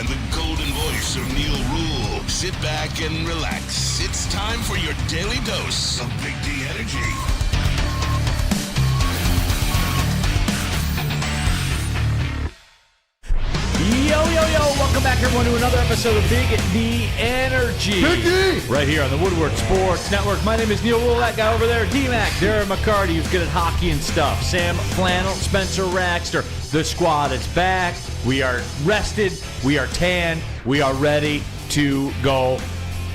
and the golden voice of Neal Ruhl. Sit back and relax. It's time for your daily dose of Big D energy. Welcome back, everyone, to another episode of Big D Energy. Big D! Right here on the Woodward Sports Network. My name is Neal Ruhl. That guy over there, D-Mac, Darren McCarty, who's good at hockey and stuff. Sam Flannel, Spencer Raxter. The squad is back. We are rested. We are tanned. We are ready to go.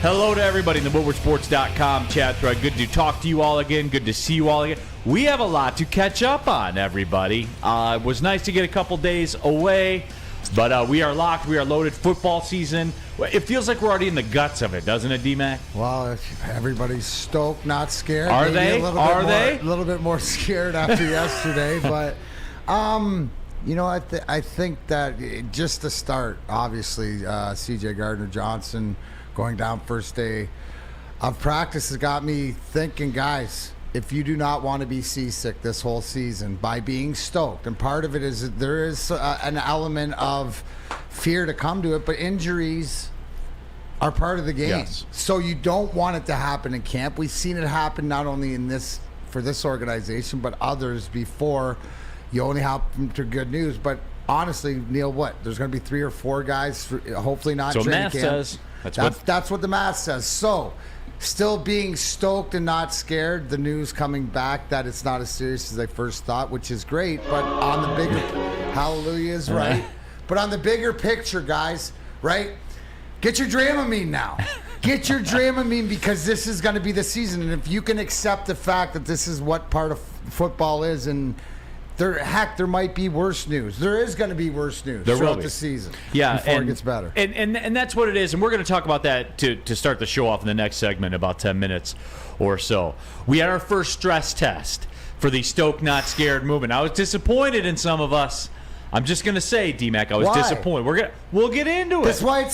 Hello to everybody in the WoodwardSports.com chat thread. Good to talk to you all again. Good to see you all again. We have a lot to catch up on, everybody. It was nice to get a couple days away. But we are locked. We are loaded. Football season. It feels like we're already in the guts of it, doesn't it, D-Mac? Well, everybody's stoked, not scared. Are Maybe they? A little bit more scared after yesterday. But, I think that just to start, obviously, CJ Gardner-Johnson going down first day of practice has got me thinking, guys, if you do not want to be seasick this whole season by being stoked, and part of it is there is an element of fear to come to it, but injuries are part of the game. Yes. So you don't want it to happen in camp. We've seen it happen not only for this organization, but others before. You only happen to good news. But honestly, Neal, there's going to be 3 or 4 guys, hopefully not so training math camp. Says. That's what the math says. So still being stoked and not scared. The news coming back that it's not as serious as I first thought, which is great. But on the bigger, hallelujah is right. But on the bigger picture, guys, right? Get your Dramamine now. Get your Dramamine because this is going to be the season. And if you can accept the fact that this is what part of football is, and there might be worse news. There is going to be worse news throughout the season. Yeah, before it gets better. And that's what it is. And we're going to talk about that to start the show off in the next segment, about 10 minutes or so. We had our first stress test for the Stoke Not Scared movement. I was disappointed in some of us. I'm just going to say, D-Mac, I was disappointed. We'll get into it. That's why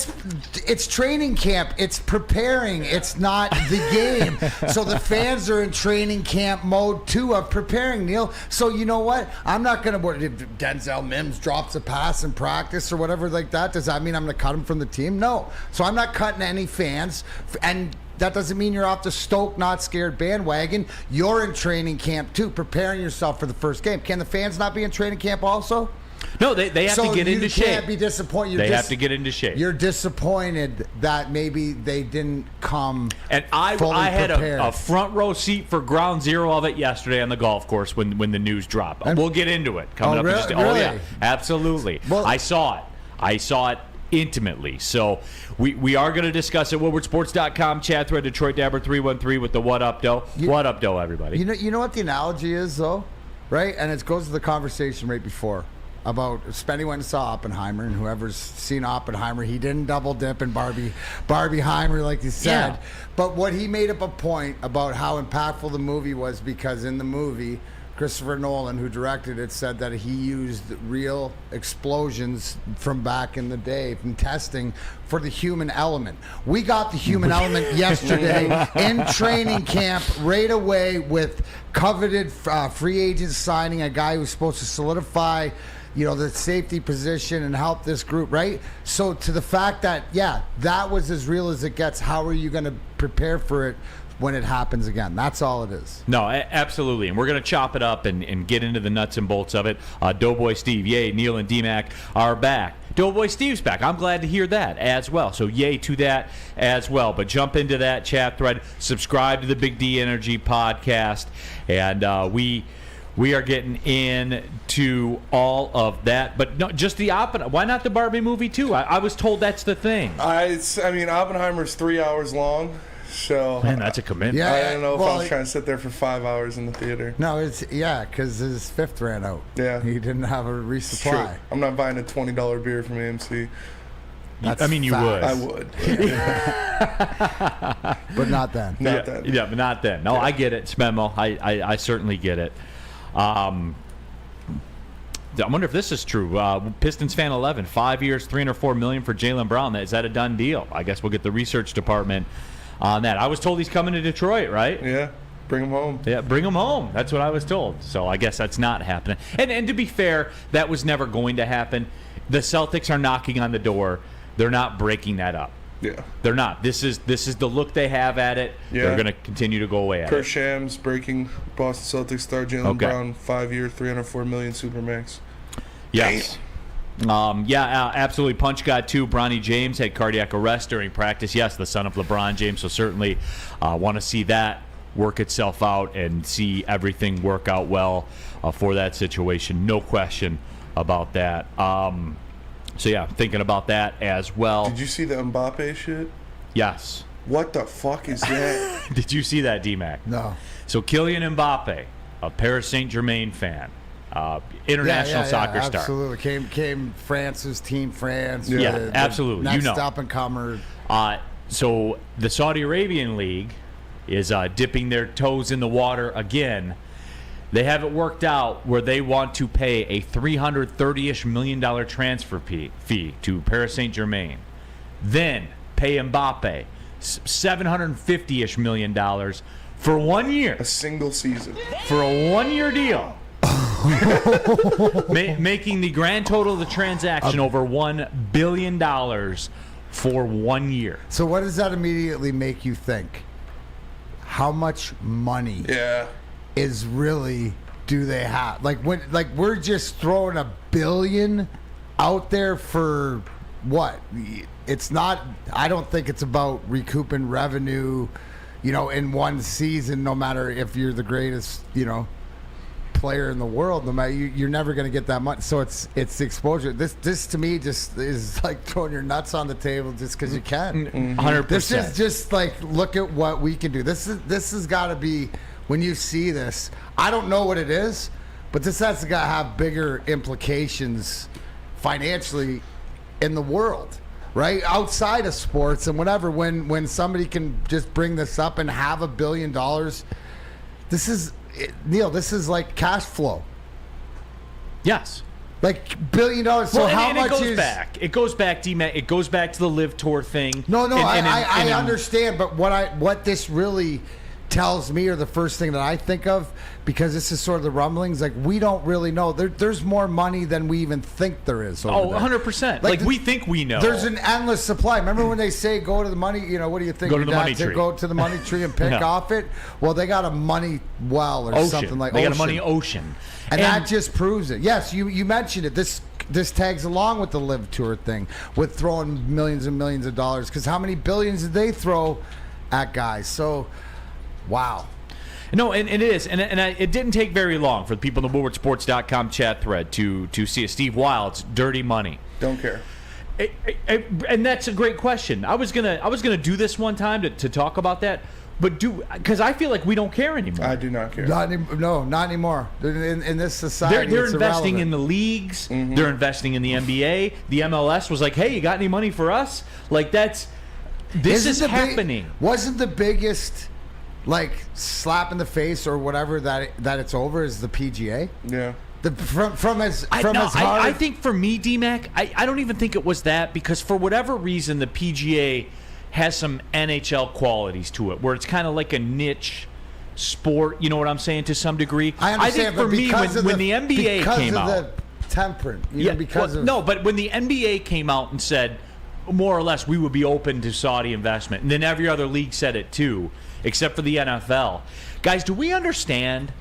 it's training camp. It's preparing. It's not the game. So the fans are in training camp mode, too, of preparing, Neal. So you know what? I'm not going to – if Denzel Mims drops a pass in practice or whatever like that, does that mean I'm going to cut him from the team? No. So I'm not cutting any fans. And that doesn't mean you're off the Stoke Not Scared bandwagon. You're in training camp, too, preparing yourself for the first game. Can the fans not be in training camp also? No, they have to get into shape. So you can't be disappointed. They have to get into shape. You're disappointed that maybe they didn't come. And I had a front row seat for ground zero of it yesterday on the golf course when the news dropped. We'll get into it coming up. Really? Oh yeah, absolutely. Well, I saw it intimately. So we are going to discuss it. WoodwardSports.com chat thread, Detroit Dabber 313 with the what up, dough. What up, dough, everybody. You know what the analogy is, though, right? And it goes to the conversation right before. About Spenny went and saw Oppenheimer, and whoever's seen Oppenheimer, he didn't double dip in Barbieheimer like you said. Yeah. But what he made up a point about how impactful the movie was, because in the movie, Christopher Nolan, who directed it, said that he used real explosions from back in the day from testing for the human element. We got the human element yesterday in training camp right away with coveted free agents signing a guy who's supposed to solidify the safety position and help this group, right? So to the fact that, that was as real as it gets, how are you going to prepare for it when it happens again? That's all it is. No, absolutely. And we're going to chop it up and get into the nuts and bolts of it. Doughboy Steve, yay, Neal and D-Mac are back. Doughboy Steve's back. I'm glad to hear that as well. So yay to that as well. But jump into that chat thread. Subscribe to the Big D Energy podcast. And we are getting into all of that, but no, just the Oppenheimer. Why not the Barbie movie too? I was told that's the thing. I mean, Oppenheimer's 3 hours long, so man, that's a commitment. Yeah, I don't know if I was trying to sit there for 5 hours in the theater. No, because his fifth ran out. Yeah, he didn't have a resupply. True. I'm not buying a $20 beer from AMC. You would. I would. But not then. Not then. Yeah, but not then. No, I get it, Smemo. I certainly get it. I wonder if this is true. Pistons fan 11, 5 years, $304 million for Jaylen Brown. Is that a done deal? I guess we'll get the research department on that. I was told he's coming to Detroit, right? Yeah, bring him home. Yeah, bring him home. That's what I was told. So I guess that's not happening. And to be fair, that was never going to happen. The Celtics are knocking on the door. they're not breaking that up. Yeah. They're not. This is the look they have at it. Yeah. They're going to continue to go away at Kurt it. Shams breaking Boston Celtics star Jaylen Brown 5-year, $304 million supermax. Yes. Absolutely. Punch God, too. Bronny James had cardiac arrest during practice. Yes, the son of LeBron James. So certainly want to see that work itself out and see everything work out well for that situation. No question about that. Thinking about that as well. Did you see the Mbappe shit? Yes. What the fuck is that? Did you see that, D-Mac? No. So Kylian Mbappe, a Paris Saint-Germain fan, international soccer star. Absolutely. Came France's team, France. Yeah, absolutely. Next you know. up and comer. So the Saudi Arabian League is dipping their toes in the water again. They have it worked out where they want to pay a $330-ish million transfer fee to Paris Saint-Germain. Then pay Mbappe $750-ish million for 1 year. A single season. For a 1-year deal. Making the grand total of the transaction over $1 billion for 1 year. So what does that immediately make you think? How much money is really do they have? Like we're just throwing $1 billion out there for what? It's not. I don't think it's about recouping revenue, in one season. No matter if you're the greatest, player in the world, no matter you're never going to get that much. So it's the exposure. This to me just is like throwing your nuts on the table just because you can. 100%. This is just like, look at what we can do. This has got to be, when you see this, I don't know what it is, but this has to have bigger implications financially in the world, right? Outside of sports and whatever. When somebody can just bring this up and have $1 billion, this is. Neal, this is like cash flow. Yes. Like $1 billion. So well, how and much it goes is back? It goes back, D-Mac. It goes back to the Live Tour thing. No, I understand, but what this really tells me, or the first thing that I think of, because this is sort of the rumblings, like we don't really know. There's more money than we even think there is. Over there. 100%. Like we think we know. There's an endless supply. Remember when they say go to the money, what do you think? Go to the money tree. Go to the money tree and pick off it. Well, they got a money well or something like that. They got a money ocean. And that just proves it. Yes, you mentioned it. This tags along with the Live Tour thing, with throwing millions and millions of dollars. Because how many billions did they throw at guys? So, wow. No, and it is. And it didn't take very long for the people in the WoodwardSports.com chat thread to see it. Steve Wild's dirty money. Don't care. And that's a great question. I was gonna do this one time to talk about that, but because I feel like we don't care anymore. I do not care. Not anymore. In this society, they're it's investing irrelevant. in the leagues. Mm-hmm. They're investing in the NBA. The MLS was like, "Hey, you got any money for us?" Like this is happening. Wasn't the biggest slap in the face or whatever that it's over is the PGA? Yeah. I think for me, D-Mac, I don't even think it was that, because for whatever reason the PGA has some NHL qualities to it, where it's kind of like a niche sport. You know what I'm saying, to some degree. I understand. I think for me, when the NBA came out, because of the temperament. No, but when the NBA came out and said more or less we would be open to Saudi investment, and then every other league said it too, except for the NFL. Guys, do we understand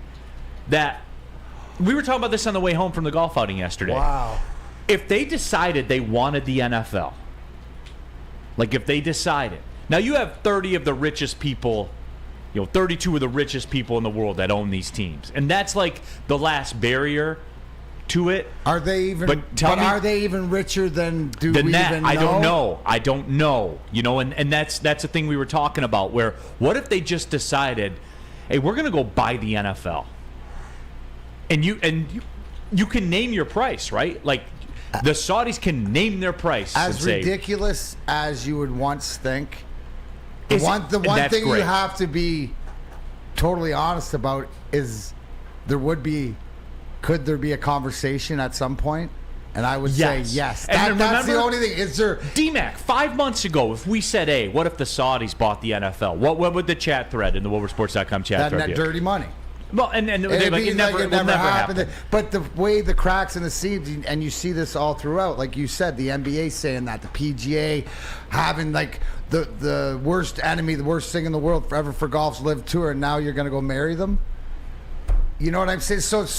that? We were talking about this on the way home from the golf outing yesterday. Wow. If they decided they wanted the NFL, if they decided. Now, you have 30 of the richest people, 32 of the richest people in the world that own these teams. And that's like the last barrier to it. Are they even? But are they even richer than we even know? I don't know. And that's the thing we were talking about. Where what if they just decided, hey, we're going to go buy the NFL, and you can name your price, right? Like the Saudis can name their price. As ridiculous as you would once think. The one thing you have to be totally honest about is could there be a conversation at some point? And I would say yes. That's the only thing. Is there D-Mac, 5 months ago, if we said, hey, what if the Saudis bought the NFL? What would the chat thread in the WoodwardSports.com chat thread be? That dirty money. Well, and it never happened. But the way the cracks in the seams, and you see this all throughout, like you said, the NBA saying that, the PGA having like the worst enemy, the worst thing in the world forever for golf's live tour, and now you're going to go marry them. You know what I'm saying? So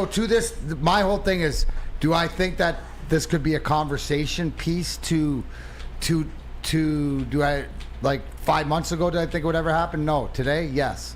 to this, my whole thing is, do I think that this could be a conversation piece to do I, like 5 months ago, did I think it would ever happen? No. Today, yes.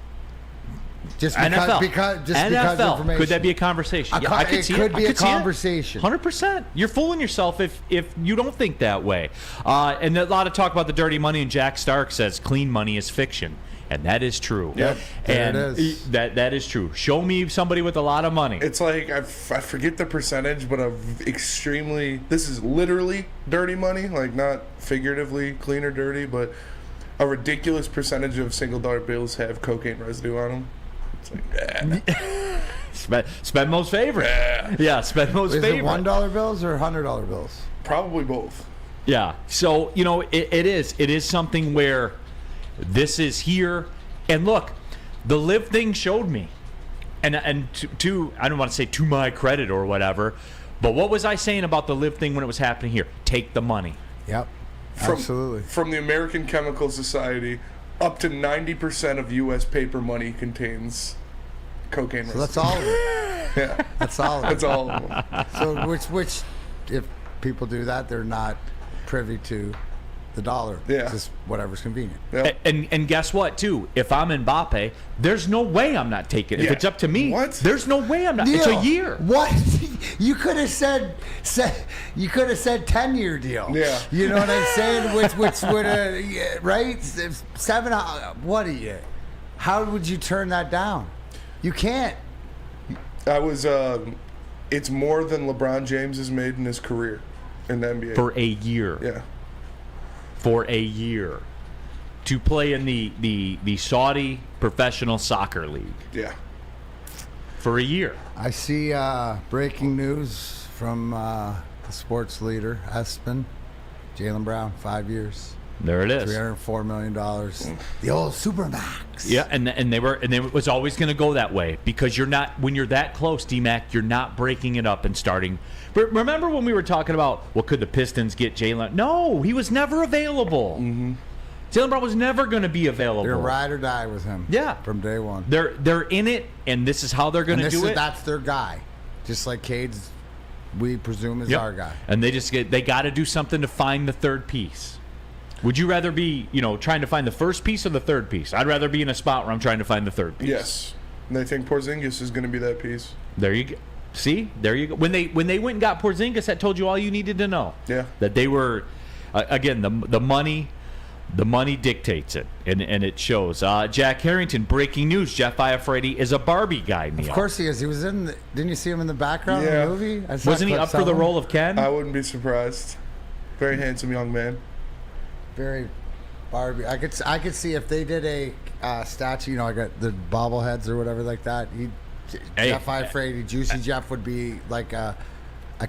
Just because information. Could that be a conversation? I could see it. Could be a conversation. 100%. You're fooling yourself if you don't think that way. And a lot of talk about the dirty money, and Jack Stark says clean money is fiction. And that is true. Yep. And it is. That is true. Show me somebody with a lot of money. It's like, I forget the percentage, but this is literally dirty money, like not figuratively clean or dirty, but a ridiculous percentage of single dollar bills have cocaine residue on them. It's like, spend most favorite. Yeah, spend most favorite. Is it $1 bills or $100 bills? Probably both. Yeah. So, it is something where this is here. And look, the live thing showed me. And to I don't want to say to my credit or whatever, but what was I saying about the live thing when it was happening here? Take the money. Yep. Absolutely. From the American Chemical Society, up to 90% of U.S. paper money contains cocaine residue. So that's all of it. Yeah. That's all of it. That's all of them. So which, if people do that, they're not privy to the dollar. Yeah. Just whatever's convenient. Yep. And guess what, too? If I'm Mbappe, there's no way I'm not taking it. Yeah. If it's up to me, What? there's no way I'm not. Neal, it's a year. What? You could have said 10-year deal. Yeah. You know what I'm saying? Which would right? 7. What are you? How would you turn that down? You can't. It's more than LeBron James has made in his career in the NBA. For a year. Yeah. For a year. To play in the Saudi Professional Soccer League. Yeah. For a year. I see breaking news from the sports leader, Espen. Jaylen Brown, 5 years. There it is. $304 million. The old Supermax. Yeah, and it was always going to go that way because when you're that close, D-Mac, you're not breaking it up and starting. Remember when we were talking about, well, could the Pistons get Jaylen? No, he was never available. Mm-hmm. Jaylen Brown was never going to be available. They're ride or die with him. Yeah, from day one. They're in it, and this is how they're going to do it. That's their guy, just like Cade's. We presume is our guy. And they got to do something to find the third piece. Would you rather be, trying to find the first piece or the third piece? I'd rather be in a spot where I'm trying to find the third piece. Yes. And I think Porzingis is going to be that piece. There you go. See? There you go. When they went and got Porzingis, that told you all you needed to know. Yeah. That they were, again, the money dictates it, and it shows. Jack Harrington, breaking news. Jeff Iafredi is a Barbie guy, Neal. Of course he is. He was in didn't you see him in the background Yeah. of the movie? Wasn't he up for the role of Ken? I wouldn't be surprised. Very handsome young man. Very Barbie. I could see if they did a statue, like the bobbleheads or whatever like that. Jeff Iafredi, Juicy Jeff would be like a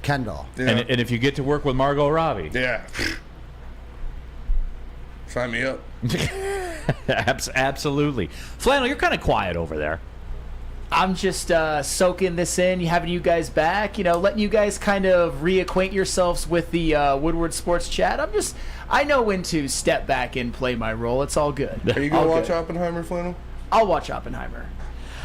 Ken doll. Yeah. And if you get to work with Margot Robbie. Yeah. Sign me up. Absolutely. Flannel, you're kind of quiet over there. I'm just soaking this in, having you guys back, letting you guys kind of reacquaint yourselves with the Woodward Sports Chat. I know when to step back and play my role. It's all good. Are you going to All watch good. Oppenheimer, Flannel? I'll watch Oppenheimer.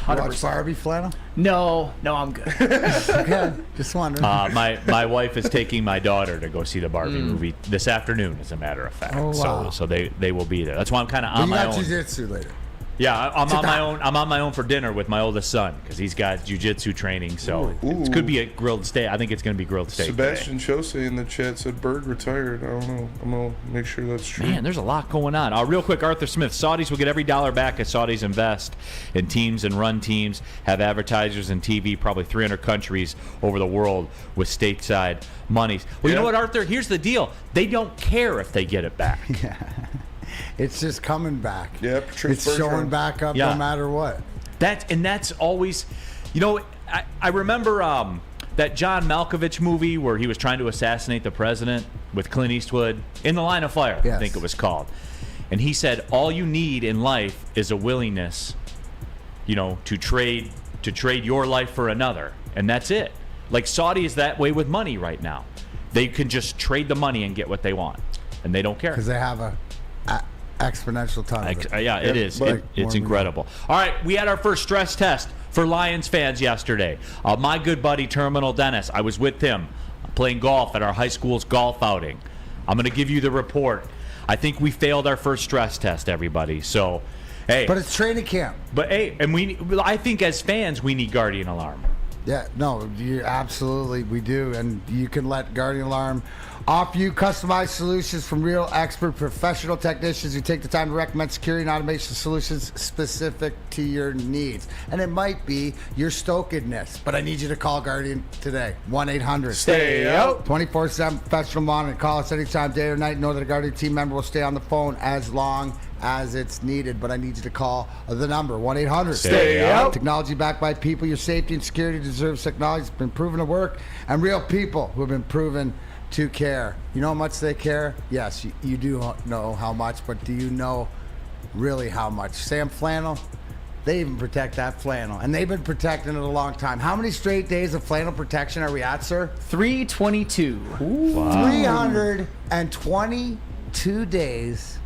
100%. Watch Barbie, Flannel? No, I'm good. Okay, just wondering. My wife is taking my daughter to go see the Barbie movie this afternoon, as a matter of fact. Oh, wow. So they will be there. That's why I'm kind of But on you my got own. jiu-jitsu later. Yeah, I'm on my own. I'm on my own for dinner with my oldest son because he's got jiu-jitsu training. So it could be a grilled steak. I think it's going to be grilled steak. Sebastian Chose in the chat said Bird retired. I don't know. I'm going to make sure that's true. Man, there's a lot going on. Real quick, Arthur Smith. Saudis will get every dollar back as Saudis invest in teams and run teams, have advertisers and TV, probably 300 countries over the world with stateside monies. Well, you know what, Arthur? Here's the deal. They don't care if they get it back. It's just coming back. Yep, it's showing back up no matter what. That's always, I remember that John Malkovich movie where he was trying to assassinate the president with Clint Eastwood, In the Line of Fire, Yes. I think it was called. And he said, all you need in life is a willingness to trade your life for another, and that's it. Like Saudi is that way with money right now. They can just trade the money and get what they want, and they don't care because they have a exponential ton of it. Yeah, it is. But It's incredible. All right, we had our first stress test for Lions fans yesterday. My good buddy Terminal Dennis, I was with him playing golf at our high school's golf outing. I'm going to give you the report. I think we failed our first stress test, everybody. So, hey. But it's training camp. But hey, and I think as fans we need Guardian Alarm. Yeah, no, absolutely we do, and you can let Guardian Alarm offer you customized solutions from real expert professional technicians who take the time to recommend security and automation solutions specific to your needs. And it might be your stokedness, but I need you to call Guardian today. 1-800 Stay out. 24/7 professional monitoring. Call us anytime, day or night. Know that a Guardian team member will stay on the phone as long as it's needed, but I need you to call the number 1-800 Stay out. Technology backed by people. Your safety and security deserves technology. It's been proven to work, and real people who have been proven to care. You know how much they care? Yes, you do know how much, but do you know really how much? Sam Flannel, they even protect that flannel, and they've been protecting it a long time. How many straight days of flannel protection are we at, sir? 322. Wow. 322 days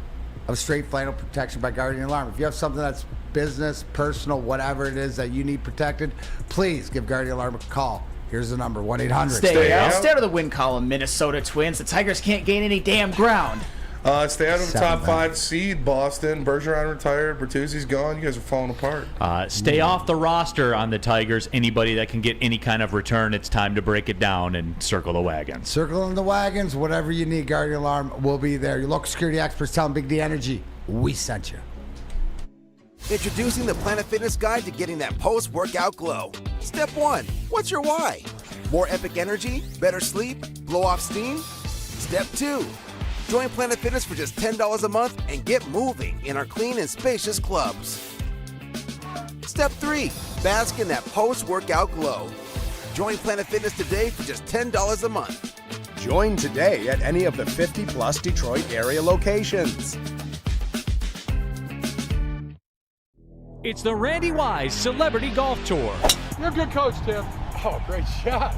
of straight flannel protection by Guardian Alarm. If you have something that's business, personal, whatever it is that you need protected, please give Guardian Alarm a call. Here's the number, 1-800 Stay out. Stay out of the win column, Minnesota Twins. The Tigers can't gain any damn ground. Stay out of the top 5 seed, Boston. Bergeron retired. Bertuzzi's gone. You guys are falling apart. Stay off the roster on the Tigers. Anybody that can get any kind of return, it's time to break it down and circle the wagons. Circling the wagons, whatever you need, Guardian Alarm will be there. Your local security experts tell them Big D Energy, we sent you. Introducing the Planet Fitness Guide to getting that post-workout glow. Step 1, what's your why? More epic energy? Better sleep? Blow off steam? Step 2, join Planet Fitness for just $10 a month and get moving in our clean and spacious clubs. Step 3, bask in that post-workout glow. Join Planet Fitness today for just $10 a month. Join today at any of the 50-plus Detroit area locations. It's the Randy Wise Celebrity Golf Tour. You're a good coach, Tim. Oh, great shot.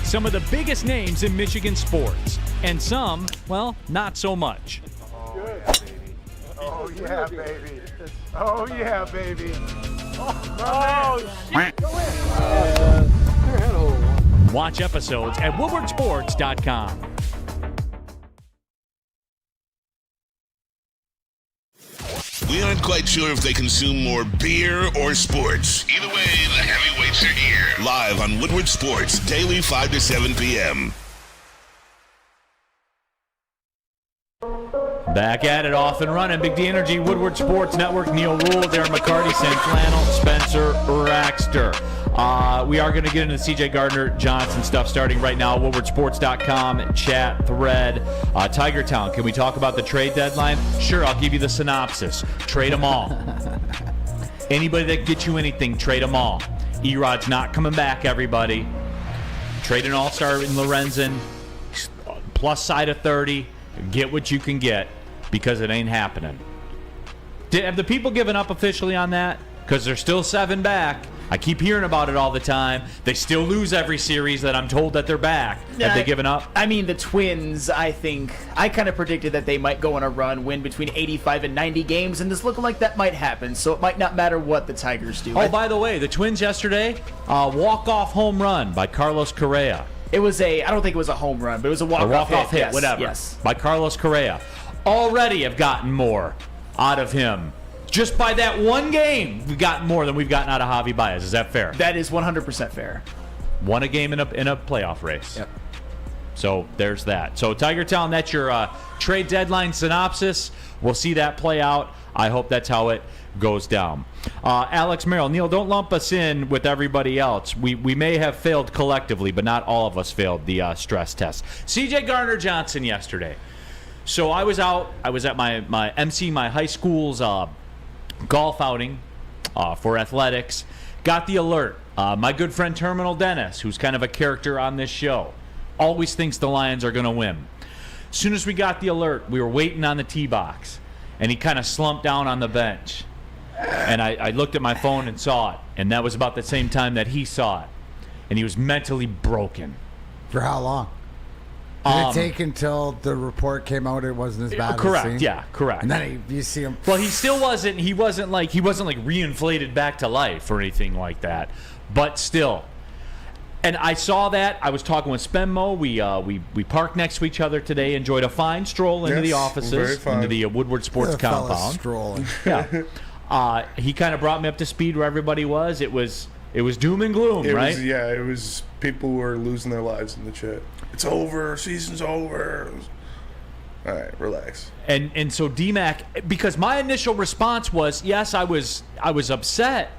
Some of the biggest names in Michigan sports, and some, well, not so much. Oh, yeah, baby. Oh, yeah, baby. Oh, shit. Go in. Watch episodes at woodwardsports.com. We aren't quite sure if they consume more beer or sports. Either way, the heavyweights are here. Live on Woodward Sports, daily 5 to 7 p.m. Back at it, off and running. Big D Energy, Woodward Sports Network, Neal Ruhl, Darren McCarty, Sam Flannel, Spencer Raxter. We are going to get into the CJ Gardner-Johnson stuff starting right now. WoodwardSports.com, chat thread. Tiger Town, can we talk about the trade deadline? Sure, I'll give you the synopsis. Trade them all. Anybody that gets you anything, trade them all. Erod's not coming back, everybody. Trade an all-star in Lorenzen, plus side of 30. Get what you can get, because it ain't happening. Have the people given up officially on that? Because they're still 7 back. I keep hearing about it all the time. They still lose every series that I'm told that they're back. Have they given up? I mean, the Twins, I kind of predicted that they might go on a run, win between 85 and 90 games, and it's looking like that might happen, so it might not matter what the Tigers do. Oh, by the way, the Twins yesterday, walk-off home run by Carlos Correa. It was I don't think it was a home run, but it was a walk-off hit, yes, whatever, yes. by Carlos Correa. Already have gotten more out of him. Just by that one game, we've gotten more than we've gotten out of Javi Baez. Is that fair? That is 100% fair. Won a game in a playoff race. Yep. So there's that. So Tiger Town, that's your trade deadline synopsis. We'll see that play out. I hope that's how it goes down. Alex Merrill, Neal, don't lump us in with everybody else. We may have failed collectively, but not all of us failed the stress test. CJ Gardner-Johnson yesterday. So I was out. I was at my high school's golf outing for athletics. Got the alert. My good friend Terminal Dennis, who's kind of a character on this show, always thinks the Lions are going to win. As soon as we got the alert, we were waiting on the tee box. and he kind of slumped down on the bench. And I looked at my phone and saw it, and that was about the same time that he saw it. And he was mentally broken. For how long? Did it take until the report came out it wasn't as bad correct, as it seemed? yeah, correct. And then you see him. Well, he wasn't like reinflated back to life or anything like that. But still. And I saw that. I was talking with Spenmo. We parked next to each other today, enjoyed a fine stroll into the offices, into the Woodward Sports compound. Strolling. Yeah. He kind of brought me up to speed where everybody was. It was doom and gloom, right? It was people were losing their lives in the chat. It's over. Season's over. All right, relax. And so DMAC, because my initial response was, yes, I was upset.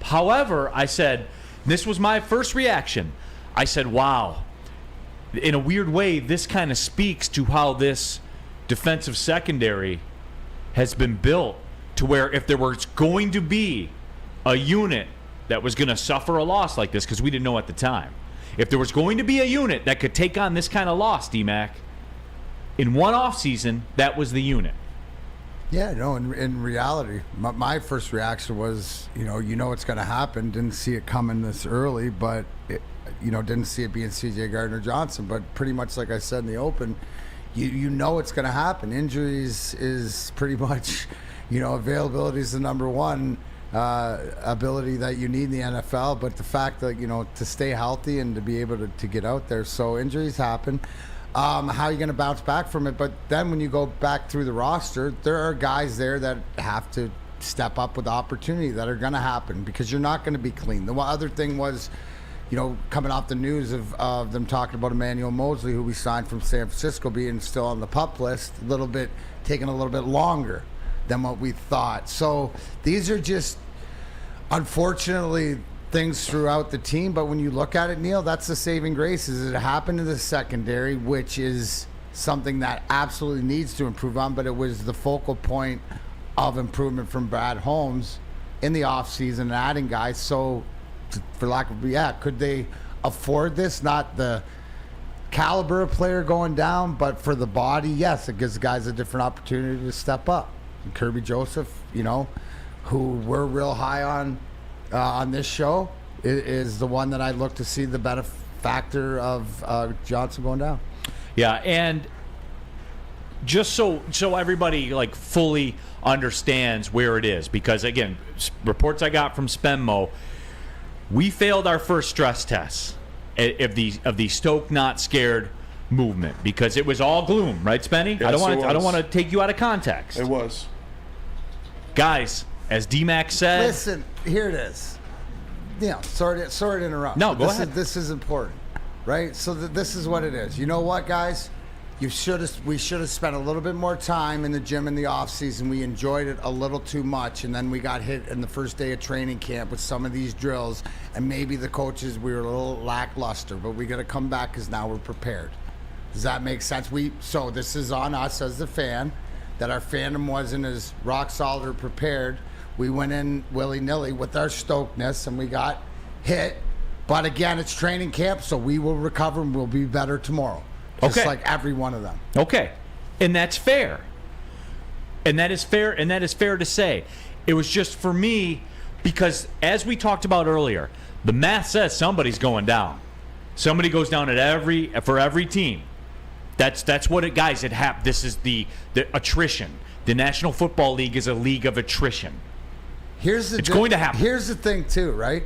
However, I said, this was my first reaction. I said, wow. In a weird way, this kind of speaks to how this defensive secondary has been built to where if there was going to be a unit that was going to suffer a loss like this, because we didn't know at the time, if there was going to be a unit that could take on this kind of loss, DMAC, in one offseason, that was the unit. Yeah, no, in reality, my first reaction was, you know it's going to happen. Didn't see it coming this early, but, didn't see it being CJ Gardner-Johnson. But pretty much like I said in the open, you know it's going to happen. Injuries is pretty much, availability is the number one ability that you need in the NFL. But the fact that, to stay healthy and to be able to get out there. So injuries happen. How are you going to bounce back from it? But then when you go back through the roster, there are guys there that have to step up with opportunity that are going to happen because you're not going to be clean. The other thing was, coming off the news of them talking about Emmanuel Mosley, who we signed from San Francisco, being still on the PUP list, taking a little bit longer than what we thought. So these are just, unfortunately, things throughout the team, but when you look at it, Neal, that's the saving grace. Is it happened in the secondary, which is something that absolutely needs to improve on, but it was the focal point of improvement from Brad Holmes in the offseason and adding guys. So, for lack of, could they afford this? Not the caliber of player going down, but for the body, yes, it gives guys a different opportunity to step up. And Kirby Joseph, who we're real high on this show, is the one that I look to see the benefactor of Johnson going down. Yeah, and just so everybody fully understands where it is, because again, reports I got from Spenmo, we failed our first stress test of the Stoke not scared movement because it was all gloom, right, Spenny? Yes, I don't want to take you out of context. It was. Guys, as DMAC said, listen, here it is. Sorry to interrupt. No, go ahead. This is important, right? So this is what it is. You know what, guys? We should have spent a little bit more time in the gym in the off season. We enjoyed it a little too much, and then we got hit in the first day of training camp with some of these drills, and maybe the coaches, we were a little lackluster, but we got to come back because now we're prepared. Does that make sense? So this is on us as the fan, that our fandom wasn't as rock solid or prepared. We went in willy-nilly with our stokedness, and we got hit. But again, it's training camp, so we will recover and we'll be better tomorrow. Just like every one of them. Okay. And that's fair. And that is fair, and that is fair to say. It was just for me, because as we talked about earlier, the math says somebody's going down. Somebody goes down for every team. That's what it, guys. This is the attrition. The National Football League is a league of attrition. It's going to happen. Here's the thing, too, right?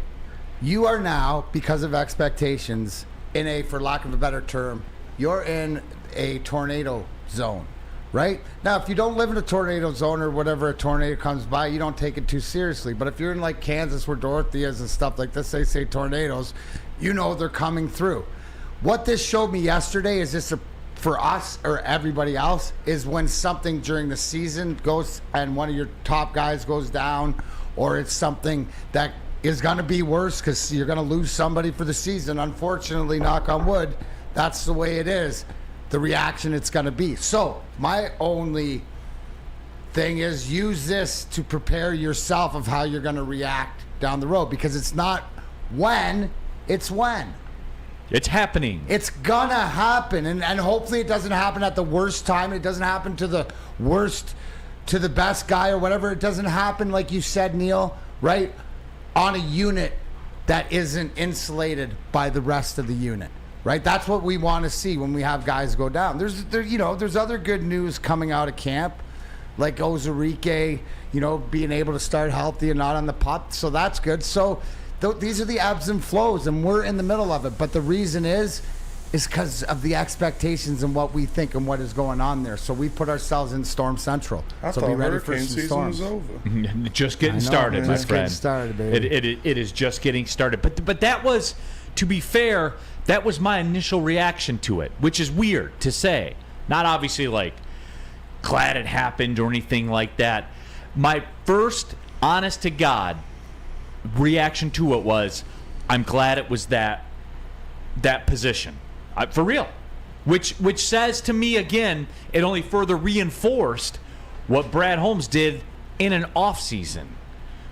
You are now, because of expectations, in a, for lack of a better term, you're in a tornado zone, right? Now, if you don't live in a tornado zone or whatever, a tornado comes by, you don't take it too seriously. But if you're in like Kansas where Dorothy is and stuff like this, they say tornadoes, they're coming through. What this showed me yesterday is this for us or everybody else is when something during the season goes and one of your top guys goes down, or it's something that is going to be worse because you're going to lose somebody for the season. Unfortunately, knock on wood, that's the way it is, the reaction it's going to be. So my only thing is use this to prepare yourself of how you're going to react down the road, because it's not when, it's when. It's happening. It's going to happen, and hopefully it doesn't happen at the worst time. It doesn't happen to the worst to the best guy or whatever. It doesn't happen, like you said, Neal, right, on a unit that isn't insulated by the rest of the unit, right? That's what we want to see when we have guys go down. There's other good news coming out of camp, like Ozarike, being able to start healthy and not on the pup. So that's good. So these are the ebbs and flows, and we're in the middle of it. But the reason is because of the expectations and what we think and what is going on there. So we put ourselves in Storm Central. I so thought be ready for hurricane some season storms. was over. Just getting started, man. my Just friend. getting started, baby. It is just getting started. But that was, to be fair, that was my initial reaction to it, which is weird to say. Not obviously like glad it happened or anything like that. My first, honest to God, reaction to it was, I'm glad it was that position. For real. Which says to me, again, it only further reinforced what Brad Holmes did in an offseason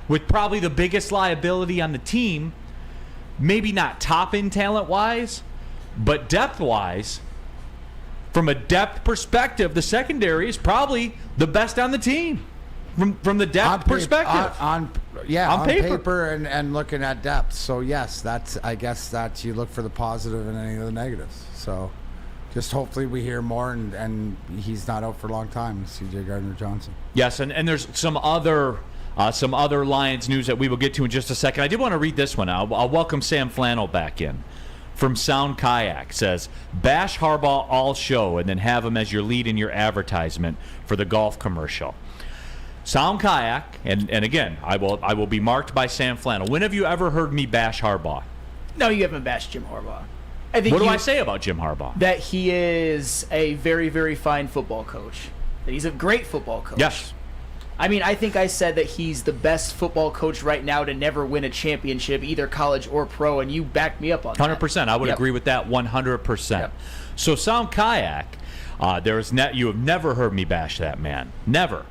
with probably the biggest liability on the team, maybe not top-end talent-wise, but depth-wise. From a depth perspective, the secondary is probably the best on the team. From the depth perspective. On paper and looking at depth. So, yes, I guess that you look for the positive and any of the negatives. So, just hopefully we hear more and he's not out for a long time, CJ Gardner-Johnson. Yes, and there's some other Lions news that we will get to in just a second. I did want to read this one. I'll welcome Sam Flannel back in. From Sound Kayak, says, bash Harbaugh all show and then have him as your lead in your advertisement for the golf commercial. Sound Kayak, and again, I will be marked by Sam Flannel. When have you ever heard me bash Harbaugh? No, you haven't bashed Jim Harbaugh. What do I say about Jim Harbaugh? That he is a very, very fine football coach. That he's a great football coach. Yes. I mean, I think I said that he's the best football coach right now to never win a championship, either college or pro, and you backed me up on 100%. that. I would agree with that 100%. Yep. So Sound Kayak, you have never heard me bash that man. Never.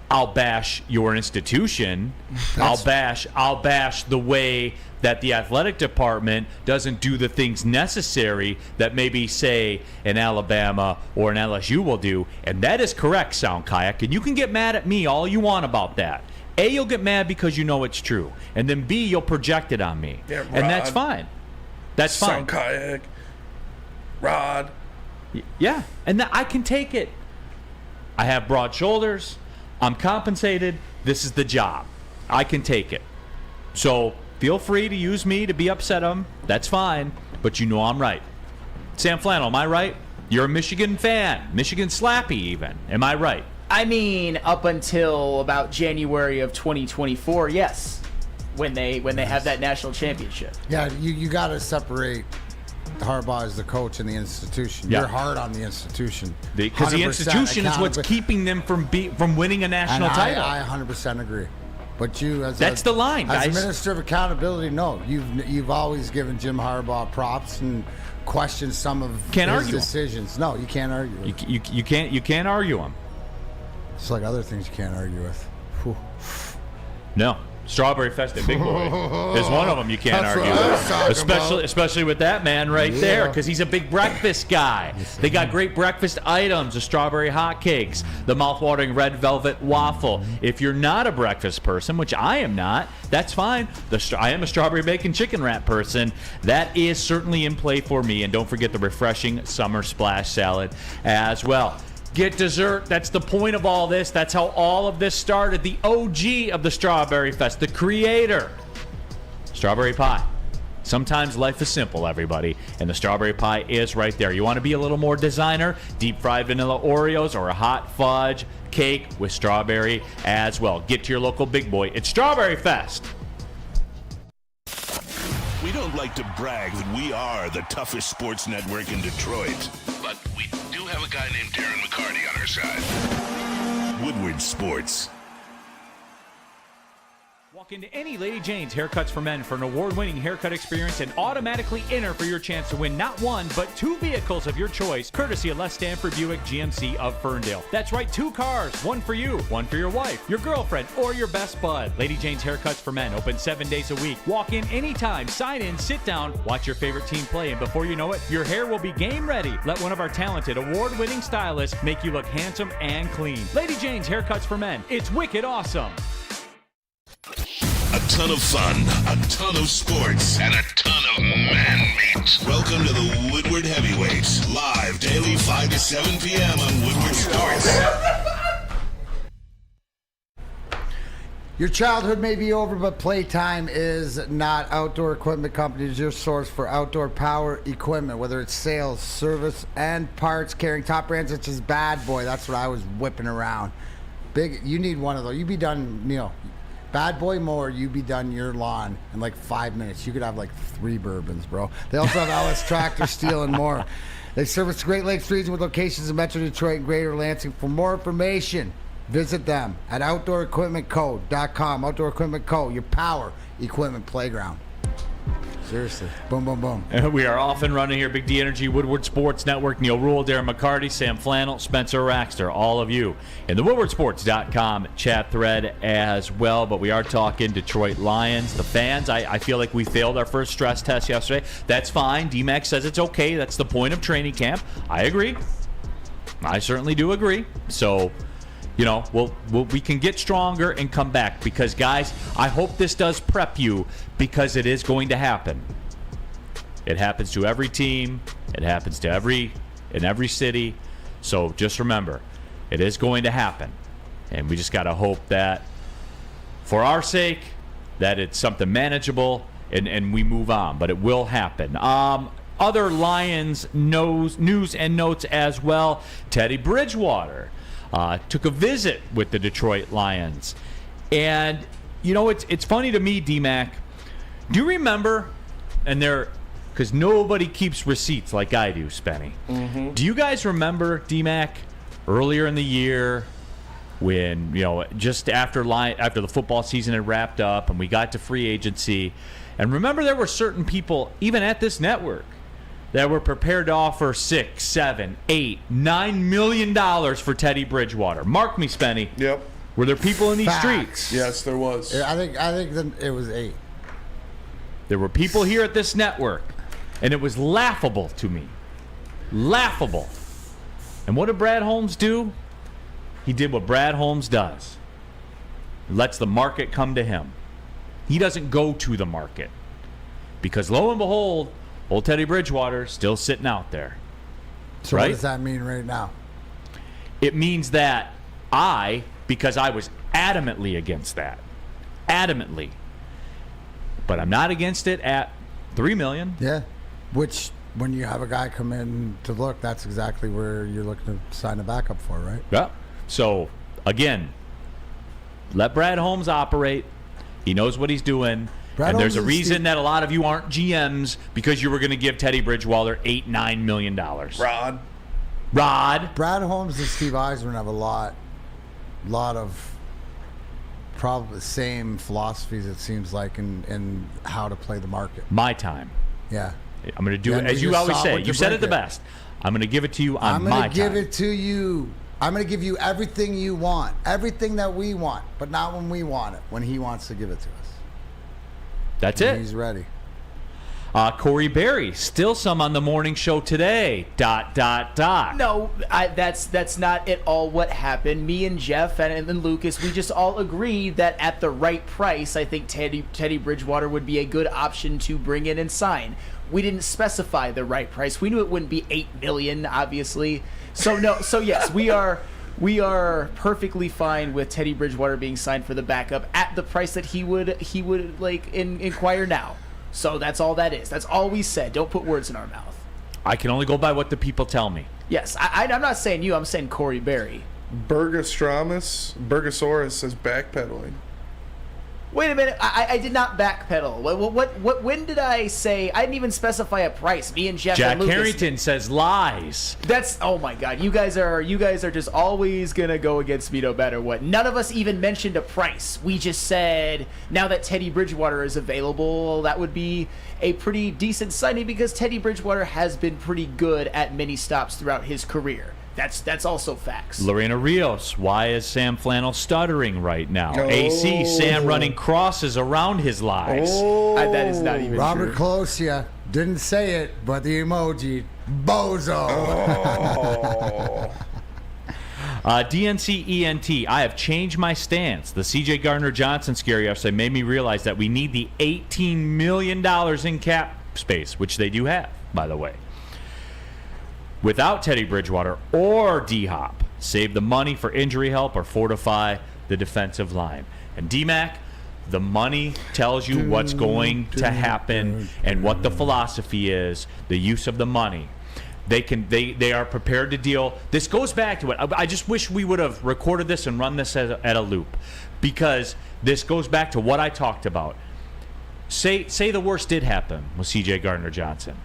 I'll bash your institution. I'll bash the way that the athletic department doesn't do the things necessary that maybe, say, an Alabama or an LSU will do. And that is correct, Sound Kayak. And you can get mad at me all you want about that. A, you'll get mad because you know it's true. And then B, you'll project it on me. Yeah, and that's fine. That's fine. Sound Kayak. Rod. Yeah, and I can take it. I have broad shoulders. I'm compensated. This is the job. I can take it. So feel free to use me to be upset him. That's fine. But you know I'm right. Sam Flannel, am I right? You're a Michigan fan. Michigan slappy even. Am I right? I mean, up until about January of 2024, yes. When they have that national championship. Yeah, you got to separate Harbaugh as the coach and the institution. Yeah. You're hard on the institution. Because the institution is what's keeping them from winning a national title. I 100% agree. But you, that's the line, guys. As a minister of accountability, no. You've always given Jim Harbaugh props and questioned some of his decisions. No, you can't argue with. You can't argue him. It's like other things you can't argue with. Whew. No. Strawberry Fest at Big Boy is one of them you can't argue with. Especially with that man right there, because he's a big breakfast guy. They got great breakfast items, the strawberry hotcakes, the mouthwatering red velvet waffle. If you're not a breakfast person, which I am not, that's fine. I am a strawberry bacon chicken wrap person. That is certainly in play for me. And don't forget the refreshing summer splash salad as well. Get dessert. That's the point of all this. That's how all of this started. The OG of the Strawberry Fest, the creator. Strawberry pie. Sometimes life is simple, everybody, and the strawberry pie is right there. You want to be a little more designer? Deep fried vanilla Oreos or a hot fudge cake with strawberry as well. Get to your local Big Boy. It's Strawberry Fest. We don't like to brag that we are the toughest sports network in Detroit, but we do have a guy named Darren McCarty on our side. Woodward Sports. Walk into any Lady Jane's Haircuts for Men for an award-winning haircut experience and automatically enter for your chance to win not one, but 2 vehicles of your choice, courtesy of Les Stanford Buick GMC of Ferndale. That's right, 2 cars, one for you, one for your wife, your girlfriend, or your best bud. Lady Jane's Haircuts for Men, open 7 days a week. Walk in anytime, sign in, sit down, watch your favorite team play, and before you know it, your hair will be game ready. Let one of our talented, award-winning stylists make you look handsome and clean. Lady Jane's Haircuts for Men. It's wicked awesome. A ton of fun, a ton of sports, and a ton of man meat. Welcome to the Woodward Heavyweights, live daily 5 to 7 p.m. on Woodward Sports. Your childhood may be over, but Playtime is not. Outdoor Equipment Company is your source for outdoor power equipment, whether it's sales, service, and parts, carrying top brands such as Bad Boy. That's what I was whipping around. You need one of those. You be done, Bad Boy mower, you be done your lawn in like 5 minutes. You could have like 3 bourbons, bro. They also have LS Tractor, Steel, and more. They service the Great Lakes region with locations in Metro Detroit and Greater Lansing. For more information, visit them at OutdoorEquipmentCo.com. Outdoor Equipment Co., your power equipment playground. Seriously. Boom, boom, boom. We are off and running here. Big D Energy, Woodward Sports Network, Neal, Ruhl, Darren, McCarty, Sam Flannel, Spencer Raxter, all of you in the WoodwardSports.com chat thread as well. But we are talking Detroit Lions. The fans, I feel like we failed our first stress test yesterday. That's fine. D-Mac says it's okay. That's the point of training camp. I agree. I certainly do agree. So, we can get stronger and come back because, guys, I hope this does prep you because it is going to happen. It happens to every team. It happens to in every city. So just remember, it is going to happen. And we just got to hope that, for our sake, that it's something manageable and we move on. But it will happen. Other Lions news and notes as well. Teddy Bridgewater took a visit with the Detroit Lions. And, it's funny to me, D-Mac. Do you remember, because nobody keeps receipts like I do, Spenny. Mm-hmm. Do you guys remember, D-Mac, earlier in the year when, just after the football season had wrapped up and we got to free agency, and remember there were certain people, even at this network, that were prepared to offer $6, $7, $8, $9 million for Teddy Bridgewater. Mark me, Spenny. Yep. Were there people in these Facts. streets? Yes, there was. I think it was 8. There were people here at this network, and it was laughable to me. Laughable. And what did Brad Holmes do? He did what Brad Holmes does. He lets the market come to him. He doesn't go to the market. Because lo and behold, old Teddy Bridgewater still sitting out there. So right? What does that mean right now? It means that because I was adamantly against that. Adamantly. But I'm not against it at $3 million. Yeah. Which, when you have a guy come in to look, that's exactly where you're looking to sign a backup for, right? Yeah. So, again, let Brad Holmes operate. He knows what he's doing. And there's a reason that a lot of you aren't GMs because you were going to give Teddy Bridgewater $8, $9 million. Rod. Brad Holmes and Steve Eisman have a lot of probably the same philosophies, it seems like, in how to play the market. My time. Yeah. I'm going to do it as you always say. You said it the best. I'm going to give it to you on my time. I'm going to give it to you. I'm going to give you everything you want, everything that we want, but not when we want it, when he wants to give it to us. That's when it. He's ready. Corey Berry, still some on the morning show today. ... No, that's not at all what happened. Me and Jeff and Lucas, we just all agreed that at the right price, I think Teddy Bridgewater would be a good option to bring in and sign. We didn't specify the right price. We knew it wouldn't be $8 million, obviously. So yes, we are perfectly fine with Teddy Bridgewater being signed for the backup at the price that he would like inquire now. So that's all that is. That's all we said. Don't put words in our mouth. I can only go by what the people tell me. Yes, I'm not saying you. I'm saying Corey Berry. Burgosaurus says backpedaling. Wait a minute. I did not backpedal. When did I say? I didn't even specify a price. Me and Jeff Jack and Lucas. Harrington says lies. That's, oh my God. You guys are just always gonna go against me no matter what. None of us even mentioned a price. We just said now that Teddy Bridgewater is available, that would be a pretty decent signing because Teddy Bridgewater has been pretty good at mini stops throughout his career. That's also facts. Lorena Rios, why is Sam Flannel stuttering right now? Oh. AC, Sam running crosses around his lies. That is not even Robert true. Closia didn't say it, but the emoji, bozo. DNCENT, I have changed my stance. The CJ Gardner-Johnson scare yesterday made me realize that we need the $18 million in cap space, which they do have, by the way. Without Teddy Bridgewater or D-Hop, save the money for injury help or fortify the defensive line. And D-Mac, the money tells you what's going to happen and what the philosophy is, the use of the money. They are prepared to deal. This goes back to it. I just wish we would have recorded this and run this at a loop, because this goes back to what I talked about. Say the worst did happen with CJ Gardner-Johnson.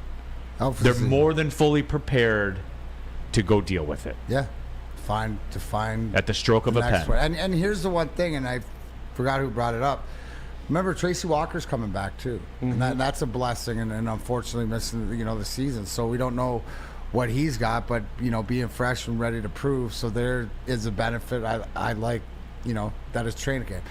They're more than fully prepared to go deal with it. Yeah, to find at the stroke of a pen. One. And here's the one thing, and I forgot who brought it up. Remember, Tracy Walker's coming back too, and that's a blessing. And unfortunately, missing the season, so we don't know what he's got. But being fresh and ready to prove, so there is a benefit. I like that is training camp.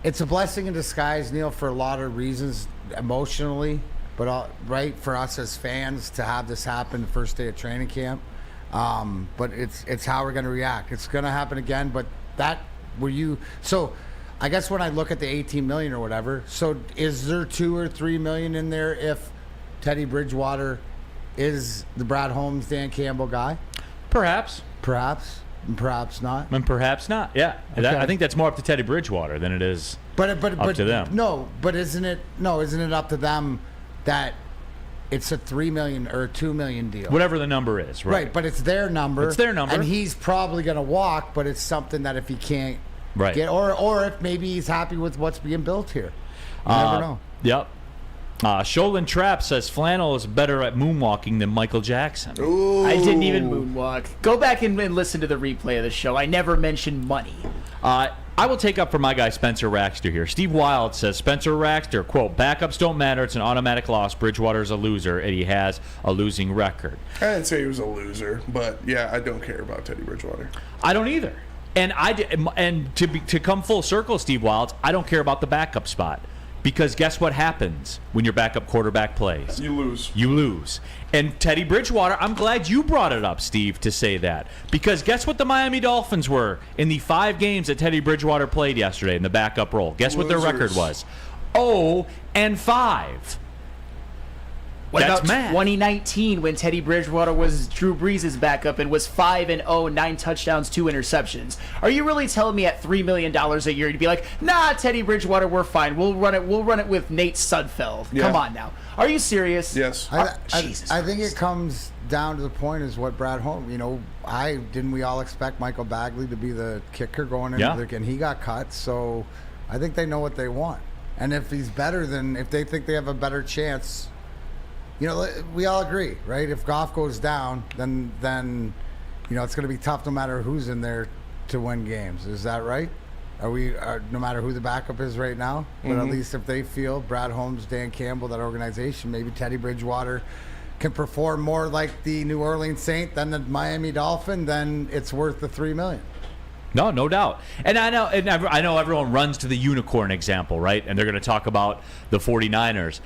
It's a blessing in disguise, Neal, for a lot of reasons, emotionally. But right for us as fans to have this happen the first day of training camp, but it's how we're going to react. It's going to happen again. But so I guess when I look at the 18 million or whatever, so is there 2 or 3 million in there if Teddy Bridgewater is the Brad Holmes, Dan Campbell guy? Perhaps, and perhaps not. And perhaps not. Yeah, okay. I think that's more up to Teddy Bridgewater than it is up to them. No, but isn't it up to them? That it's a $3 million or a $2 million deal, whatever the number is, right? Right, but it's their number. It's their number, and he's probably going to walk. But it's something that if he can't get, or if maybe he's happy with what's being built here, you never know. Yep. Sholin Trapp says Flannel is better at moonwalking than Michael Jackson. Ooh. I didn't even moonwalk. Go back and listen to the replay of the show. I never mentioned money. I will take up for my guy Spencer Raxter here. Steve Wild says Spencer Raxter, quote, backups don't matter. It's an automatic loss. Bridgewater's a loser, and he has a losing record. I didn't say he was a loser, but yeah, I don't care about Teddy Bridgewater. I don't either. And to come full circle, Steve Wild, I don't care about the backup spot. Because guess what happens when your backup quarterback plays? You lose. You lose. And Teddy Bridgewater, I'm glad you brought it up, Steve, to say that. Because guess what the Miami Dolphins were in the 5 games that Teddy Bridgewater played yesterday in the backup role? Guess what their record was? 0-5. What That's about mad. 2019 when Teddy Bridgewater was Drew Brees' backup and was 5-0, 9 touchdowns, 2 interceptions? Are you really telling me at $3 million a year to be like, nah, Teddy Bridgewater, we're fine. We'll run it with Nate Sudfeld. Yeah. Come on now. Are you serious? Yes. I think it comes down to the point is what Brad Holmes. Didn't we all expect Michael Bagley to be the kicker going into and he got cut. So I think they know what they want. And if he's better than if they think they have a better chance. We all agree, right? If Goff goes down, then it's going to be tough no matter who's in there to win games. Is that right? No matter who the backup is right now? But at least if they feel Brad Holmes, Dan Campbell, that organization, maybe Teddy Bridgewater can perform more like the New Orleans Saint than the Miami Dolphin, then it's worth the $3 million. No doubt. And I know everyone runs to the unicorn example, right? And they're going to talk about the 49ers.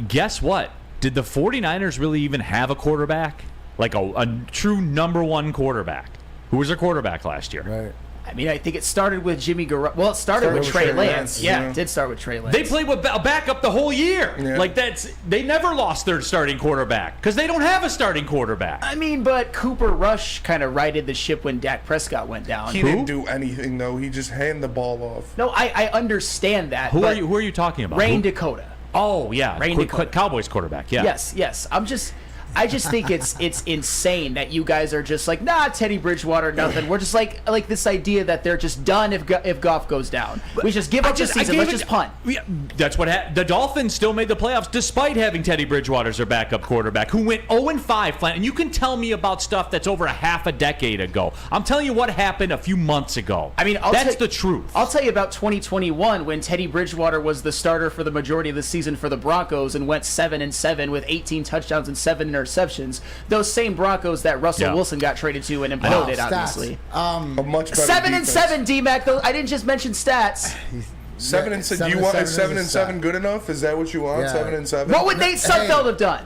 Guess what? Did the 49ers really even have a quarterback? Like a true number 1 quarterback? Who was their quarterback last year? Right. I mean, I think it started with Jimmy Garoppolo. Well, it started with Trey Lance. Yeah, it did start with Trey Lance. They played with a backup the whole year. Yeah. They never lost their starting quarterback because they don't have a starting quarterback. I mean, but Cooper Rush kind of righted the ship when Dak Prescott went down. He didn't do anything though. He just handed the ball off. No, I understand that. Who are you talking about? Rayne Dakota. Oh yeah, Rayne Dakota. Cowboys quarterback. Yeah. Yes. I just think it's insane that you guys are just like, nah, Teddy Bridgewater, nothing. We're just like this idea that they're just done if Goff goes down. We just give up the season. Let's just punt. Yeah, that's what happened. The Dolphins still made the playoffs despite having Teddy Bridgewater as their backup quarterback, who went 0-5. And you can tell me about stuff that's over a half a decade ago. I'm telling you what happened a few months ago. I mean, that's the truth. I'll tell you about 2021 when Teddy Bridgewater was the starter for the majority of the season for the Broncos and went 7-7 with 18 touchdowns and 7 interceptions. Those same Broncos that Russell Wilson got traded to and imploded, obviously. A much better 7-7, D-Mac. I didn't just mention stats. 7-7. Do you want 7-7 good enough? Is that what you want? 7-7. What would Nate Sudfeld have done?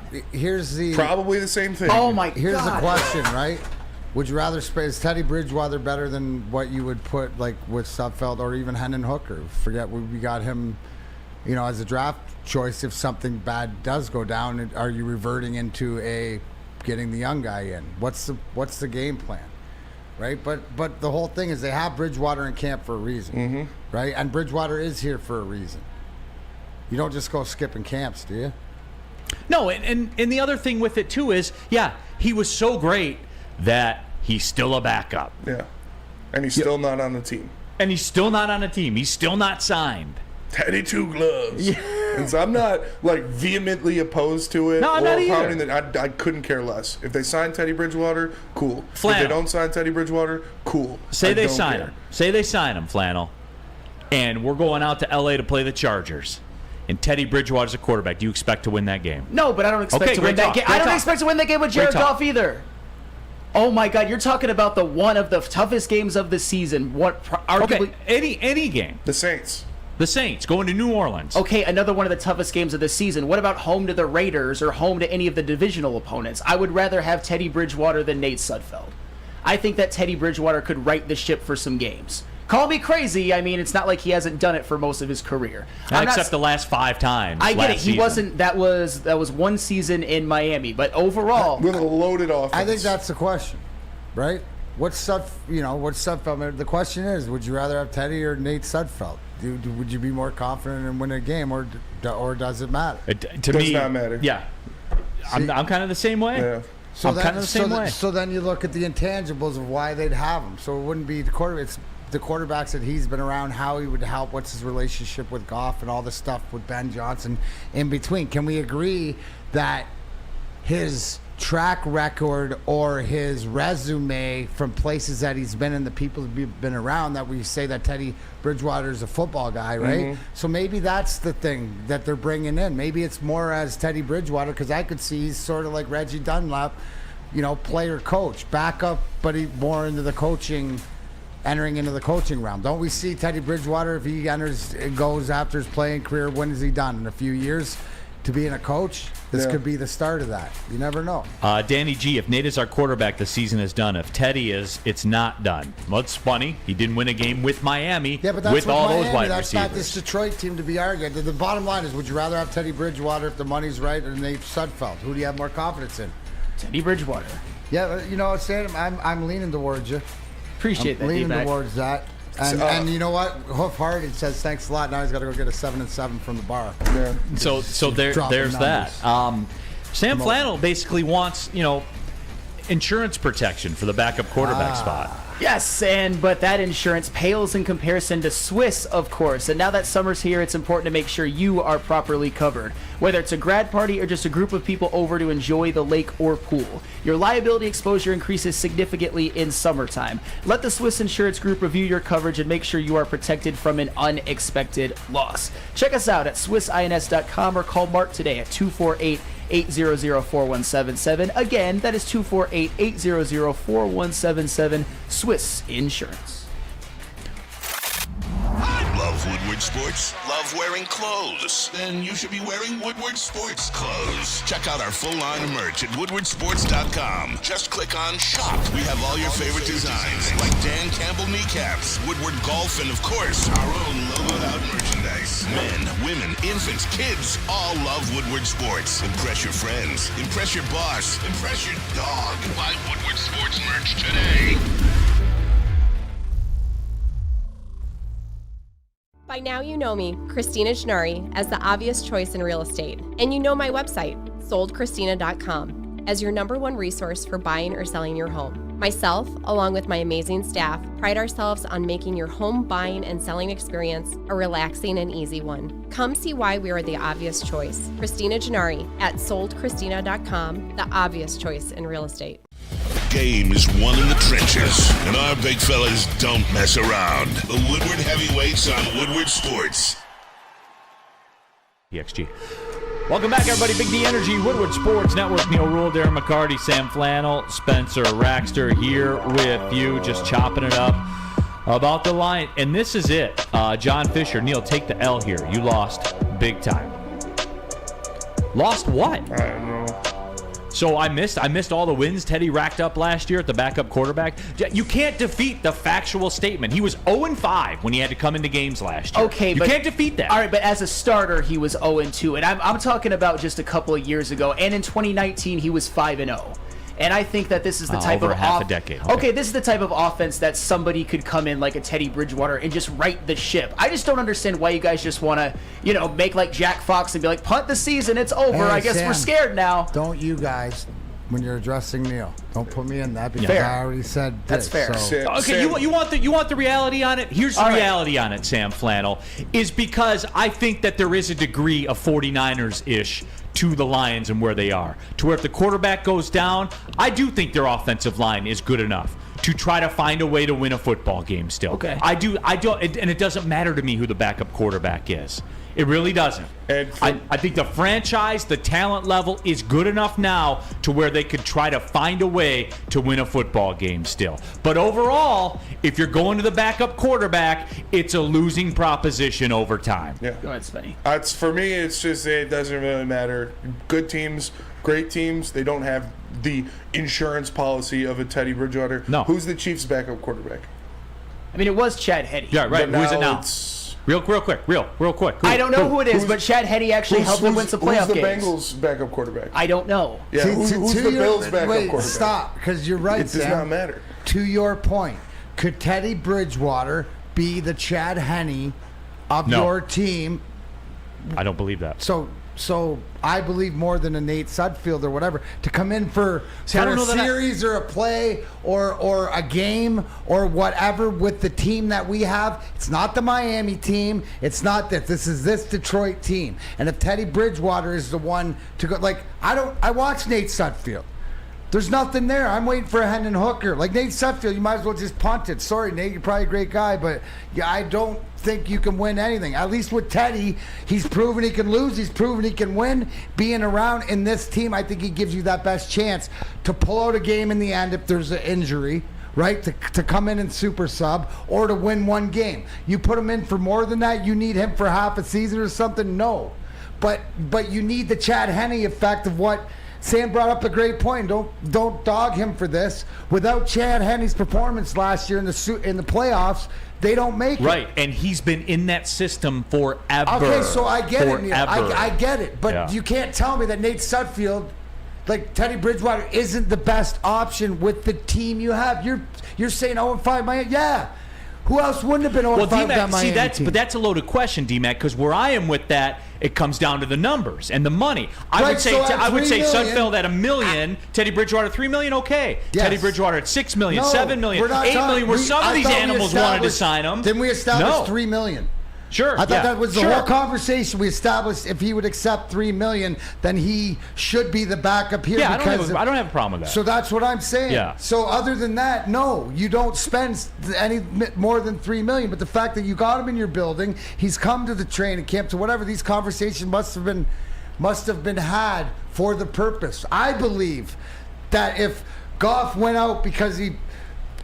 Probably the same thing. Oh my God. Here's the question, right? Would you rather is Teddy Bridgewater better than what you would put like with Sudfeld or even Hendon Hooker? Forget we got him, as a draft choice. If something bad does go down, are you reverting into getting the young guy in? What's the game plan, right? But the whole thing is they have Bridgewater in camp for a reason, right? And Bridgewater is here for a reason. You don't just go skipping camps, do you? No, and the other thing with it too is, he was so great that he's still a backup. Yeah, and he's still not on the team. He's still not signed. Teddy Two Gloves. Yeah. And so I'm not vehemently opposed to it. No, I'm not either. I couldn't care less. If they sign Teddy Bridgewater, cool. Flannel. If they don't sign Teddy Bridgewater, cool. Say they sign him, Flannel. And we're going out to LA to play the Chargers. And Teddy Bridgewater's a quarterback. Do you expect to win that game? No, but I don't expect to win that game. I don't expect to win that game with Jared Goff either. Oh my God, you're talking about one of the toughest games of the season. Arguably any game. The Saints going to New Orleans. Okay, another one of the toughest games of the season. What about home to the Raiders or home to any of the divisional opponents? I would rather have Teddy Bridgewater than Nate Sudfeld. I think that Teddy Bridgewater could right the ship for some games. Call me crazy. I mean, it's not like he hasn't done it for most of his career. Except the last 5 times. I get it. He season. wasn't. That was one season in Miami, but overall, with a loaded offense. I think that's the question, right? What's Sudfeld? The question is, would you rather have Teddy or Nate Sudfeld? Would you be more confident in winning a game, or does it matter? Does not matter. Yeah, I'm kind of the same way. Yeah. So then you look at the intangibles of why they'd have him. So it wouldn't be the quarterback. It's the quarterbacks that he's been around, how he would help, what's his relationship with Goff, and all the stuff with Ben Johnson in between. Can we agree that his track record or his resume from places that he's been and the people have been around, that we say that Teddy Bridgewater is a football guy, right? So maybe that's the thing that they're bringing in. Maybe it's more as Teddy Bridgewater, because I could see he's sort of like Reggie Dunlap, player coach, backup, but he more into the coaching, entering into the coaching realm. Don't we see Teddy Bridgewater, if he goes after his playing career, when has he done? In a few years to being a coach? This could be the start of that. You never know. Danny G, if Nate is our quarterback, the season is done. If Teddy is, it's not done. Well, it's funny. He didn't win a game with Miami with all those wide receivers. That's not this Detroit team to be argued. The bottom line is, would you rather have Teddy Bridgewater if the money's right, or Nate Sudfeld? Who do you have more confidence in? Teddy Bridgewater. Yeah, Sam, I'm leaning towards you. Appreciate that, leaning D-Mac. towards that. And you know what? Hoof Hard, it says thanks a lot. Now he's got to go get a 7-7 from the bar. Yeah. So there's that. Sam Flannel basically wants, insurance protection for the backup quarterback spot. Yes, but that insurance pales in comparison to Swiss, of course. And now that summer's here, it's important to make sure you are properly covered. Whether it's a grad party or just a group of people over to enjoy the lake or pool, your liability exposure increases significantly in summertime. Let the Swiss Insurance Group review your coverage and make sure you are protected from an unexpected loss. Check us out at SwissINS.com or call Mark today at 248-800-4177. Again, that is 248-800-4177. Swiss Insurance. Love Woodward Sports? Love wearing clothes? Then you should be wearing Woodward Sports clothes. Check out our full line of merch at woodwardsports.com. Just click on shop. We have all your favorite designs, like Dan Campbell kneecaps, Woodward golf, and of course, our own logoed out merchandise. Men, women, infants, kids, all love Woodward Sports. Impress your friends. Impress your boss. Impress your dog. Buy Woodward Sports merch today. By now you know me, Christina Schnari, as the obvious choice in real estate. And you know my website, soldchristina.com. as your #1 resource for buying or selling your home. Myself, along with my amazing staff, pride ourselves on making your home buying and selling experience a relaxing and easy one. Come see why we are the obvious choice. Christina Gennari at soldchristina.com, the obvious choice in real estate. Game is won in the trenches, and our big fellas don't mess around. The Woodward Heavyweights on Woodward Sports. EXG. Welcome back, everybody. Big D Energy, Woodward Sports Network. Neal, Ruhl, Darren, McCarty, Sam Flannel, Spencer Raxter here with you, just chopping it up about the line. And this is it. John Fisher, Neal, take the L here. You lost big time. Lost what? I don't know. So I missed all the wins Teddy racked up last year at the backup quarterback. You can't defeat the factual statement. He was 0-5 when he had to come into games last year. Okay, you can't defeat that. All right, but as a starter, he was 0-2, and I'm talking about just a couple of years ago. And in 2019, he was 5-0. And I think that this is the type over of half a decade. Okay, this is the type of offense that somebody could come in like a Teddy Bridgewater and just right the ship. I just don't understand why you guys just want to, make like Jack Fox and be like, punt the season, it's over. Hey, I guess Sam, we're scared now. Don't you guys, when you're addressing Neal, don't put me in that because Fair. I already said That's this, fair. So. Okay, Sam, you want the reality on it? Here's the All right. reality on it, Sam Flannel, is because I think that there is a degree of 49ers-ish to the Lions and where they are. To where if the quarterback goes down, I do think their offensive line is good enough to try to find a way to win a football game still. Okay. I don't, and it doesn't matter to me who the backup quarterback is. It really doesn't. And I think the franchise, the talent level is good enough now to where they could try to find a way to win a football game still. But overall, if you're going to the backup quarterback, it's a losing proposition over time. Yeah. Go ahead, Spenny. For me, it's just it doesn't really matter. Good teams, great teams, they don't have the insurance policy of a Teddy Bridgewater. No. Who's the Chiefs' backup quarterback? I mean, it was Chad Henne. Yeah, right. But Who is it now? it's- Real quick. Who? I don't know who it is, but Chad Henne actually helped them win some playoff Who's the games. Bengals' backup quarterback? I don't know. Yeah, who's the Bills' backup quarterback? Stop, because you're right, It does Sam. not matter. To your point, could Teddy Bridgewater be the Chad Henne of No. your team? I don't believe that. So I believe more than a Nate Sudfeld or whatever to come in for I don't a know that series or a play or a game or whatever with the team that we have. It's not the Miami team. It's not that. This is this Detroit team. And if Teddy Bridgewater is the one to go, I watch Nate Sudfeld. There's nothing there. I'm waiting for a Hendon Hooker. Like Nate Sudfeld, you might as well just punt it. Sorry, Nate, you're probably a great guy, but I don't think you can win anything. At least with Teddy, he's proven he can lose. He's proven he can win. Being around in this team, I think he gives you that best chance to pull out a game in the end if there's an injury, right? To come in and super sub or to win one game. You put him in for more than that, you need him for half a season or something? No. But you need the Chad Henne effect of what Sam brought up a great point. Don't dog him for this. Without Chad Henne's performance last year in the playoffs, they don't make it. Right, and he's been in that system forever. Okay, so I get it, Neal. Forever. I get it. But you can't tell me that Nate Sudfeld, like Teddy Bridgewater, isn't the best option with the team you have. You're saying 0-5 Miami? Yeah. Who else wouldn't have been 0-5 with that Miami team? But that's a loaded question, D-Mac, because where I am with that, it comes down to the numbers and the money. I would say Sudfeld at $1 million, Teddy Bridgewater $3 million, okay. Yes. Teddy Bridgewater at $6 million, No, $7 million, we're not $8 million, where talking- some of I these thought we animals wanted to established- sign him. Then we established No. $3 million. Sure. I thought that was the whole conversation. We established if he would accept $3 million, then he should be the backup here. Yeah, because I don't have a problem with that. So that's what I'm saying. Yeah. So other than that, no, you don't spend any more than $3 million. But the fact that you got him in your building, he's come to the training camp, to whatever, these conversations must have been had for the purpose. I believe that if Goff went out because he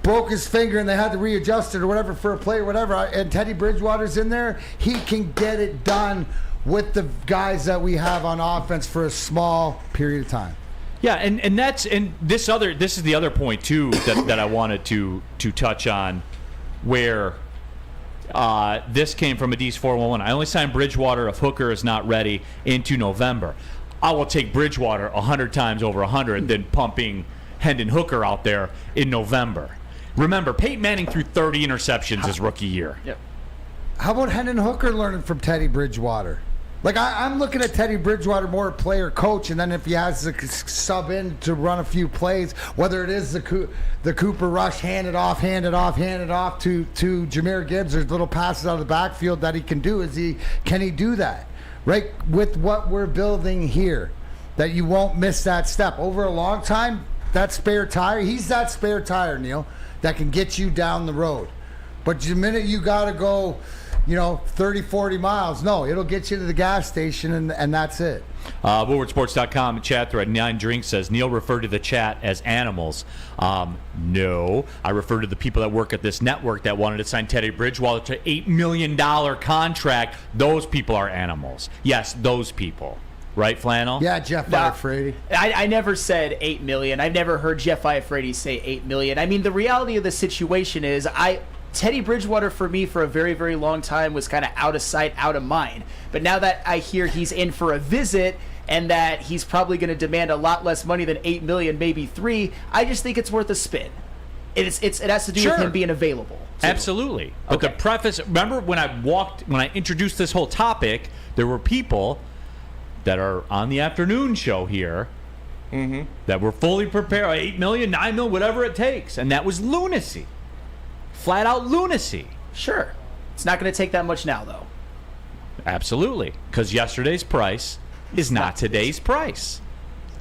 broke his finger and they had to readjust it or whatever for a play or whatever, and Teddy Bridgewater's in there, he can get it done with the guys that we have on offense for a small period of time. Yeah, and this is the other point too that I wanted to touch on, where this came from Adis 411. I only signed Bridgewater if Hooker is not ready into November. I will take Bridgewater 100 times over 100 than pumping Hendon Hooker out there in November. Remember, Peyton Manning threw 30 interceptions his rookie year. Yep. How about Hendon Hooker learning from Teddy Bridgewater? Like, I'm looking at Teddy Bridgewater more player coach, and then if he has to sub in to run a few plays, whether it is the Cooper rush, hand it off to Jahmyr Gibbs, there's little passes out of the backfield that he can do. Can he do that? Right? With what we're building here, that you won't miss that step. Over a long time, that spare tire, he's that spare tire, Neal, that can get you down the road. But the minute you got to go, 30, 40 miles. No, it'll get you to the gas station, and that's it. WoodwardSports.com chat thread 9 Drinks says, Neal referred to the chat as animals. No. I refer to the people that work at this network that wanted to sign Teddy Bridgewater to $8 million contract. Those people are animals. Yes, those people. Right, Flannel? Yeah, Jeff Iafrate. I never said $8 million. I've never heard Jeff Iafrate say $8 million. I mean, the reality of the situation is Teddy Bridgewater, for me, for a very, very long time, was kind of out of sight, out of mind. But now that I hear he's in for a visit and that he's probably going to demand a lot less money than $8 million, maybe $3 million, I just think it's worth a spin. It has to do with him being available, too. Absolutely. But the preface, remember when I introduced this whole topic, there were people that are on the afternoon show here that were fully prepared, $8 million, $9 million, whatever it takes. And that was lunacy. Flat out lunacy. Sure. It's not going to take that much now, though. Absolutely. Because yesterday's price is not today's price.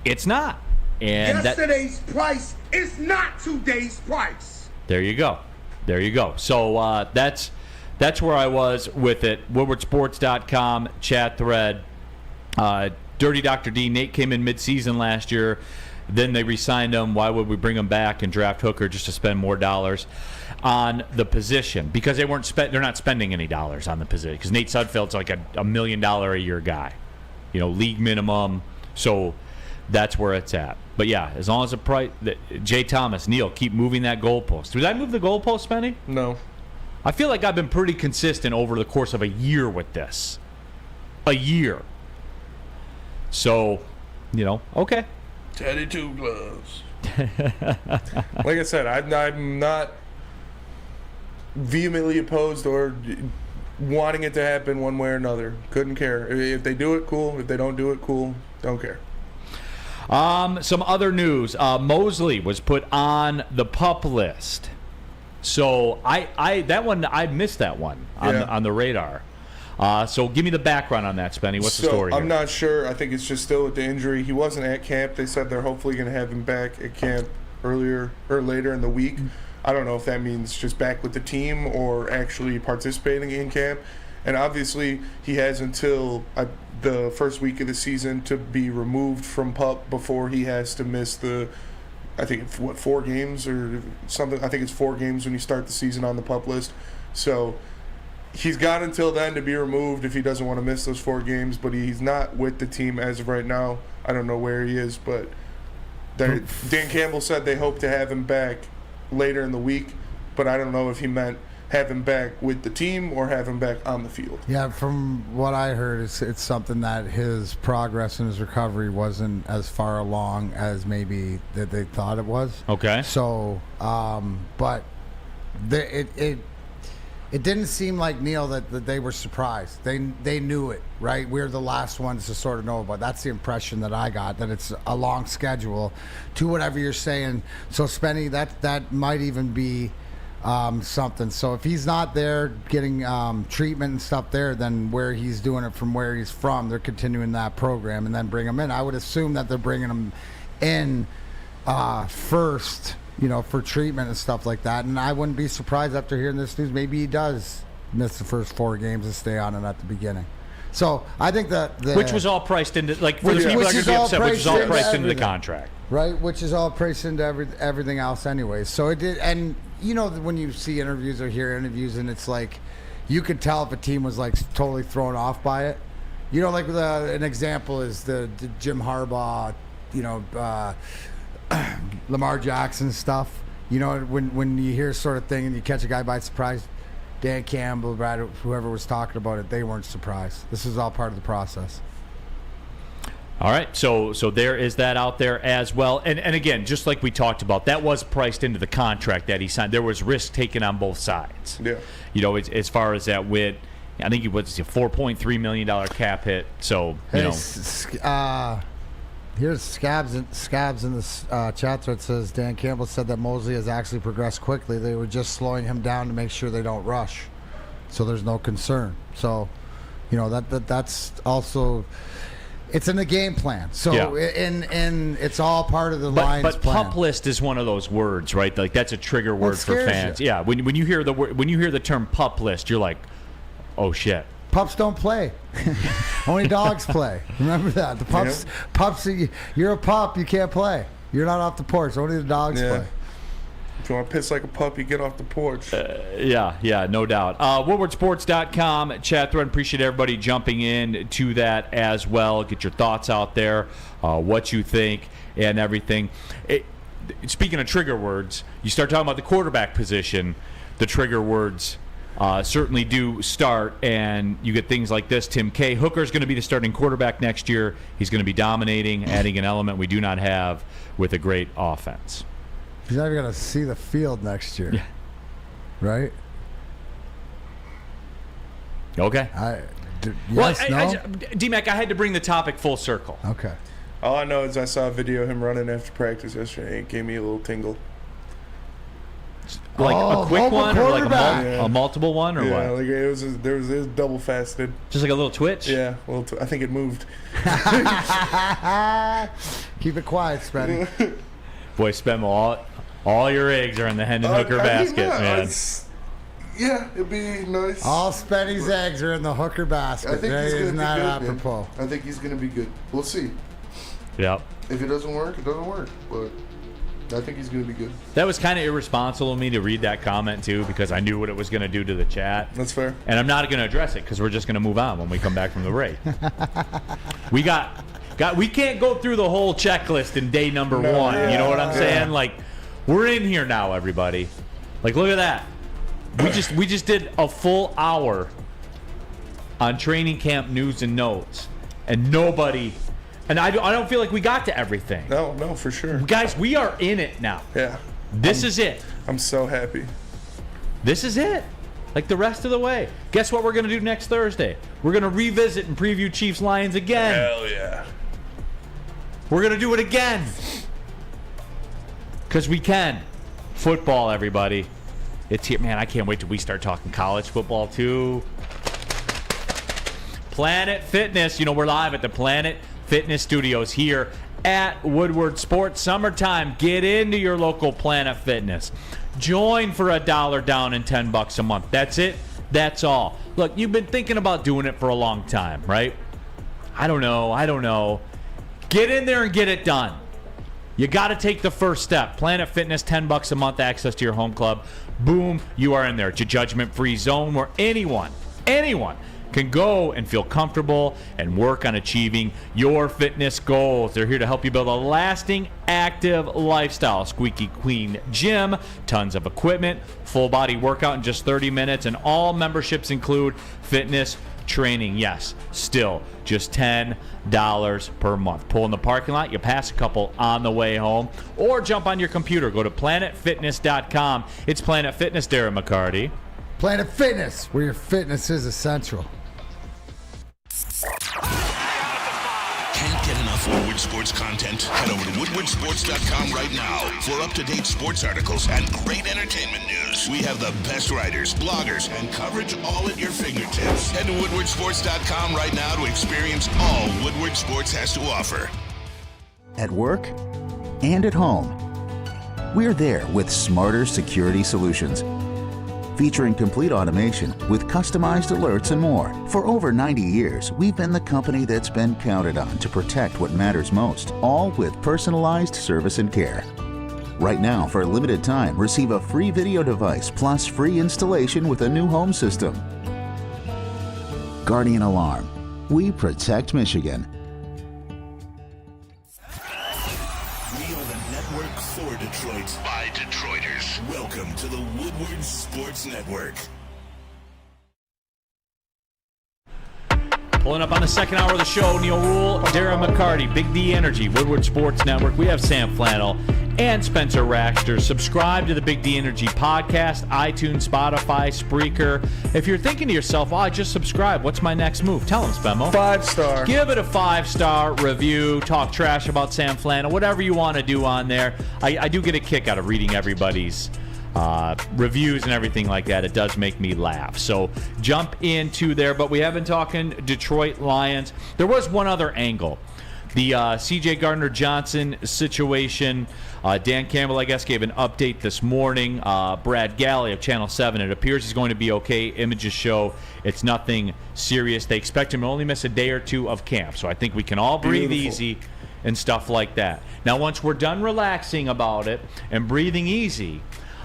It's not. And yesterday's price is not today's price. There you go. So that's where I was with it. WoodwardSports.com chat thread. Dirty Dr. D. Nate came in mid-season last year. Then they re-signed him. Why would we bring him back and draft Hooker just to spend more dollars on the position? Because they're not spending any dollars on the position. Because Nate Sudfeld's like a $1 million a year guy, league minimum. So that's where it's at. But yeah, as long as the price, Jay Thomas, Neal, keep moving that goalpost. Did I move the goalpost, Spenny? No. I feel like I've been pretty consistent over the course of a year with this. A year. So, okay. Teddy Two Gloves. Like I said, I'm not vehemently opposed or wanting it to happen one way or another. Couldn't care. If they do it, cool. If they don't do it, cool. Don't care. Some other news. Mosley was put on the PUP list. So I missed that one on the radar. So give me the background on that, Spenny. What's the story here? I'm not sure. I think it's just still with the injury. He wasn't at camp. They said they're hopefully going to have him back at camp earlier or later in the week. I don't know if that means just back with the team or actually participating in camp. And obviously he has until the first week of the season to be removed from PUP before he has to miss 4 games or something. I think it's 4 games when you start the season on the PUP list. So he's got until then to be removed if he doesn't want to miss those 4 games, but he's not with the team as of right now. I don't know where he is, but Dan Campbell said they hope to have him back later in the week, but I don't know if he meant have him back with the team or have him back on the field. Yeah, from what I heard, it's something that his progress and his recovery wasn't as far along as maybe that they thought it was. Okay. So, but it didn't seem like, Neal, that they were surprised. They knew it, right? We're the last ones to sort of know about. That's the impression that I got, that it's a long schedule to whatever you're saying. So, Spenny, that might even be something. So if he's not there getting treatment and stuff there, then where he's doing it from where he's from, they're continuing that program and then bring him in. I would assume that they're bringing him in first, for treatment and stuff like that. And I wouldn't be surprised after hearing this news. Maybe he does miss the first 4 games and stay on it at the beginning. So I think that which was all priced into, like, for the people that are going to be upset, which is all priced into the contract, right? Which is all priced into everything else, anyway. So it did, and when you see interviews or hear interviews, and it's like you could tell if a team was like totally thrown off by it. Like an example is the Jim Harbaugh, Lamar Jackson stuff. When you hear sort of thing and you catch a guy by surprise. Dan Campbell, Brad, whoever was talking about it, they weren't surprised. This is all part of the process. All right, so there is that out there as well. And again, just like we talked about, that was priced into the contract that he signed. There was risk taken on both sides. Yeah. As far as that went. I think he was a $4.3 million cap hit. So, you know. Here's Scabs in the chat thread says Dan Campbell said that Mosley has actually progressed quickly. They were just slowing him down to make sure they don't rush, so there's no concern. So, you know, that's also it's in the game plan. So and it's all part of the Lions plan. But pup list is one of those words, right? Like that's a trigger word for fans. You. Yeah, when you hear the term pup list, you're like, oh shit. Pups don't play. Only dogs play. Remember that. The pups. You're a pup. You can't play. You're not off the porch. Only the dogs play. If you want to piss like a puppy, get off the porch. Yeah, no doubt. WoodwardSports.com chat thread. Appreciate everybody jumping in to that as well. Get your thoughts out there, what you think, and everything. Speaking of trigger words, you start talking about the quarterback position. The trigger words certainly do start, and you get things like this. Tim K. Hooker's going to be the starting quarterback next year. He's going to be dominating, adding an element we do not have with a great offense. He's not even going to see the field next year. Yeah. Right? Okay. D-Mac, I had to bring the topic full circle. Okay. All I know is I saw a video of him running after practice yesterday. It gave me a little tingle. Like a quick one or like a multiple one or what? Yeah, like it was double faceted. Just like a little twitch? Yeah, I think it moved. Keep it quiet, Spenny. Boy, Spem, all your eggs are in the Hendon Hooker basket, man. Yeah, it'd be nice. All Spenny's eggs are in the Hooker basket. I think he's going to be good, apropos. I think he's going to be good. We'll see. Yep. If it doesn't work, it doesn't work. But I think he's going to be good. That was kind of irresponsible of me to read that comment, too, because I knew what it was going to do to the chat. That's fair. And I'm not going to address it because we're just going to move on when we come back from the break. We can't go through the whole checklist in day number one. Yeah, you know what I'm saying? Like, we're in here now, everybody. Like, look at that. We just did a full hour on training camp news and notes, and nobody. And I don't feel like we got to everything. No, for sure. Guys, we are in it now. Yeah. This is it. I'm so happy. This is it. Like the rest of the way. Guess what we're going to do next Thursday? We're going to revisit and preview Chiefs-Lions again. Hell yeah. We're going to do it again. Because we can. Football, everybody. It's here. Man, I can't wait till we start talking college football, too. Planet Fitness. You know, we're live at the Planet Fitness Studios here at Woodward Sports. Summertime, get into your local Planet Fitness. Join for $1 down and $10 a month. That's it. That's all. Look, you've been thinking about doing it for a long time, right? I don't know. Get in there and get it done. You got to take the first step. Planet Fitness, $10 a month, access to your home club. Boom, you are in there. It's a judgment-free zone where anyone can go and feel comfortable and work on achieving your fitness goals. They're here to help you build a lasting, active lifestyle. Squeaky clean gym, tons of equipment, full body workout in just 30 minutes, and all memberships include fitness training. Yes, still just $10 per month. Pull in the parking lot, you pass a couple on the way home, or jump on your computer. Go to planetfitness.com. It's Planet Fitness, Darren McCarty. Planet Fitness, where your fitness is essential. Can't get enough Woodward Sports content? Head over to woodwardsports.com right now for up-to-date sports articles and great entertainment news. We have the best writers, bloggers, and coverage all at your fingertips. Head to woodwardsports.com right now to experience all Woodward Sports has to offer. At work and at home, we're there with smarter security solutions. Featuring complete automation with customized alerts and more. For over 90 years, we've been the company that's been counted on to protect what matters most, all with personalized service and care. Right now, for a limited time, receive a free video device plus free installation with a new home system. Guardian Alarm. We protect Michigan. For Detroit, by Detroiters. Welcome to the Woodward Sports Network. Pulling up on the second hour of the show, Neal Ruhl, Darren McCarty, Big D Energy, Woodward Sports Network. We have Sam Flannel and Spencer Raxter. Subscribe to the Big D Energy Podcast, iTunes, Spotify, Spreaker. If you're thinking to yourself, I just subscribe. What's my next move? Tell them, Spemo. 5-star. Give it a 5-star review. Talk trash about Sam Flannel. Whatever you want to do on there. I do get a kick out of reading everybody's reviews and everything like that. It does make me laugh. So jump into there. But we have been talking Detroit Lions. There was one other angle. The CJ Gardner-Johnson situation. Dan Campbell, I guess, gave an update this morning. Brad Galley of Channel 7, it appears he's going to be okay. Images show it's nothing serious. They expect him to only miss a day or two of camp. So I think we can all breathe easy and stuff like that. Now, once we're done relaxing about it and breathing easy,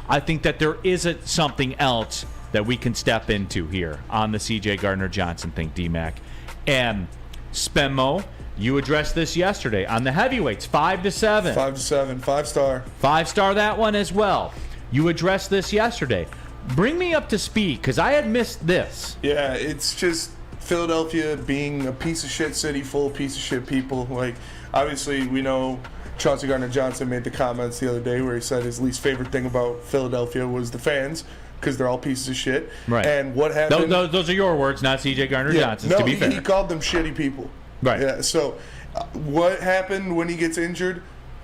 I think that there is something else that we can step into here on the CJ Gardner-Johnson thing, D-Mac. And Spemo, you addressed this yesterday on the heavyweights, 5-7. 5-7, 5-star. 5-star that one as well. You addressed this yesterday. Bring me up to speed, because I had missed this. Yeah, it's just Philadelphia being a piece of shit city full of piece of shit people. Like, obviously, we know Chauncey Gardner-Johnson made the comments the other day where he said his least favorite thing about Philadelphia was the fans, because they're all pieces of shit. Right. And what happened? Those are your words, not CJ Gardner-Johnson's, to be fair. He called them shitty people. Right. Yeah, so what happened when he gets injured?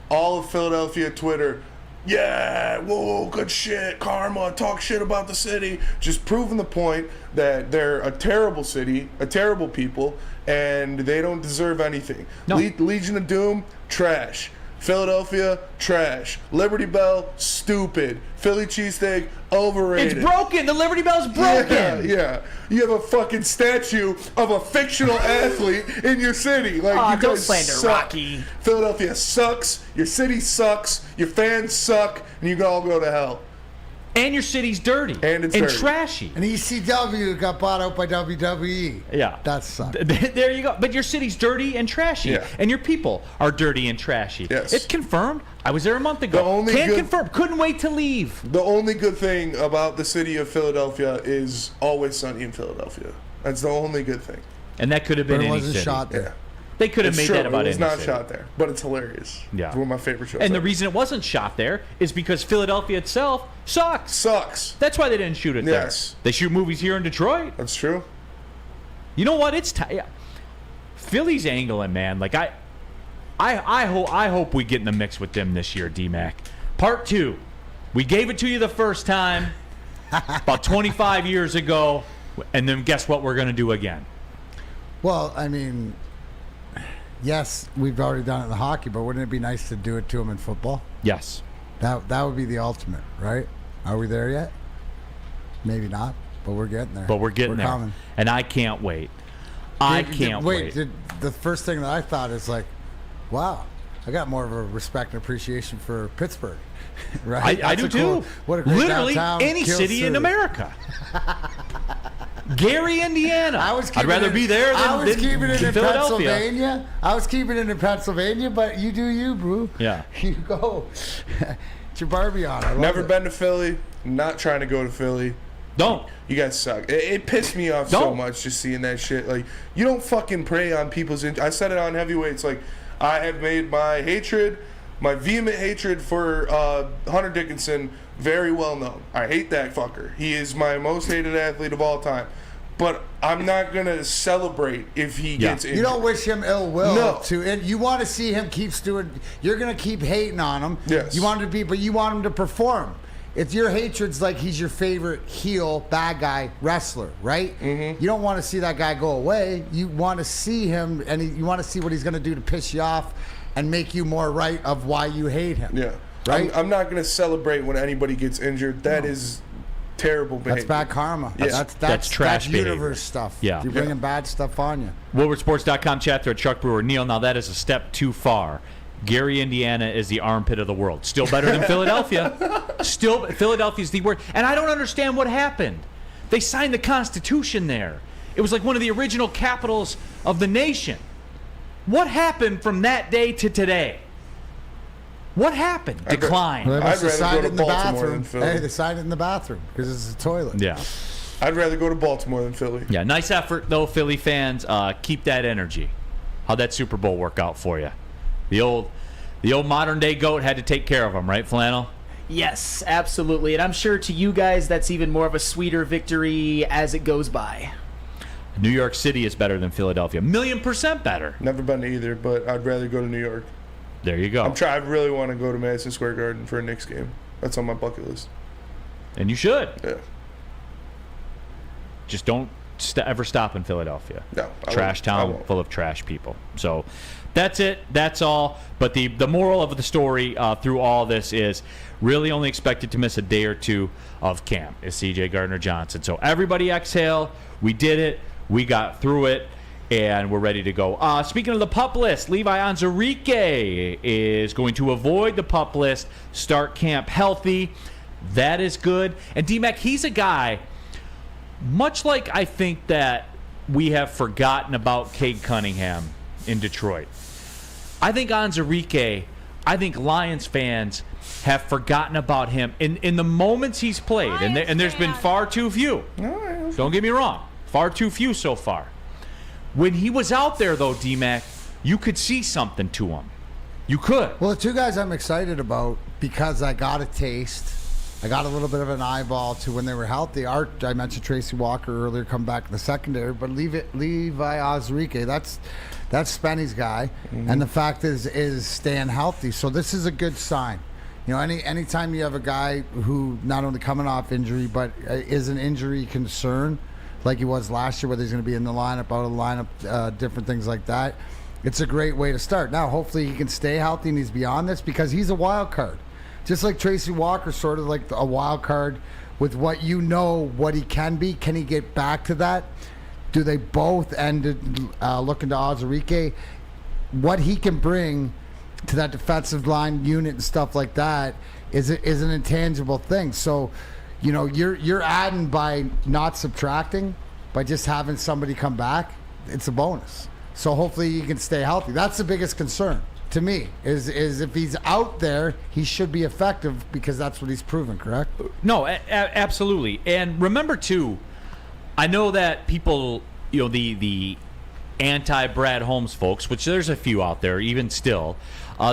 All of Philadelphia Twitter, yeah, whoa, good shit, karma, talk shit about the city. Just proving the point that they're a terrible city, a terrible people, and they don't deserve anything. No. Legion of Doom, trash. Philadelphia, trash. Liberty Bell, stupid. Philly cheesesteak, overrated. It's broken. The Liberty Bell's broken. Yeah. You have a fucking statue of a fictional athlete in your city. Like, you don't guys slander suck. Rocky. Philadelphia sucks. Your city sucks. Your fans suck. And you can all go to hell. And your city's dirty. And it's dirty. Trashy. And ECW got bought out by WWE. Yeah. That sucks. There you go. But your city's dirty and trashy. Yeah. And your people are dirty and trashy. Yes. It's confirmed. I was there a month ago. Confirm. Couldn't wait to leave. The only good thing about the city of Philadelphia is Always Sunny in Philadelphia. That's the only good thing. And that could have been But it any wasn't city. shot there. Yeah. They could have made that about it was any not city. shot there, but it's hilarious. Yeah. It's one of my favorite shows. And the ever. reason it wasn't shot there is because Philadelphia itself sucks. Sucks. That's why they didn't shoot it there. Yes. They shoot movies here in Detroit. That's true. You know what? It's Philly's angling, man. Like I hope we get in the mix with them this year, D-Mac. Part 2. We gave it to you the first time about 25 years ago, and then guess what we're going to do again? Well, I mean, yes, we've already done it in the hockey, but wouldn't it be nice to do it to them in football? Yes. That would be the ultimate, right? Are we there yet? Maybe not, but we're getting there. But we're getting there. Coming. And I can't wait. I can't wait. The first thing that I thought is like, wow, I got more of a respect and appreciation for Pittsburgh. Right? I do too. What a great literally downtown, any Kill city in America. Gary, Indiana. I'd rather be there than I was keeping it in Philadelphia. Pennsylvania. I was keeping it in Pennsylvania, but you do you, bro. Yeah. You go. It's your Barbie on. I love Never it. been to Philly. Not trying to go to Philly. Don't. You guys suck. It pissed me off so much just seeing that shit. Like, you don't fucking prey on people's... I said it on Heavyweights. Like, I have made my hatred, my vehement hatred for Hunter Dickinson very well known. I hate that fucker. He is my most hated athlete of all time. But I'm not going to celebrate if he gets injured. You don't wish him ill will. No. And you want to see him keep doing... You're going to keep hating on him. Yes. You want him to be... But you want him to perform. If your hatred's like he's your favorite heel, bad guy, wrestler, right? Mm-hmm. You don't want to see that guy go away. You want to see him, and you want to see what he's going to do to piss you off and make you more right of why you hate him. Yeah. Right? I'm not going to celebrate when anybody gets injured. That is terrible behavior. That's bad karma. Yeah. That's trash That's behavior. universe stuff. Yeah. You're bringing bad stuff on you. WoodwardSports.com chat thread, Chuck Brewer. Neal, now that is a step too far. Gary, Indiana is the armpit of the world. Still better than Philadelphia. Still, Philadelphia's the worst. And I don't understand what happened. They signed the Constitution there. It was like one of the original capitals of the nation. What happened from that day to today? What happened? Decline. Well, they must I'd have rather signed go it to in the Baltimore bathroom. than Philly. Hey, they signed it in the bathroom because it's a toilet. Yeah. I'd rather go to Baltimore than Philly. Yeah, nice effort, though, Philly fans. Keep that energy. How'd that Super Bowl work out for you? The the old modern-day GOAT had to take care of him, right, Flannel? Yes, absolutely. And I'm sure to you guys that's even more of a sweeter victory as it goes by. New York City is better than Philadelphia. 1,000,000% better. Never been to either, but I'd rather go to New York. There you go. I really want to go to Madison Square Garden for a Knicks game. That's on my bucket list. And you should. Yeah. Just don't ever stop in Philadelphia. No. Trash town full of trash people. So that's it. That's all. But the moral of the story through all this is really only expected to miss a day or two of camp is C.J. Gardner-Johnson. So everybody exhale. We did it. We got through it. And we're ready to go. Speaking of the PUP list, Levi Onwuzurike is going to avoid the PUP list, start camp healthy. That is good. And D-Mac, he's a guy, much like I think that we have forgotten about Cade Cunningham in Detroit. I think Onwuzurike, I think Lions fans have forgotten about him in the moments he's played. And there's been far too few. Don't get me wrong. Far too few so far. When he was out there, though, D-Mac, you could see something to him. You could. Well, the two guys I'm excited about because I got a taste. I got a little bit of an eyeball to when they were healthy. I mentioned Tracy Walker earlier, come back in the secondary, but Levi Onwuzurike, that's Spenny's guy, and the fact is staying healthy. So this is a good sign. You know, anytime you have a guy who not only coming off injury, but is an injury concern, like he was last year, whether he's going to be in the lineup, out of the lineup, different things like that, it's a great way to start. Now, hopefully he can stay healthy and he's beyond this because he's a wild card. Just like Tracy Walker, sort of like a wild card with what what he can be. Can he get back to that? Do they both end looking to Onwuzurike? What he can bring to that defensive line unit and stuff like that is an intangible thing. So, you know, you're adding by not subtracting, by just having somebody come back. It's a bonus. So hopefully he can stay healthy. That's the biggest concern to me. Is if he's out there, he should be effective because that's what he's proven. Correct? No, absolutely. And remember too, I know that people, you know, the anti-Brad Holmes folks, which there's a few out there even still.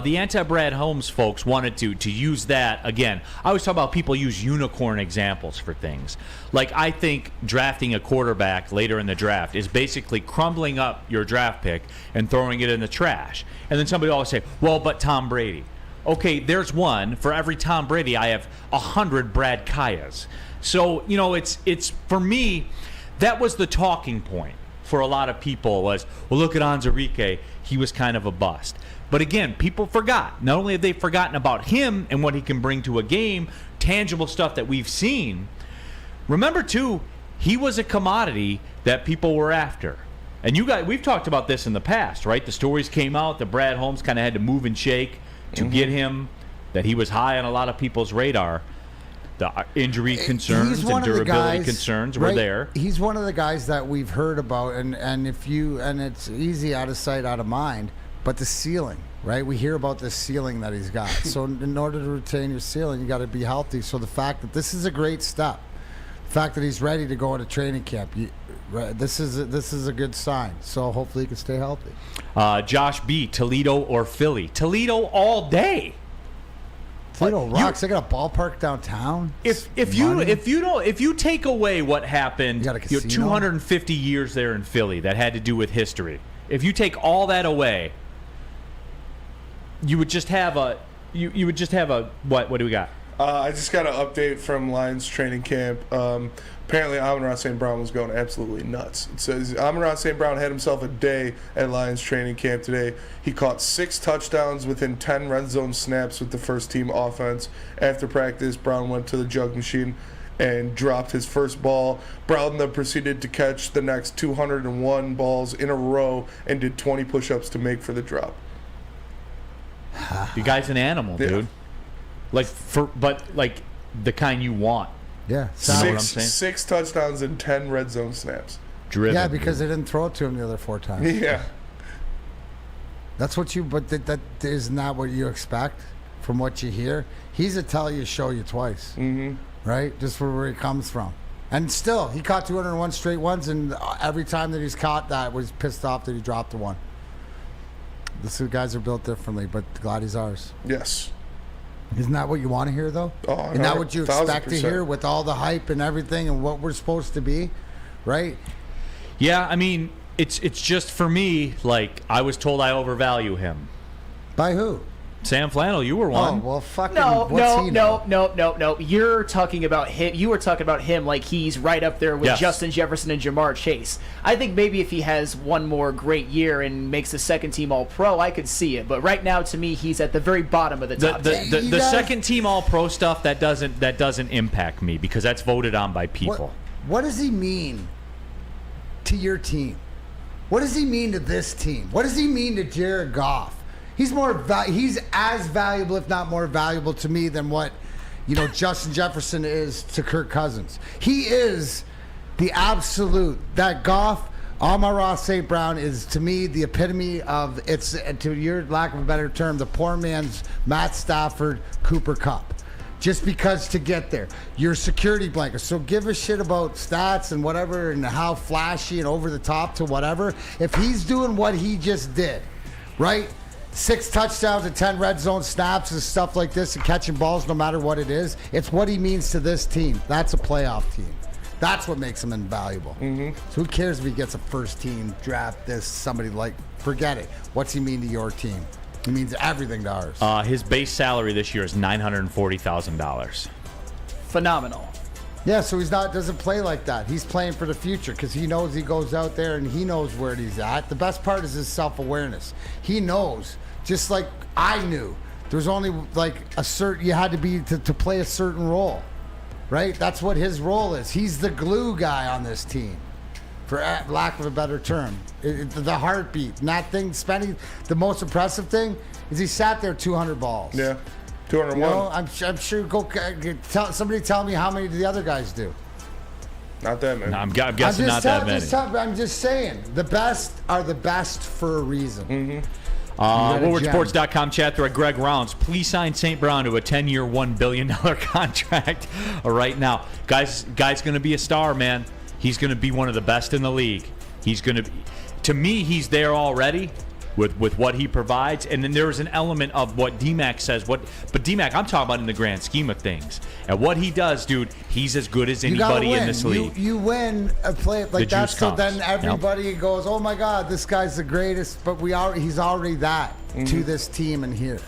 The anti-Brad Holmes folks wanted to use that again. I always talk about people use unicorn examples for things. Like I think drafting a quarterback later in the draft is basically crumbling up your draft pick and throwing it in the trash. And then somebody always say, well, but Tom Brady. Okay, there's one. For every Tom Brady, I have 100 Brad Kayas. So, you know, it's for me, that was the talking point for a lot of people was, well, look at Onwuzurike. He was kind of a bust. But again, people forgot. Not only have they forgotten about him and what he can bring to a game, tangible stuff that we've seen. Remember, too, he was a commodity that people were after. And you guys, we've talked about this in the past, right? The stories came out that Brad Holmes kind of had to move and shake to get him, that he was high on a lot of people's radar. The injury concerns and durability concerns were there. He's one of the guys that we've heard about, and it's easy out of sight, out of mind. But the ceiling, right? We hear about the ceiling that he's got. So in order to retain your ceiling, you got to be healthy. So the fact that this is a great step, the fact that he's ready to go into training camp, this is a good sign. So hopefully he can stay healthy. Josh B, Toledo or Philly? Toledo all day. Toledo rocks. They got a ballpark downtown. If you take away what happened, 250 years there in Philly that had to do with history. If you take all that away, you would just have a what do we got? I just got an update from Lions training camp. Apparently, Amon-Ra St. Brown was going absolutely nuts. It says Amon-Ra St. Brown had himself a day at Lions training camp today. He caught 6 touchdowns within 10 red zone snaps with the first team offense. After practice, Brown went to the jug machine and dropped his first ball. Brown then proceeded to catch the next 201 balls in a row and did 20 push-ups to make for the drop. The guy's an animal, dude. But the kind you want. Yeah. You know what I'm saying? 6 touchdowns and 10 red zone snaps. Driven. Yeah, because they didn't throw it to him the other 4 times. Yeah. That's what but that is not what you expect from what you hear. He's a tell you, show you twice. Mm-hmm. Right? Just where he comes from. And still, he caught 201 straight ones, and every time that he's caught that was pissed off that he dropped the one. The guys are built differently, but glad he's ours. Yes. Isn't that what you want to hear, though? Oh, Isn't that what you expect to 1000%. hear with all the hype and everything and what we're supposed to be, right? Yeah, I mean, it's just for me, like, I was told I overvalue him. By who? Sam Flannel, you were one. Oh, well, fucking No. know? You're talking about him. You were talking about him like he's right up there with Yes. Justin Jefferson and Jamar Chase. I think maybe if he has one more great year and makes a second team All-Pro, I could see it. But right now, to me, he's at the very bottom of the top. The second team All-Pro stuff, that doesn't impact me because that's voted on by people. What does he mean to your team? What does he mean to this team? What does he mean to Jared Goff? He's as valuable, if not more valuable to me than what, Justin Jefferson is to Kirk Cousins. He is the absolute, that Goff, Amon-Ra St. Brown is to me the epitome of, it's, to your lack of a better term, the poor man's Matt Stafford, Cooper Kupp. Just because to get there, your security blanket. So give a shit about stats and whatever and how flashy and over the top to whatever. If he's doing what he just did, right? 6 touchdowns and 10 red zone snaps and stuff like this and catching balls no matter what it is. It's what he means to this team. That's a playoff team. That's what makes him invaluable. Mm-hmm. So who cares if he gets a first team draft this, somebody like, forget it. What's he mean to your team? He means everything to ours. His base salary this year is $940,000. Phenomenal. Yeah, so doesn't play like that. He's playing for the future because he knows he goes out there and he knows where he's at. The best part is his self-awareness. He knows, just like I knew, there's only like you had to be to play a certain role, right? That's what his role is. He's the glue guy on this team, for lack of a better term. The heartbeat. And that thing, the most impressive thing is he sat there 200 balls. Yeah. 201. I'm sure. Somebody tell me how many the other guys do. Not that many. No, I'm guessing not that many. I'm just saying, the best are the best for a reason. Mm-hmm. WoodwardSports.com chat thread. Greg Rounds, please sign St. Brown to a 10-year, $1 billion contract right now. Guy's going to be a star, man. He's going to be one of the best in the league. He's going to, to me, he's there already. With what he provides, and then there is an element of what D-Mac says. But D-Mac, I'm talking about in the grand scheme of things. And what he does, dude, he's as good as anybody in this league. You win a play like that, so then everybody goes, "Oh my God, this guy's the greatest." But he's already that to this team and here.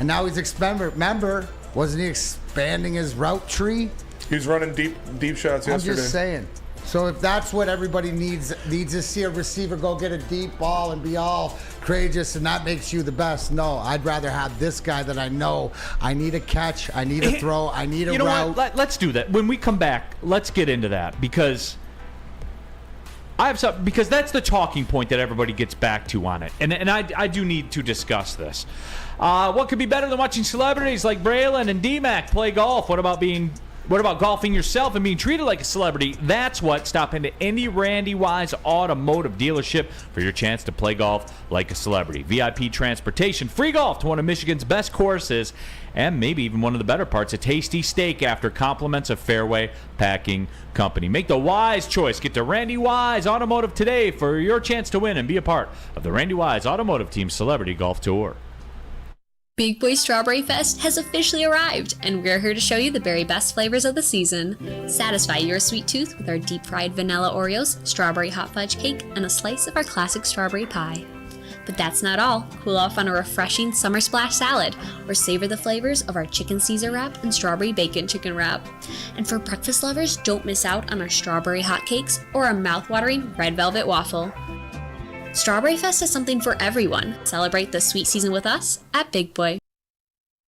And now he's expanding. Remember, wasn't he expanding his route tree? He was running deep shots yesterday. I'm just saying. So if that's what everybody needs to see a receiver go get a deep ball and be all courageous and that makes you the best. No, I'd rather have this guy that I know I need a catch, I need a throw, I need a route. Let's do that. When we come back, let's get into that because because that's the talking point that everybody gets back to on it. And I do need to discuss this. What could be better than watching celebrities like Braylon and D-Mac play golf? What about golfing yourself and being treated like a celebrity? That's what. Stop into any Randy Wise automotive dealership for your chance to play golf like a celebrity. VIP transportation, free golf to one of Michigan's best courses, and maybe even one of the better parts, a tasty steak after compliments of Fairway Packing Company. Make the wise choice. Get to Randy Wise Automotive today for your chance to win and be a part of the Randy Wise Automotive Team's Celebrity Golf Tour. Big Boy Strawberry Fest has officially arrived, and we're here to show you the very best flavors of the season. Satisfy your sweet tooth with our deep-fried vanilla Oreos, strawberry hot fudge cake, and a slice of our classic strawberry pie. But that's not all. Cool off on a refreshing summer splash salad, or savor the flavors of our chicken Caesar wrap and strawberry bacon chicken wrap. And for breakfast lovers, don't miss out on our strawberry hotcakes or our mouth-watering red velvet waffle. Strawberry Fest is something for everyone. Celebrate the sweet season with us at Big Boy.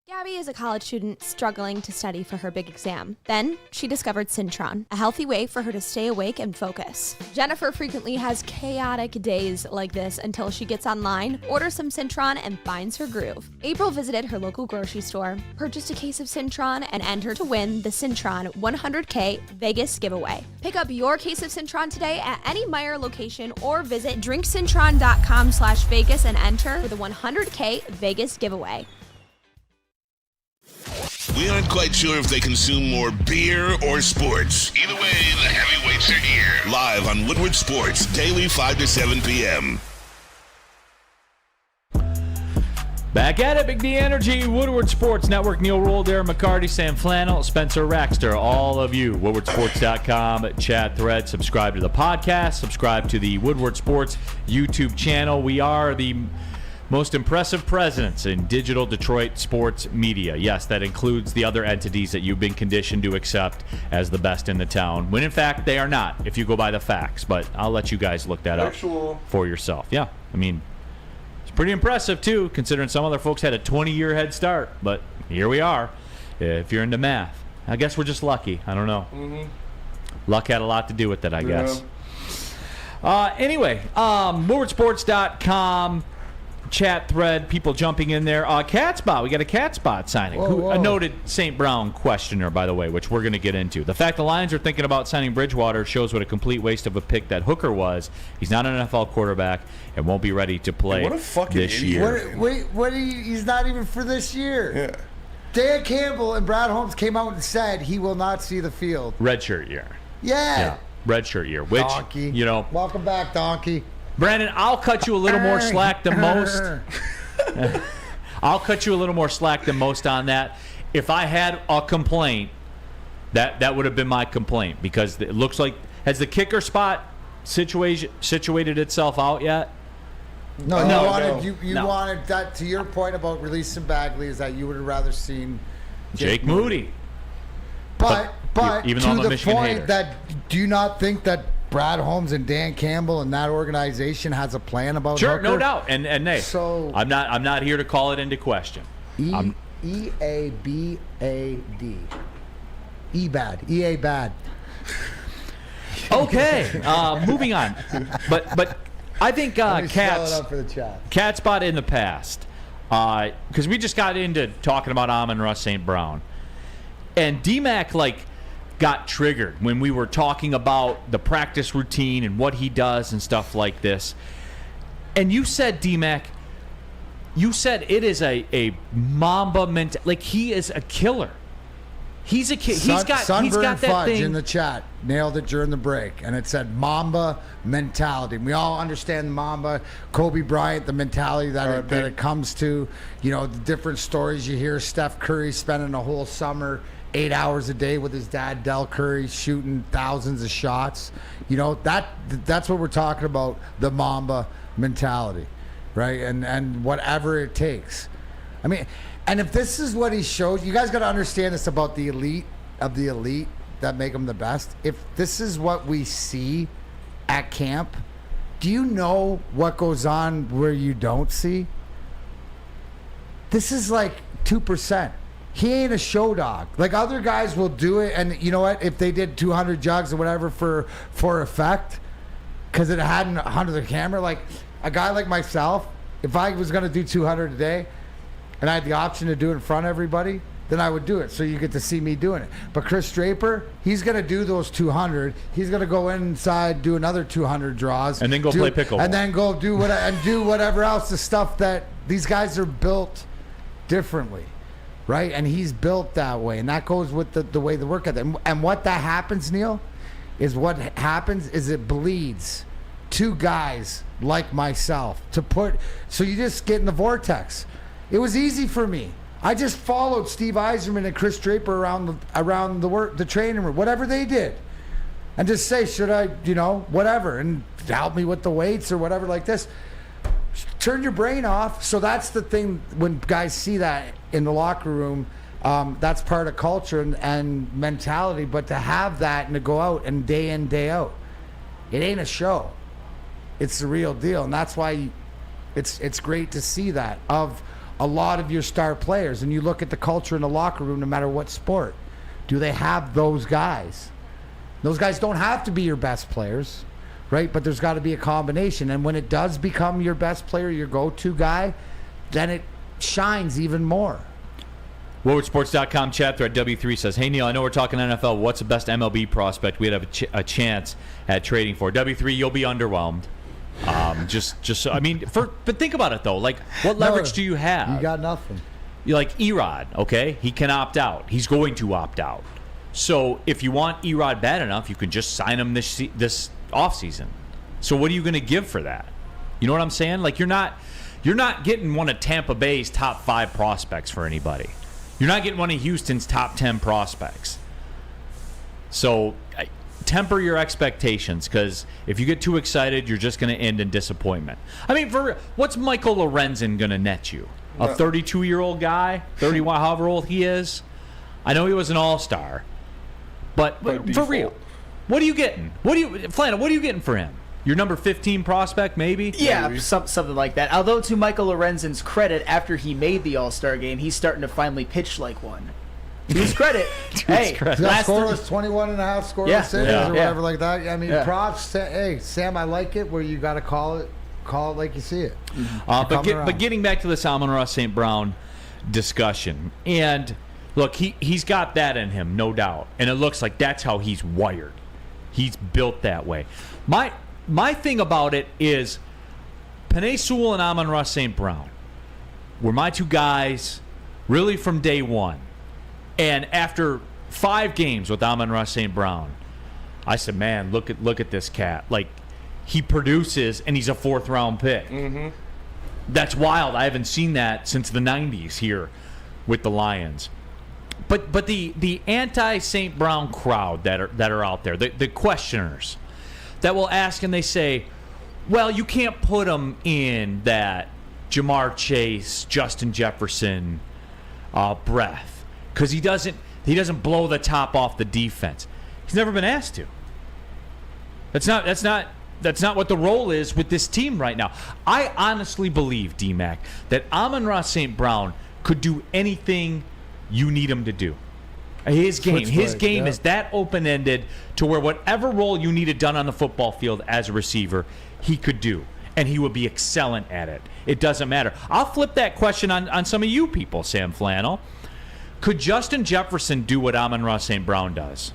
Gabby is a college student struggling to study for her big exam. Then she discovered Syntron, a healthy way for her to stay awake and focus. Jennifer frequently has chaotic days like this until she gets online, orders some Syntron, and finds her groove. April visited her local grocery store, purchased a case of Syntron, and entered to win the Syntron 100K Vegas giveaway. Pick up your case of Syntron today at any Meijer location or visit drinksyntron.com/Vegas and enter for the 100K Vegas giveaway. We aren't quite sure if they consume more beer or sports. Either way, the heavyweights are here. Live on Woodward Sports, daily 5 to 7 p.m. Back at it, Big D Energy, Woodward Sports Network. Neal, Ruhl, Darren, McCarty, Sam Flannel, Spencer Raxter, all of you. WoodwardSports.com chat thread. Subscribe to the podcast. Subscribe to the Woodward Sports YouTube channel. We are the most impressive presence in digital Detroit sports media. Yes, that includes the other entities that you've been conditioned to accept as the best in the town, when in fact they are not, if you go by the facts. But I'll let you guys look that up for yourself. Yeah, I mean, it's pretty impressive, too, considering some other folks had a 20-year head start. But here we are, if you're into math. I guess we're just lucky. I don't know. Mm-hmm. Luck had a lot to do with it, I guess. Anyway, WoodwardSports.com chat thread, people jumping in there. Cat Spot, we got a Cat Spot signing. A noted St. Brown questioner, by the way, which we're going to get into. The fact the Lions are thinking about signing Bridgewater shows what a complete waste of a pick that Hooker was. He's not an NFL quarterback and won't be ready to play this year. He's not even for this year. Yeah. Dan Campbell and Brad Holmes came out and said he will not see the field. Redshirt year. Yeah. Redshirt year, which, Donkey. Welcome back, Donkey. Brandon, I'll cut you a little more slack than most. I'll cut you a little more slack than most on that. If I had a complaint, that would have been my complaint, because it looks like, has the kicker spot situated itself out yet? No. You wanted that, to your point about releasing Bagley, is that you would have rather seen Jake Moody. But even to though the point that, do you not think that Brad Holmes and Dan Campbell and that organization has a plan about Sure, Hooker? no doubt. And I'm not here to call it into question. EABAD. EA bad. Okay, moving on. But I think Cat Spot in the past, because we just got into talking about Amon-Ra St. Brown, and D-Mac got triggered when we were talking about the practice routine and what he does and stuff like this. And you said, D-Mac, it is a Mamba mentality. He is a killer. He's a kid. He's got that Fudge thing in the chat. Nailed it during the break, and it said Mamba mentality. We all understand the Mamba, Kobe Bryant, the mentality that it comes to. The different stories you hear. Steph Curry spending a whole summer 8 hours a day with his dad, Del Curry, shooting thousands of shots. That's what we're talking about, the Mamba mentality, right? And whatever it takes. I mean, and if this is what he showed, you guys got to understand this about the elite of the elite that make them the best. If this is what we see at camp, do you know what goes on where you don't see? This is 2%. He ain't a show dog. Other guys will do it, and you know what? If they did 200 jugs or whatever for effect, because it hadn't under the camera, a guy like myself, if I was going to do 200 a day, and I had the option to do it in front of everybody, then I would do it. So you get to see me doing it. But Chris Draper, he's going to do those 200. He's going to go inside, do another 200 draws, and then go play pickleball, and then go do whatever else. The stuff that these guys are built differently. Right, and he's built that way, and that goes with the way the work ethic. And what that happens, Neal, is it bleeds to guys like myself so you just get in the vortex. It was easy for me. I just followed Steve Yzerman and Chris Draper around the training room, whatever they did, and just say, should I, whatever, and help me with the weights or whatever like this. Turn your brain off. So that's the thing when guys see that in the locker room, that's part of culture and mentality. But to have that and to go out and day in, day out, it ain't a show. It's the real deal. And that's why it's great to see that of a lot of your star players. And you look at the culture in the locker room, no matter what sport. Do they have those guys? Those guys don't have to be your best players. Right, but there's got to be a combination. And when it does become your best player, your go-to guy, then it shines even more. WoodwardSports.com chat thread W3 says, hey, Neal, I know we're talking NFL. What's the best MLB prospect we'd have a chance at trading for? W3, you'll be underwhelmed. But think about it, though. What leverage do you have? You got nothing. You're Erod, okay? He can opt out. He's going to opt out. So if you want Erod bad enough, you can just sign him this offseason. So what are you going to give for that? You know what I'm saying? You're not getting one of Tampa Bay's top 5 prospects for anybody. You're not getting one of Houston's top 10 prospects. So temper your expectations, because if you get too excited, you're just going to end in disappointment. I mean, what's Michael Lorenzen going to net you? A 32-year-old guy, 31, however old he is? I know he was an all-star, but for real, what are you getting? Flannel, what are you getting for him? Your number 15 prospect, maybe? Yeah, Maybe. something like that. Although, to Michael Lorenzen's credit, after he made the All-Star game, he's starting to finally pitch like one. To his credit, hey, That scoreless 21 and a half scoreless innings or whatever like that. I mean, props. Hey, Sam, I like it where you got to call it like you see it. But getting back to this Amon-Ra St. Brown discussion, and look, he's got that in him, no doubt, and it looks like that's how he's wired. He's built that way. My thing about it is Penei Sewell and Amon-Ra St. Brown were my two guys really from day one. And after 5 games with Amon-Ra St. Brown, I said, man, look at this cat. Like, he produces, and he's a 4th-round pick. Mm-hmm. That's wild. I haven't seen that since the 90s here with the Lions. But the anti-St. Brown crowd that are out there, the questioners, that will ask and they say, well, you can't put him in that Jamar Chase, Justin Jefferson breath because he doesn't blow the top off the defense. He's never been asked to. That's not what the role is with this team right now. I honestly believe, D-Mac, that Amon-Ra St. Brown could do anything you need him to do. His game is that open-ended to where whatever role you needed done on the football field as a receiver, he could do, and he would be excellent at it. It doesn't matter. I'll flip that question on some of you people, Sam Flannel. Could Justin Jefferson do what Amon-Ra St. Brown does?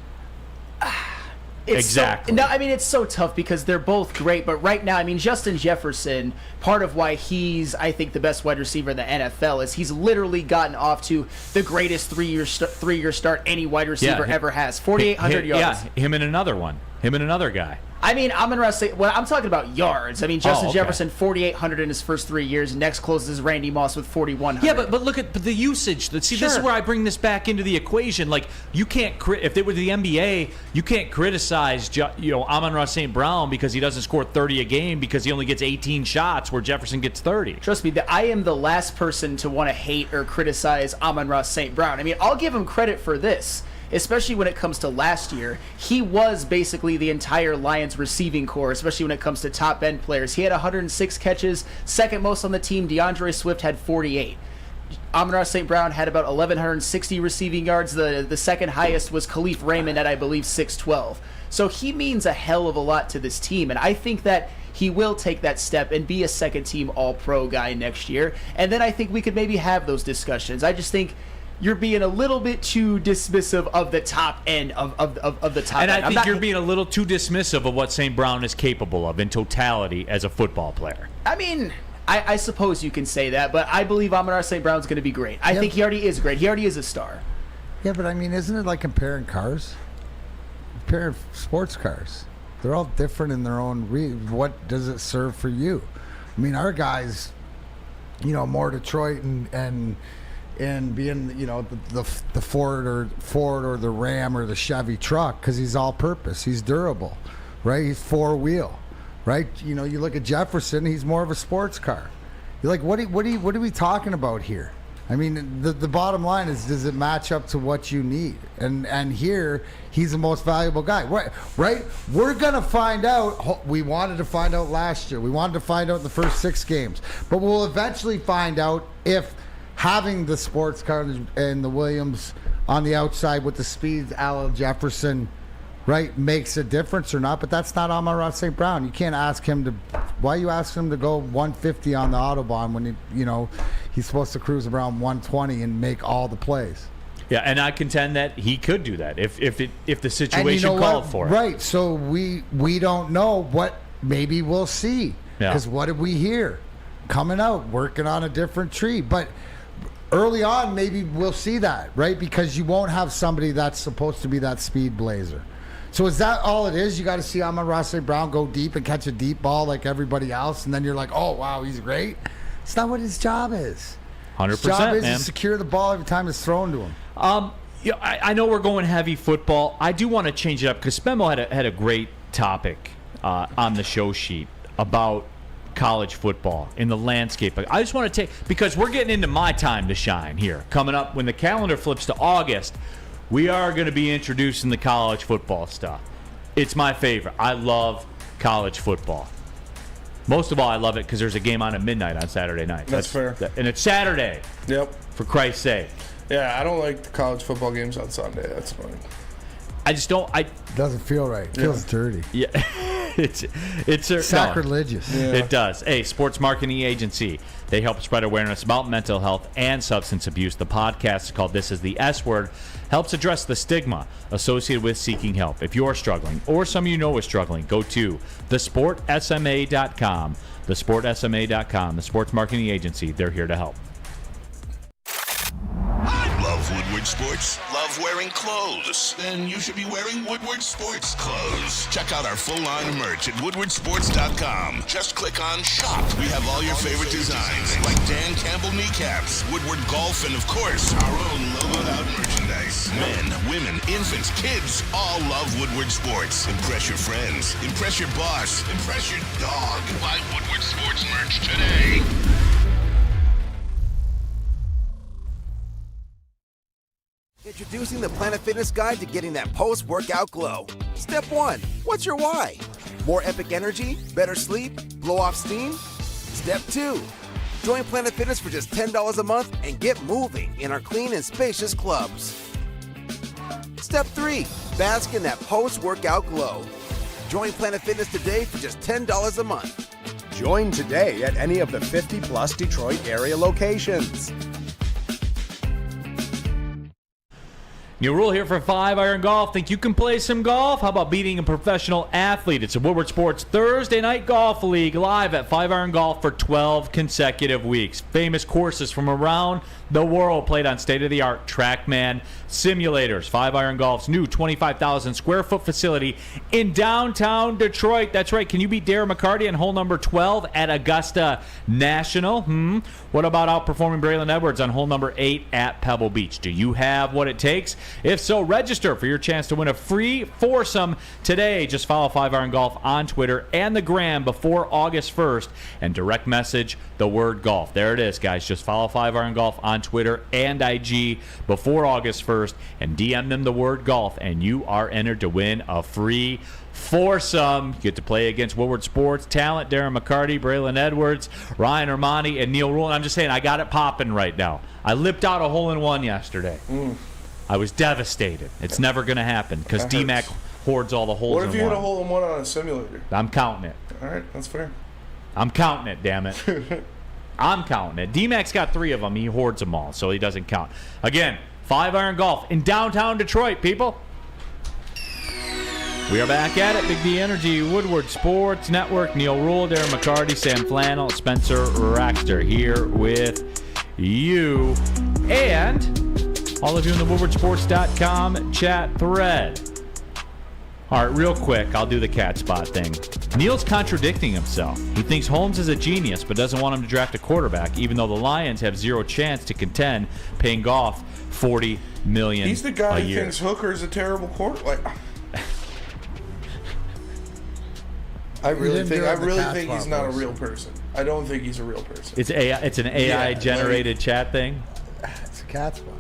Exactly. It's so tough because they're both great, but right now, Justin Jefferson, part of why he's, I think, the best wide receiver in the NFL is he's literally gotten off to the greatest three-year start any wide receiver ever has. 4,800 yards. Yeah, him and another guy. Amon-Ra St. Well, I'm talking about yards. Justin Jefferson, 4,800 in his first 3 years. Next closest is Randy Moss with 4,100. Yeah, but look at the usage. This is where I bring this back into the equation. Like, you can't if it were the NBA, you can't criticize Amon-Ra St. Brown because he doesn't score 30 a game because he only gets 18 shots where Jefferson gets 30. Trust me, I am the last person to want to hate or criticize Amon-Ra St. Brown. I'll give him credit for this. Especially when it comes to last year, he was basically the entire Lions receiving corps, especially when it comes to top-end players. He had 106 catches, second most on the team. DeAndre Swift had 48. Amon-Ra St. Brown had about 1,160 receiving yards. The second highest was Khalif Raymond at, I believe, 612. So he means a hell of a lot to this team, and I think that he will take that step and be a second-team All-Pro guy next year. And then I think we could maybe have those discussions. I just think you're being a little bit too dismissive of the top end of the top end. And I think you're being a little too dismissive of what St. Brown is capable of in totality as a football player. I suppose you can say that, but I believe Amon-Ra St. Brown's going to be great. I think he already is great. He already is a star. Yeah, but isn't it like comparing cars? Comparing sports cars. They're all different in their own what does it serve for you? Our guys, more Detroit and being, the Ford or the Ram or the Chevy truck because he's all-purpose. He's durable, right? He's 4-wheel, right? You look at Jefferson, he's more of a sports car. You're like, what are we talking about here? The bottom line is, does it match up to what you need? And here, he's the most valuable guy, right? We're going to find out. We wanted to find out last year. We wanted to find out in the first 6 games. But we'll eventually find out if having the sports car and the Williams on the outside with the speeds a la Jefferson, right, makes a difference or not. But that's not Amon-Ra St. Brown. You can't ask him to. Why are you asking him to go 150 on the Autobahn when he's supposed to cruise around 120 and make all the plays? Yeah, and I contend that he could do that if the situation called for it. Right. So we don't know what. Maybe we'll see. Because what did we hear? Coming out, working on a different tree, but. Early on, maybe we'll see that, right? Because you won't have somebody that's supposed to be that speed blazer. So is that all it is? You got to see Amon-Ra St. Brown go deep and catch a deep ball like everybody else, and then you're like, oh, wow, he's great? It's not what his job is. 100%, His job is man. to secure the ball every time it's thrown to him. I know we're going heavy football. I do want to change it up because Spemo had a great topic on the show sheet about college football in the landscape. I just want to take, because we're getting into my time to shine here. Coming up, when the calendar flips to August, we are going to be introducing the college football stuff. It's my favorite. I love college football. Most of all, I love it because there's a game on at midnight on Saturday night. That's fair. And it's Saturday. Yep. For Christ's sake. Yeah, I don't like the college football games on Sunday. That's fine. I just don't. Doesn't feel right. It feels dirty. Yeah, it's sacrilegious. No, it does. Hey, sports marketing agency. They help spread awareness about mental health and substance abuse. The podcast is called "This Is the S Word." Helps address the stigma associated with seeking help. If you're struggling, or some of you know is struggling, go to thesportsma.com. Thesportsma.com. The sports marketing agency. They're here to help. Love Woodward Sports? Love wearing clothes? Then you should be wearing Woodward Sports clothes. Check out our full line of merch at woodwardsports.com. Just click on shop. We have all your favorite designs, like Dan Campbell kneecaps, Woodward golf, and of course, our own logoed out merchandise. Men, women, infants, kids all love Woodward Sports. Impress your friends. Impress your boss. Impress your dog. Buy Woodward Sports merch today. Introducing the Planet Fitness Guide to getting that post-workout glow. Step 1. What's your why? More epic energy? Better sleep? Blow off steam? Step 2. Join Planet Fitness for just $10 a month and get moving in our clean and spacious clubs. Step 3. Bask in that post-workout glow. Join Planet Fitness today for just $10 a month. Join today at any of the 50-plus Detroit area locations. Neal Ruhl here for 5 Iron Golf. Think you can play some golf? How about beating a professional athlete? It's a Woodward Sports Thursday Night Golf League live at 5 Iron Golf for 12 consecutive weeks. Famous courses from around the world played on state-of-the-art TrackMan simulators. 5 Iron Golf's new 25,000 square foot facility in downtown Detroit. That's right. Can you beat Darren McCarty on hole number 12 at Augusta National? What about outperforming Braylon Edwards on hole number 8 at Pebble Beach? Do you have what it takes? If so, register for your chance to win a free foursome today. Just follow 5 Iron Golf on Twitter and the Gram before August 1st and direct message the word golf. There it is, guys. Just follow 5 Iron Golf on Twitter and IG before August 1st and DM them the word golf, and you are entered to win a free foursome. You get to play against Woodward Sports talent, Darren McCarty, Braylon Edwards, Ryan Ermanni, and Neal Ruhl. And I'm just saying, I got it popping right now. I lipped out a hole-in-one yesterday. I was devastated. It's never going to happen because D-Mac hoards all the holes in one. What if you hit a hole-in-one on a simulator? I'm counting it. All right, that's fair. I'm counting it, damn it. I'm counting it. D-Mac's got 3 of them. He hoards them all, so he doesn't count. Again, 5 Iron Golf in downtown Detroit, people. We are back at it. Big D Energy, Woodward Sports Network, Neal Ruhl, Darren McCarty, Sam Flannel, Spencer Raxter here with you. And all of you in the WoodwardSports.com chat thread. All right, real quick, I'll do the cat spot thing. Neal's contradicting himself. He thinks Holmes is a genius, but doesn't want him to draft a quarterback, even though the Lions have zero chance to contend, paying Goff $40 million He's the guy a who year. thinks Hooker is a terrible quarterback. I really think he's not a real person. I don't think he's a real person. It's AI. It's an AI-generated chat thing. It's a cat spot.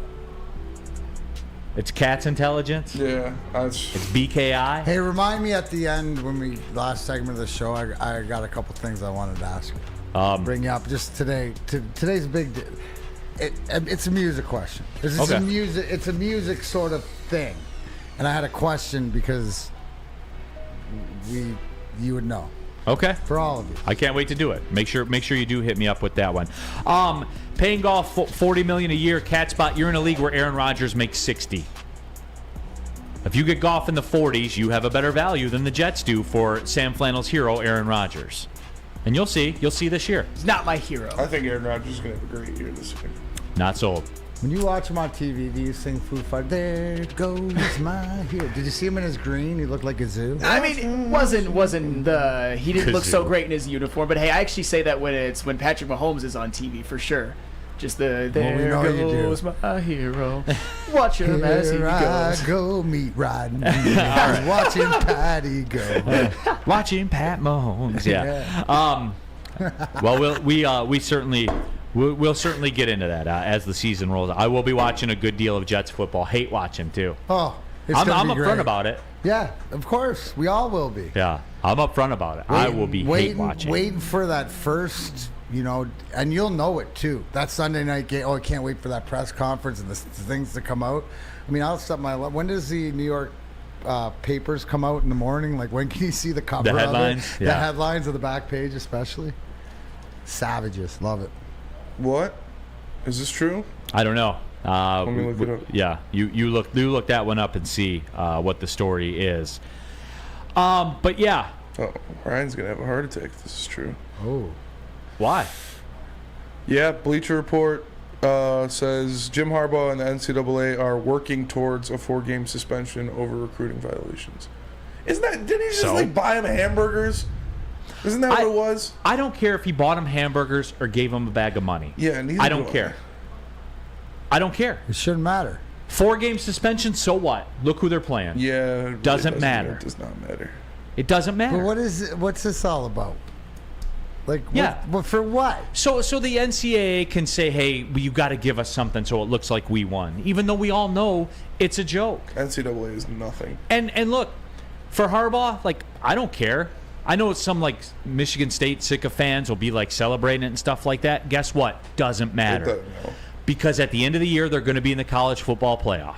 It's cat's intelligence. Yeah, it's BKI. Hey, remind me at the end when we last segment of the show. I got a couple things I wanted to ask you. Bring you up just today. Today's a big. It's a music question. It's a music sort of thing, and I had a question because you would know. Okay. For all of you. I can't wait to do it. Make sure you do hit me up with that one. Paying Goff $40 million a year, cat spot. You're in a league where Aaron Rodgers makes $60. If you get Goff in the 40s, you have a better value than the Jets do for Sam Flannel's hero, Aaron Rodgers. And you'll see this year. He's not my hero. I think Aaron Rodgers is going to have a great year this year. Not sold. When you watch him on TV, do you sing Foo Fighters? There goes my hero. Did you see him in his green? He looked like a zoo. I mean, it wasn't the he didn't look so great in his uniform, but hey, I actually say that when Patrick Mahomes is on TV for sure. Just the there goes my hero. Watch him as he goes. Go meat riding. Watching Patty go. Watching Pat Mahomes. Yeah. Well, we'll certainly get into that as the season rolls. I will be watching a good deal of Jets football. Hate watch him too. Oh, I'm upfront about it. Yeah, of course. We all will be. Yeah, I'm upfront about it. I will be hate watching. Waiting for that first, and you'll know it too. That Sunday night game. Oh, I can't wait for that press conference and the things to come out. I mean, I'll set my. When does the New York papers come out in the morning? Like, when can you see the cover? The headlines. Of it? Yeah. The headlines of the back page, especially. Savages, love it. What? Is this true? I don't know. Let me look it up. Yeah, you look that one up and see what the story is. But yeah. Oh, Ryan's gonna have a heart attack if this is true. Oh. Why? Yeah, Bleacher Report says Jim Harbaugh and the NCAA are working towards a 4-game suspension over recruiting violations. Didn't he just buy him hamburgers? Isn't that what it was? I don't care if he bought him hamburgers or gave him a bag of money. Yeah, I don't care. I don't care. It shouldn't matter. 4-game suspension, so what? Look who they're playing. Yeah. It doesn't matter. It does not matter. It doesn't matter. But what's this all about? Like, yeah. For what? So the NCAA can say, hey, you got to give us something so it looks like we won, even though we all know it's a joke. NCAA is nothing. And look, for Harbaugh, I don't care. I know some Michigan State sycophants will be celebrating it and stuff like that. Guess what? Doesn't matter. Because at the end of the year, they're going to be in the college football playoff.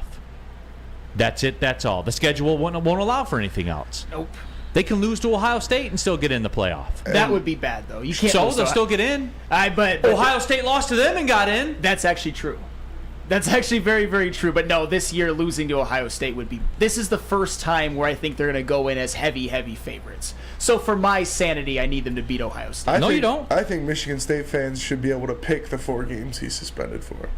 That's it. That's all. The schedule won't allow for anything else. Nope. They can lose to Ohio State and still get in the playoff. That would be bad, though. You can't. So they'll still get in. But Ohio State lost to them and got in. That's actually true. That's actually very, very true. But no, this year losing to Ohio State would be. This is the first time where I think they're going to go in as heavy, heavy favorites. So for my sanity, I need them to beat Ohio State. You don't. I think Michigan State fans should be able to pick the 4 games he's suspended for.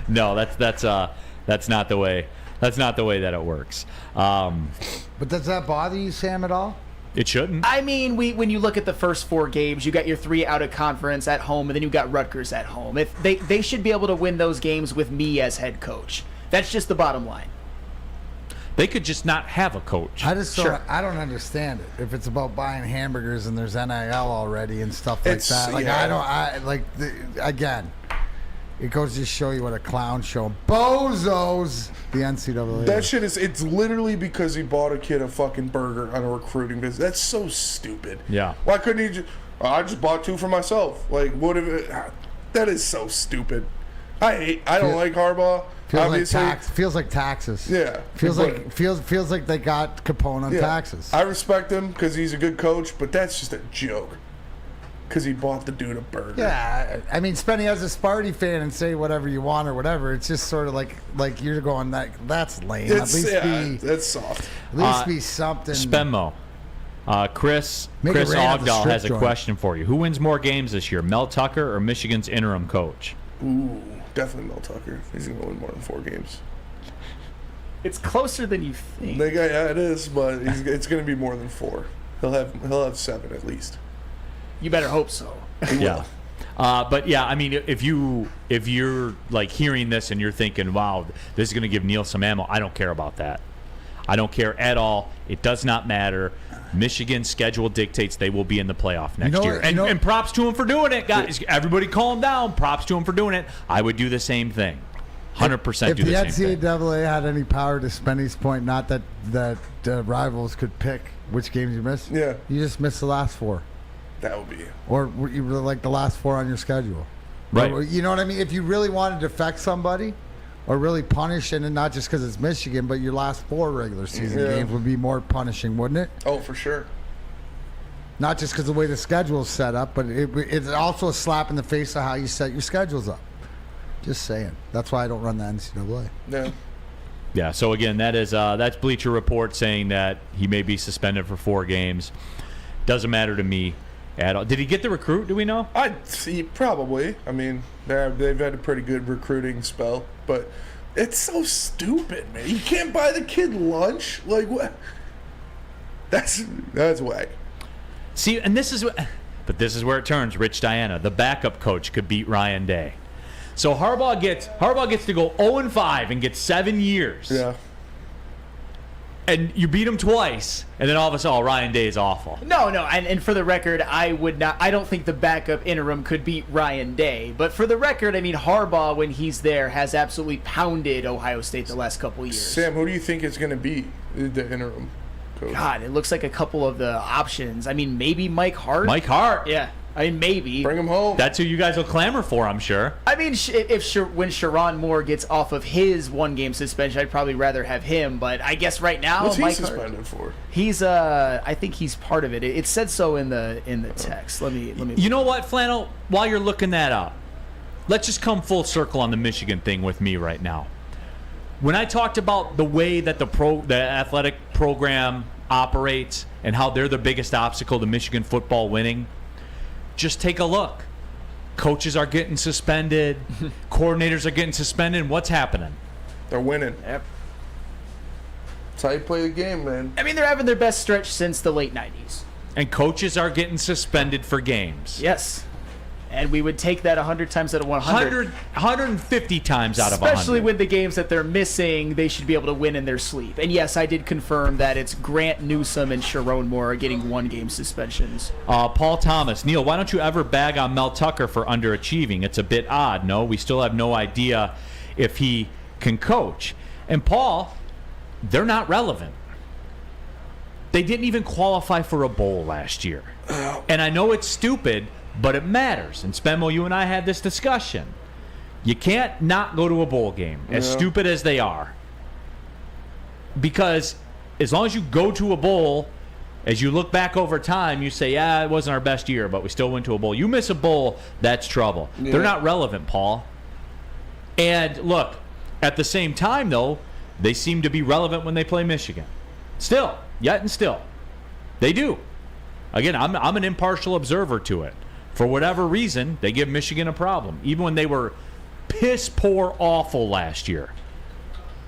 No, that's not the way. That's not the way that it works. But does that bother you, Sam, at all? It shouldn't. I mean, when you look at the first 4 games, you got your 3 out of conference at home, and then you got Rutgers at home. If they should be able to win those games with me as head coach. That's just the bottom line. They could just not have a coach. I don't understand it. If it's about buying hamburgers and there's NIL already and stuff like that. Again, it goes to show you what a clown show. Bozos, the NCAA. That shit it's literally because he bought a kid a fucking burger on a recruiting business. That's so stupid. Yeah. Why couldn't he just, I just bought 2 for myself. What if it, that is so stupid. I don't like Harbaugh. Feels like taxes. Yeah. Feels like they got Capone on taxes. I respect him because he's a good coach, but that's just a joke. Because he bought the dude a burger. Yeah, I mean, Spenny as a Sparty fan and say whatever you want or whatever. It's just sort of like you're going that's lame. That's soft. At least be something. Spenmo. Chris Ogdahl has a question for you. Who wins more games this year, Mel Tucker or Michigan's interim coach? Ooh, definitely Mel Tucker. He's going to win more than 4 games. It's closer than you think. Yeah, it is, but it's going to be more than 4. He'll have 7 at least. You better hope so. Yeah. But yeah, I mean, if you're hearing this and you're thinking, wow, this is going to give Neal some ammo, I don't care about that. I don't care at all. It does not matter. Michigan's schedule dictates they will be in the playoff next year. And props to them for doing it, guys. Everybody calm down. Props to them for doing it. I would do the same thing. 100% do the same thing. If the NCAA had any power, to Spenny's point, not that rivals could pick which games you miss. Yeah. You just miss the last 4. That would be. Or you really like the last 4 on your schedule. Right. Or, you know what I mean? If you really wanted to affect somebody or really punish, and not just because it's Michigan, but your last 4 regular season games would be more punishing, wouldn't it? Oh, for sure. Not just because of the way the schedule is set up, but it's also a slap in the face of how you set your schedules up. Just saying. That's why I don't run the NCAA. Yeah. Yeah, so again, that's Bleacher Report saying that he may be suspended for 4 games. Doesn't matter to me. at all. Did he get the recruit? Do we know? I'd see, probably. I mean, they've had a pretty good recruiting spell, but it's so stupid, man. You can't buy the kid lunch. Like what? That's whack. See, and this is where it turns. Rich Diana, the backup coach, could beat Ryan Day. So Harbaugh gets to go 0-5 and get 7 years. Yeah. And you beat him twice, and then all of a sudden, Ryan Day is awful. No, and for the record, I don't think the backup interim could beat Ryan Day. But for the record, I mean, Harbaugh, when he's there, has absolutely pounded Ohio State the last couple years. Sam, who do you think is going to be the interim coach? God, it looks like a couple of the options. I mean, maybe Mike Hart. Mike Hart. Yeah. I mean, maybe. Bring him home. That's who you guys will clamor for, I'm sure. I mean, when Sharon Moore gets off of his 1-game suspension, I'd probably rather have him. But I guess right now, what's he Mike suspended Hart, for? He's I think he's part of it. It said so in the text. Let me. You know what, Flannel? While you're looking that up, let's just come full circle on the Michigan thing with me right now. When I talked about the way that the athletic program operates and how they're the biggest obstacle to Michigan football winning. Just take a look. Coaches are getting suspended. Coordinators are getting suspended. What's happening? They're winning. Yep. That's how you play the game, man. I mean, they're having their best stretch since the late 90s. And coaches are getting suspended for games. Yes. And we would take that 100 times out of 100. 150 times out of 100. Especially with the games that they're missing, they should be able to win in their sleep. And yes, I did confirm that it's Grant Newsome and Sharon Moore getting 1-game suspensions. Paul Thomas. Neal, why don't you ever bag on Mel Tucker for underachieving? It's a bit odd, no? We still have no idea if he can coach. And Paul, they're not relevant. They didn't even qualify for a bowl last year. And I know it's stupid, but it matters. And Spenmo, you and I had this discussion. You can't not go to a bowl game, as stupid as they are. Because as long as you go to a bowl, as you look back over time, you say, yeah, it wasn't our best year, but we still went to a bowl. You miss a bowl, that's trouble. Yeah. They're not relevant, Paul. And look, at the same time, though, they seem to be relevant when they play Michigan. Still, yet and still. They do. Again, I'm an impartial observer to it. For whatever reason, they give Michigan a problem. Even when they were piss poor awful last year,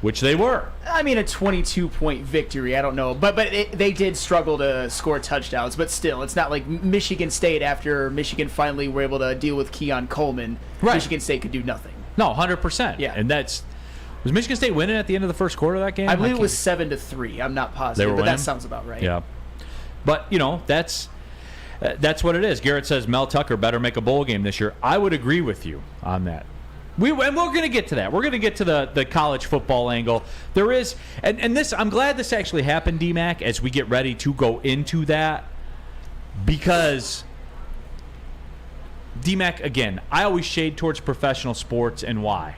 which they were. I mean, a 22-point victory, I don't know. But they did struggle to score touchdowns. But still, it's not like Michigan State, after Michigan finally were able to deal with Keon Coleman, right. Michigan State could do nothing. No, 100%. Yeah. And was Michigan State winning at the end of the first quarter of that game? I believe it was 7-3. I'm not positive, but that sounds about right. Yeah. But, that's what it is. Garrett says Mel Tucker better make a bowl game this year. I would agree with you on that. And we're going to get to that. We're going to get to the college football angle. There is, and this, I'm glad this actually happened, D-Mac, as we get ready to go into that. Because, D-Mac, again, I always shade towards professional sports, and why?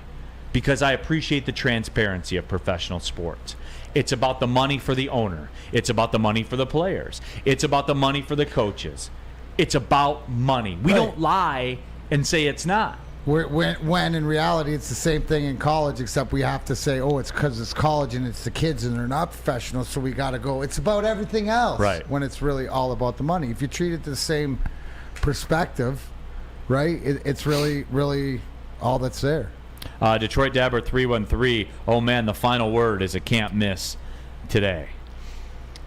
Because I appreciate the transparency of professional sports. It's about the money for the owner. It's about the money for the players. It's about the money for the coaches. It's about money. We don't lie and say it's not. When in reality it's the same thing in college, except we have to say, it's because it's college and it's the kids and they're not professionals, so we got to go. It's about everything else. Right. When it's really all about the money. If you treat it the same perspective, right, it's really, really all that's there. Detroit Dabber 313. Oh man, the final word is a can't miss today.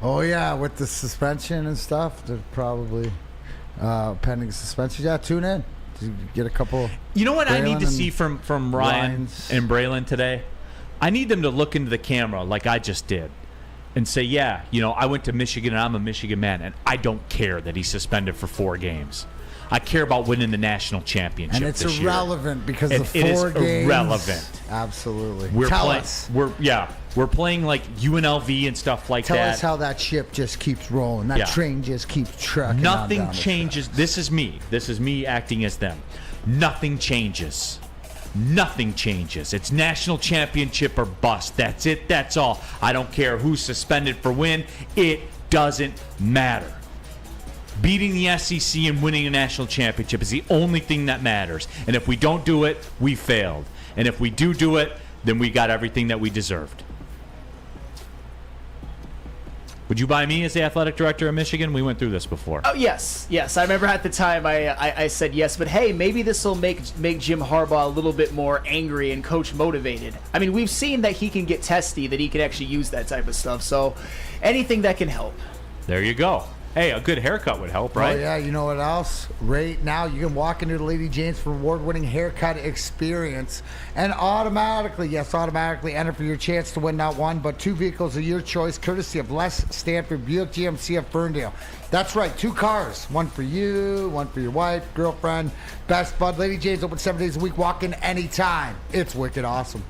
Oh yeah, with the suspension and stuff, they're probably pending suspension. Yeah, tune in. Get a couple. You know what I need to see from Ryan and Braylon today? I need them to look into the camera like I just did and say, yeah, I went to Michigan and I'm a Michigan man, and I don't care that he's suspended for 4 games. I care about winning the national championship. And it's this irrelevant year. because and the 4 it is games. Irrelevant. Absolutely. Tell us. We're playing like UNLV and stuff like that. Tell us how that ship just keeps rolling. That train just keeps trucking. Nothing changes. This is me. This is me acting as them. Nothing changes. Nothing changes. It's national championship or bust. That's it. That's all. I don't care who's suspended for when. It doesn't matter. Beating the SEC and winning a national championship is the only thing that matters. And if we don't do it, we failed. And if we do it, then we got everything that we deserved. Would you buy me as the athletic director of Michigan? We went through this before. Oh, yes. I remember at the time I said yes, but hey, maybe this will make Jim Harbaugh a little bit more angry and coach motivated. I mean, we've seen that he can get testy, that he can actually use that type of stuff. So anything that can help. There you go. Hey, a good haircut would help, right? Oh, yeah. You know what else? Right now, you can walk into the Lady Jane's for award-winning haircut experience and automatically enter for your chance to win not one, but 2 vehicles of your choice, courtesy of Les Stanford Buick GMC of Ferndale. That's right, 2 cars. One for you, one for your wife, girlfriend, best bud. Lady Jane's open 7 days a week. Walk in anytime. It's wicked awesome.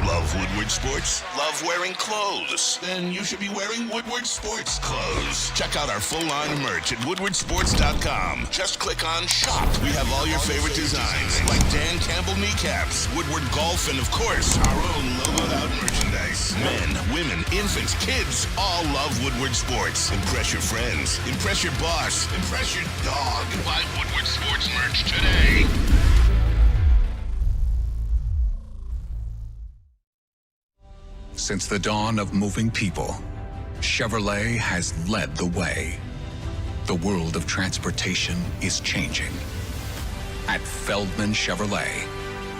Love Woodward Sports? Love wearing clothes? Then you should be wearing Woodward Sports clothes. Check out our full line of merch at woodwardsports.com. Just click on shop. We have all your favorite designs, like Dan Campbell kneecaps, Woodward golf, and of course, our own logoed out merchandise. Men, women, infants, kids all love Woodward Sports. Impress your friends. Impress your boss. Impress your dog. Buy Woodward Sports merch today. Since the dawn of moving people, Chevrolet has led the way. The world of transportation is changing. At Feldman Chevrolet,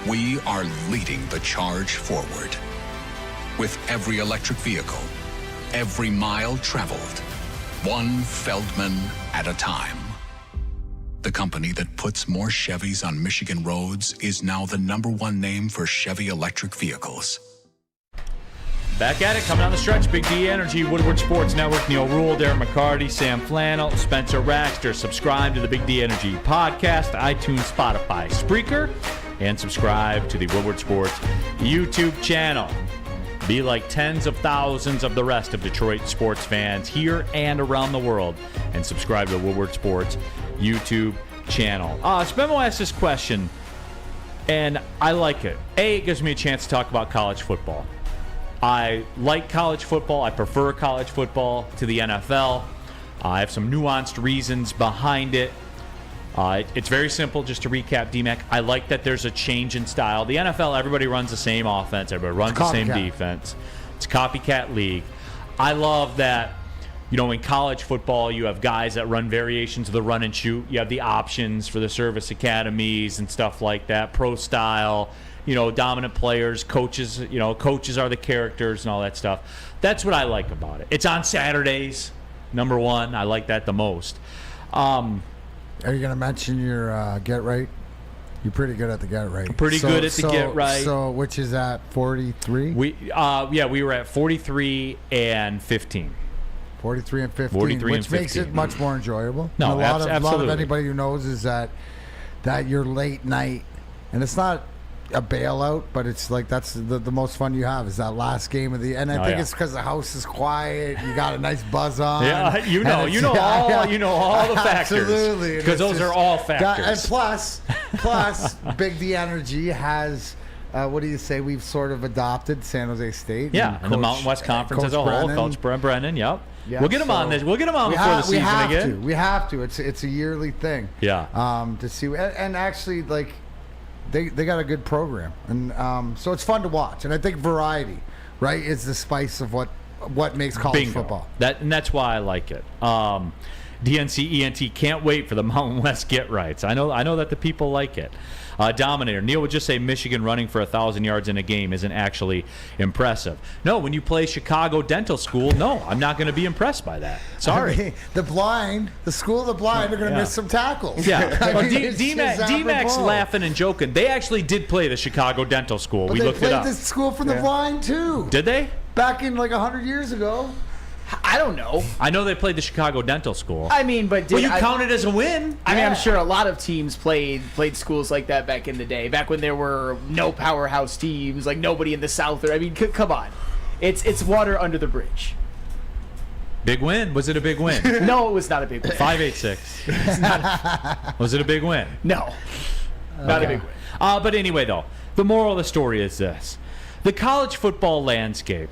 we are leading the charge forward. With every electric vehicle, every mile traveled, one Feldman at a time. The company that puts more Chevys on Michigan roads is now the #1 name for Chevy electric vehicles. Back at it, coming down the stretch, Big D Energy, Woodward Sports Network, Neal, Ruhl, Darren, McCarty, Sam Flannel, Spencer Raxter. Subscribe to the Big D Energy podcast, iTunes, Spotify, Spreaker, and subscribe to the Woodward Sports YouTube channel. Be like tens of thousands of the rest of Detroit sports fans here and around the world, and subscribe to the Woodward Sports YouTube channel. Spemo asked this question, and I like it. It gives me a chance to talk about college football. I like college football. I prefer college football to the NFL. I have some nuanced reasons behind it. It's very simple, just to recap, DMAC. I like that there's a change in style. The NFL, everybody runs the same offense. Everybody runs the same defense. It's a copycat league. I love that, in college football, you have guys that run variations of the run and shoot. You have the options for the service academies and stuff like that, pro style. Dominant players, coaches, coaches are the characters and all that stuff. That's what I like about it. It's on Saturdays, #1. I like that the most. Are you going to mention your get right? You're pretty good at the get right. Good at the get right. So, which is at 43? We were at 43 and 15. 43 and 15, 43 which and 15. makes it much more enjoyable. No, and a lot of anybody who knows is that you're late night, and it's not a bailout, but it's like that's the most fun you have is that last game of the. And I think it's because the house is quiet. You got a nice buzz on. Yeah, you know all the factors. Absolutely, because those are all factors. And plus, Big D Energy has. What do you say? We've sort of adopted San Jose State. Yeah, and the Mountain West Conference as a whole. Coach Brennan. Yep. We'll get him on this. We'll get him on before the season again. We have to. It's a yearly thing. Yeah. To see and actually like. They got a good program, and so it's fun to watch. And I think variety, right, is the spice of what makes college football. That's why I like it. DNC ENT can't wait for the Mountain West get rights. I know that the people like it. Dominator Neal would just say Michigan running for 1,000 yards in a game isn't actually impressive. No, when you play Chicago Dental School, no, I'm not going to be impressed by that. Sorry. I mean, the school of the blind are going to miss some tackles. Yeah. D-Mac's laughing and joking. They actually did play the Chicago Dental School. But we looked it up. They played the school from the blind too. Did they? Back in like 100 years ago. I don't know. I know they played the Chicago Dental School. I mean, but you count it as a win. I mean, I'm sure a lot of teams played schools like that back in the day, back when there were no powerhouse teams, like nobody in the South. I mean, come on, it's water under the bridge. Big win? Was it a big win? No, it was not a big win. 586. Was it a big win? No, not a big win. But anyway, though, the moral of the story is this: the college football landscape.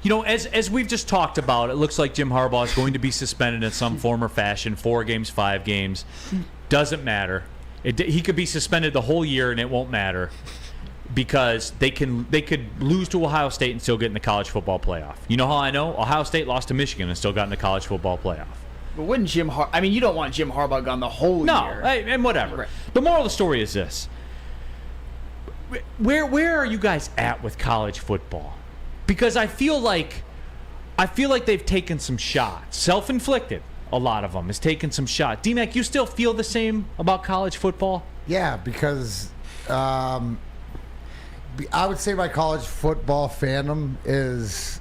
As we've just talked about, it looks like Jim Harbaugh is going to be suspended in some form or fashion. 4 games, 5 games. Doesn't matter. He could be suspended the whole year and it won't matter. because they could lose to Ohio State and still get in the college football playoff. You know how I know? Ohio State lost to Michigan and still got in the college football playoff. But wouldn't you don't want Jim Harbaugh gone the whole year. No, and whatever. Right. The moral of the story is this. Where are you guys at with college football? Because I feel like they've taken some shots. Self-inflicted, a lot of them, has taken some shots. D-Mac, you still feel the same about college football? Yeah, because I would say my college football fandom is,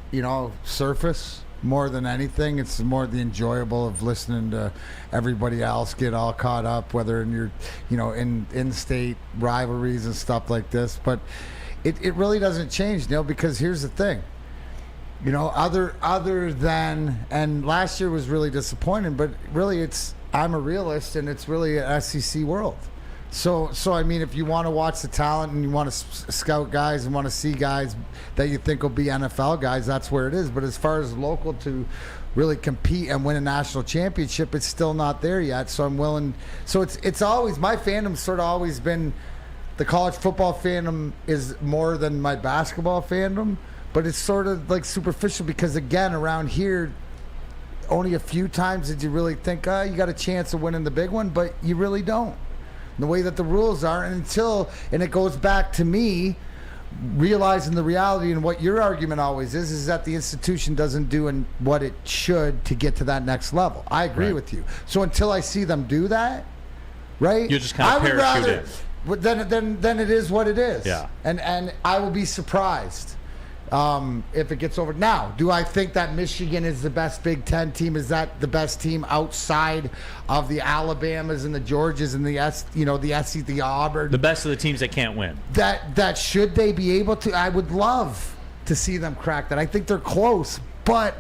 surface more than anything. It's more the enjoyable of listening to everybody else get all caught up, whether in your, in-state rivalries and stuff like this. But it really doesn't change, Neal, because here's the thing. Other than, and last year was really disappointing, but really I'm a realist, and it's really an SEC world. So I mean, if you want to watch the talent and you want to scout guys and want to see guys that you think will be NFL guys, that's where it is. But as far as local to really compete and win a national championship, it's still not there yet. So I'm willing. So it's always, my fandom's sort of always been, the college football fandom is more than my basketball fandom, but it's sort of like superficial because, again, around here, only a few times did you really think, you got a chance of winning the big one, but you really don't. The way that the rules are, and it goes back to me realizing the reality, and what your argument always is that the institution doesn't do what it should to get to that next level. I agree with you. So until I see them do that, right? You're just kind of parachute in. Then it is what it is. Yeah. And I will be surprised if it gets over. Now, do I think that Michigan is the best Big Ten team? Is that the best team outside of the Alabamas and the Georgias and the SC, the Auburn? The best of the teams that can't win. That should they be able to? I would love to see them crack that. I think they're close, but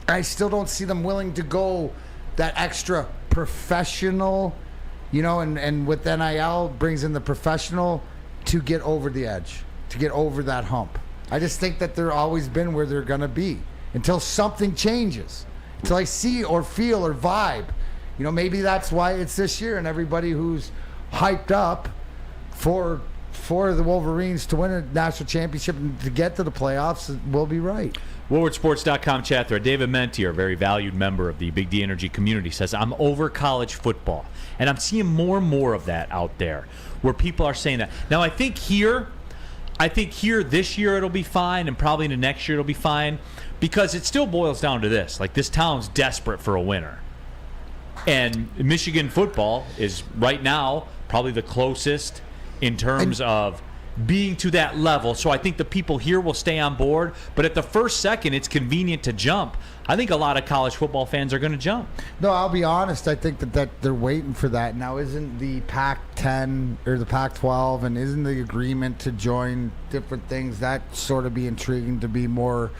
I still don't see them willing to go that extra professional, and with NIL brings in the professional to get over the edge, to get over that hump. I just think that they're always been where they're going to be until something changes, until I see or feel or vibe. Maybe that's why it's this year, and everybody who's hyped up for the Wolverines to win a national championship and to get to the playoffs will be right. WoodwardSports.com chat thread. David Mentier, a very valued member of the Big D Energy community, says, I'm over college football. And I'm seeing more and more of that out there where people are saying that. Now, I think here this year it'll be fine, and probably into next year it'll be fine, because it still boils down to this. Like, this town's desperate for a winner. And Michigan football is right now probably the closest in terms of being to that level. So I think the people here will stay on board. But at the first second, it's convenient to jump. I think a lot of college football fans are going to jump. No, I'll be honest. I think that they're waiting for that. Now, isn't the Pac-10 or the Pac-12 and isn't the agreement to join different things, that sort of be intriguing to be more,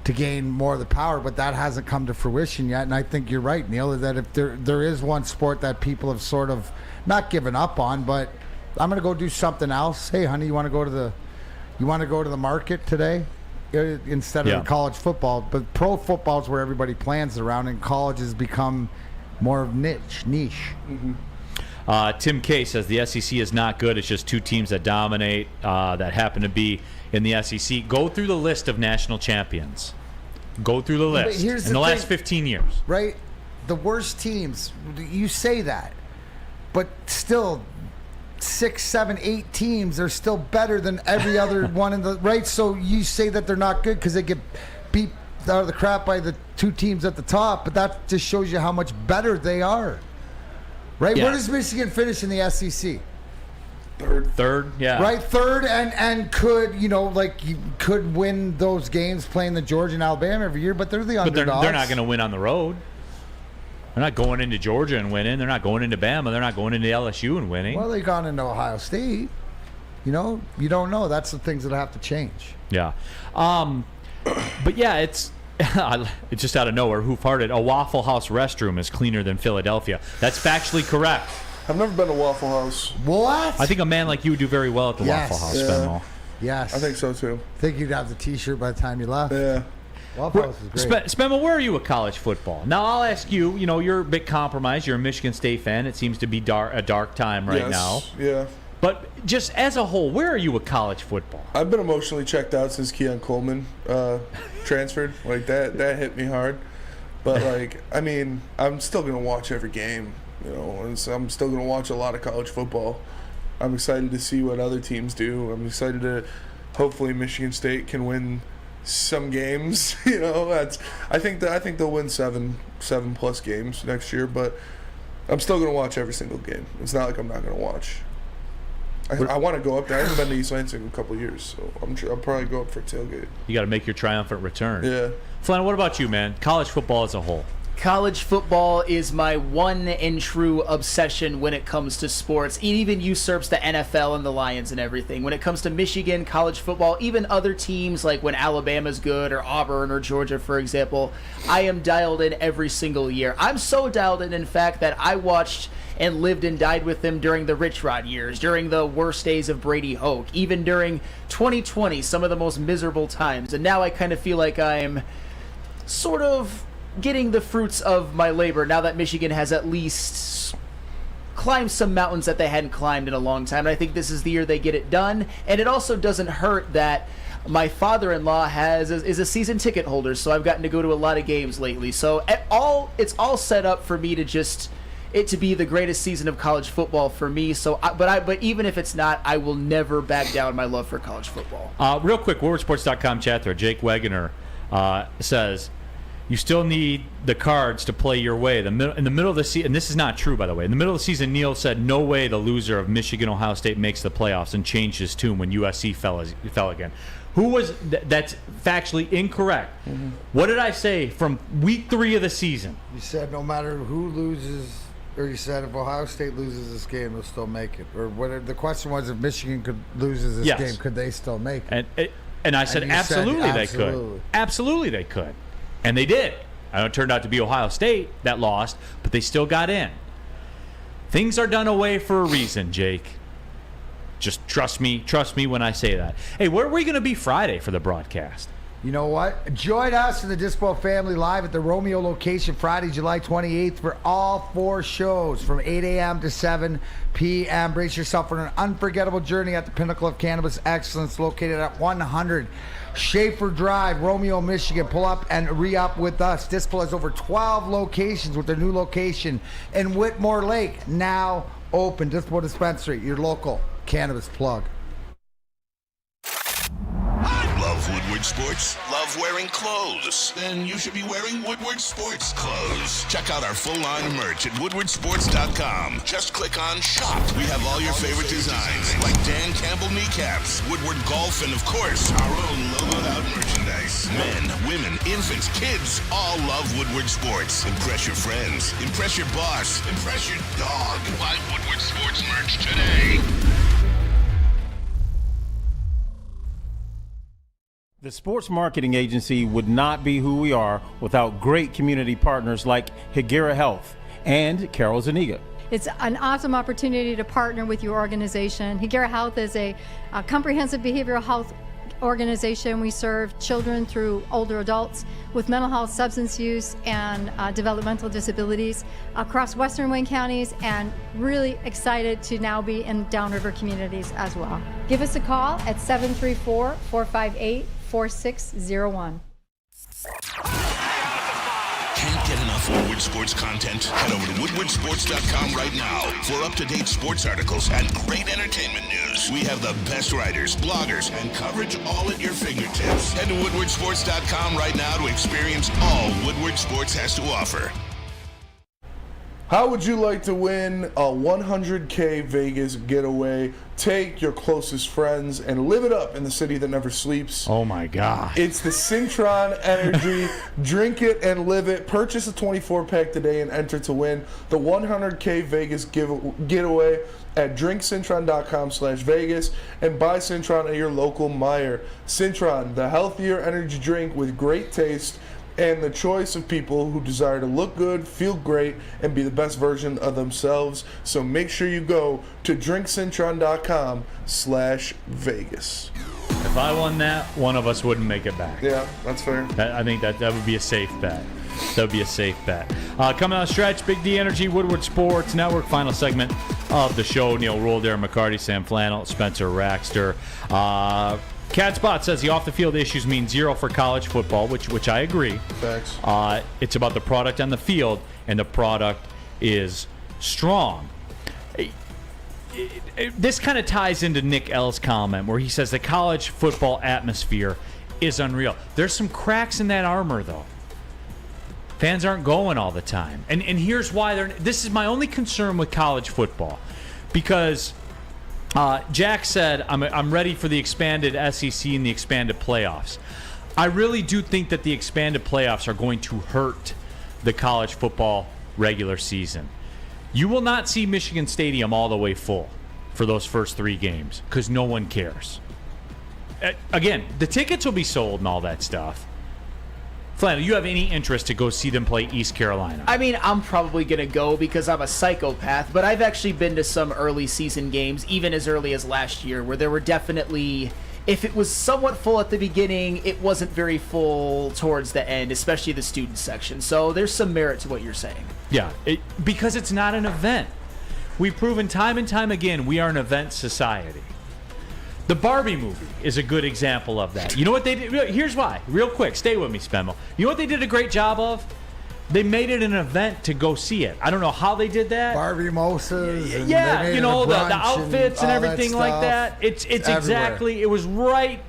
to gain more of the power, but that hasn't come to fruition yet. And I think you're right, Neal, that if there is one sport that people have sort of not given up on, but I'm going to go do something else. Hey, honey, you want to go to the market today? Instead of college football, but pro football is where everybody plans around, and college has become more of niche. Mm-hmm. Tim K says the SEC is not good. It's just two teams that dominate that happen to be in the SEC. Go through the list of national champions. Go through the list in the last 15 years. Right? The worst teams, you say that, but still 6, 7, 8 teams are still better than every other one in the right. So you say that they're not good because they get beat out of the crap by the two teams at the top, but that just shows you how much better they are. Right? Yeah. Where does Michigan finish in the SEC? Third, yeah. Right, third, and could win those games playing the Georgia and Alabama every year, but they're the underdogs. But they're not going to win on the road. They're not going into Georgia and winning. They're not going into Bama. They're not going into LSU and winning. Well, they've gone into Ohio State. You don't know. That's the things that have to change. Yeah. But yeah, it's just out of nowhere. Who farted? A Waffle House restroom is cleaner than Philadelphia. That's factually correct. I've never been to Waffle House. What? I think a man like you would do very well at the Waffle House, Spenmo. Yes. I think so, too. I think you'd have the T-shirt by the time you left. Yeah. Waffle House is great. Spenmo, where are you with college football? Now, I'll ask you, you're a bit compromised. You're a Michigan State fan. It seems to be a dark time right now. Yeah. But just as a whole, where are you with college football? I've been emotionally checked out since Keon Coleman transferred. Like that hit me hard. But like, I mean, I'm still gonna watch every game. You know, and so I'm still gonna watch a lot of college football. I'm excited to see what other teams do. I'm excited to hopefully Michigan State can win some games. You know, I think they'll win seven plus games next year. But I'm still gonna watch every single game. It's not like I'm not gonna watch. I want to go up there. I haven't been to East Lansing in a couple of years, so I'll probably go up for a tailgate. You got to make your triumphant return. Yeah. Flan, what about you, man? College football as a whole. College football is my one and true obsession when it comes to sports. It even usurps the NFL and the Lions and everything. When it comes to Michigan, college football, even other teams like when Alabama's good or Auburn or Georgia, for example, I am dialed in every single year. I'm so dialed in fact, that I watched and lived and died with them during the Rich Rod years, during the worst days of Brady Hoke, even during 2020, some of the most miserable times. And now I kind of feel like I'm sort of getting the fruits of my labor now that Michigan has at least climbed some mountains that they hadn't climbed in a long time. And I think this is the year they get it done. And it also doesn't hurt that my father-in-law is a season ticket holder, so I've gotten to go to a lot of games lately. So it's all set up for me to just it to be the greatest season of college football for me. So, but even if it's not, I will never back down my love for college football. Real quick, WoodwardSports.com chat thread. Jake Wegener says, you still need the cards to play your way. In the middle of the season, and this is not true, by the way. In the middle of the season, Neal said, no way the loser of Michigan-Ohio State makes the playoffs, and changed his tune when USC fell again. That's factually incorrect. Mm-hmm. What did I say from week 3 of the season? You said no matter who loses, or you said if Ohio State loses this game, they'll still make it. Or whatever. The question was if Michigan loses this game, could they still make it? And I said absolutely they could. Absolutely they could. And they did. I know it turned out to be Ohio State that lost, but they still got in. Things are done away for a reason, Jake. Just trust me when I say that. Hey, where are we going to be Friday for the broadcast? You know what? Join us and the Dispo family live at the Romeo location Friday, July 28th for all 4 shows from 8 a.m. to 7 p.m. Brace yourself for an unforgettable journey at the pinnacle of cannabis excellence located at 100 Schaefer Drive, Romeo, Michigan. Pull up and re-up with us. Dispo has over 12 locations with their new location in Whitmore Lake, now open. Dispo Dispensary, your local cannabis plug. Love Woodward Sports? Love wearing clothes? Then you should be wearing Woodward Sports clothes. Check out our full line of merch at woodwardsports.com. Just click on shop. We have all your favorite designs, like Dan Campbell kneecaps, Woodward golf, and of course, our own logoed out merchandise. Men, women, infants, kids all love Woodward Sports. Impress your friends. Impress your boss. Impress your dog. Buy Woodward Sports merch today. The sports marketing agency would not be who we are without great community partners like Higuera Health and Carol Zuniga. It's an awesome opportunity to partner with your organization. Higuera Health is a comprehensive behavioral health organization. We serve children through older adults with mental health, substance use, and developmental disabilities across Western Wayne counties, and really excited to now be in downriver communities as well. Give us a call at 734-458-4601. Can't get enough Woodward Sports content? Head over to woodwardsports.com right now for up-to-date sports articles and great entertainment news. We have the best writers, bloggers, and coverage all at your fingertips. Head to woodwardsports.com right now to experience all Woodward Sports has to offer. How would you like to win a 100K Vegas getaway? Take your closest friends and live it up in the city that never sleeps. Oh my God. It's the Cintron Energy. Drink it and live it. Purchase a 24-pack today and enter to win the 100K Vegas getaway at drinkcintron.com/Vegas and buy Cintron at your local Meijer. Cintron, the healthier energy drink with great taste and the choice of people who desire to look good, feel great, and be the best version of themselves. So make sure you go to drinkcintron.com/Vegas. If I won that, one of us wouldn't make it back. Yeah, that's fair. I think that would be a safe bet. That would be a safe bet. Coming on the stretch, Big D Energy, Woodward Sports Network, final segment of the show. Neal, Ruhl, Darren, McCarty, Sam Flannel, Spencer Raxter. Cat Spot says the off-the-field issues mean zero for college football, which I agree. Thanks. It's about the product on the field, and the product is strong. This kind of ties into Nick L's comment where he says the college football atmosphere is unreal. There's some cracks in that armor, though. Fans aren't going all the time. And here's why. This is my only concern with college football. Because Jack said, I'm ready for the expanded SEC and the expanded playoffs. I really do think that the expanded playoffs are going to hurt the college football regular season. You will not see Michigan Stadium all the way full for those first 3 games because no one cares. Again, the tickets will be sold and all that stuff. Flannel, you have any interest to go see them play East Carolina? I mean, I'm probably going to go because I'm a psychopath, but I've actually been to some early season games, even as early as last year, where there were definitely, if it was somewhat full at the beginning, it wasn't very full towards the end, especially the student section. So there's some merit to what you're saying. Yeah, because it's not an event. We've proven time and time again we are an event society. The Barbie movie is a good example of that. You know what they did? Here's why. Real quick, stay with me, Spenmo. You know what they did a great job of? They made it an event to go see it. I don't know how they did that. Barbie mimosas. Yeah, you know, the outfits and everything like that. It's exactly, it was right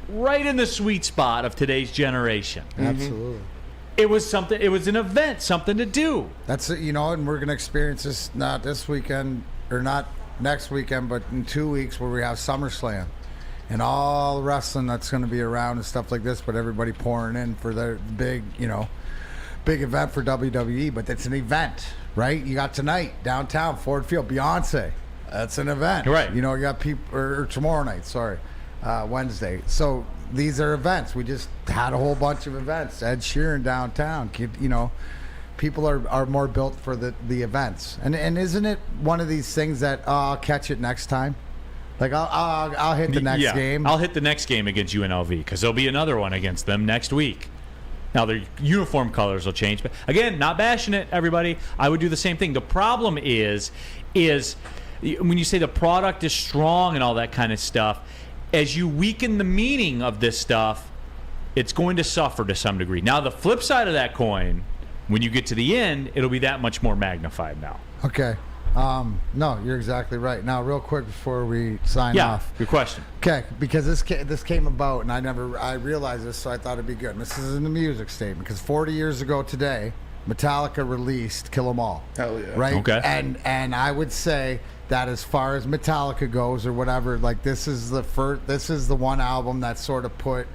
in the sweet spot of today's generation. Absolutely. It was something, it was an event, something to do. That's it, you know, and we're going to experience this not this weekend, or not next weekend, but in 2 weeks where we have SummerSlam and all the wrestling that's going to be around and stuff like this, but everybody pouring in for their big, big event for WWE. But it's an event, right? You got tonight, downtown, Ford Field, Beyonce. That's an event. Right. You got people, or tomorrow night, Wednesday. So these are events. We just had a whole bunch of events. Ed Sheeran downtown, people are more built for the events, and isn't it one of these things that I'll catch it next time? Like I'll hit the next game. I'll hit the next game against UNLV because there'll be another one against them next week. Now their uniform colors will change, but again, not bashing it, everybody. I would do the same thing. The problem is when you say the product is strong and all that kind of stuff, as you weaken the meaning of this stuff, it's going to suffer to some degree. Now the flip side of that coin, when you get to the end, it'll be that much more magnified now. Okay. No, you're exactly right. Now, real quick before we sign off. Your question. Okay, because this came about, and I realized this, so I thought it'd be good. And this is in the music statement, because 40 years ago today, Metallica released Kill 'Em All. Hell yeah. Right? Okay. And I would say that as far as Metallica goes or whatever, like this is the one album that sort of put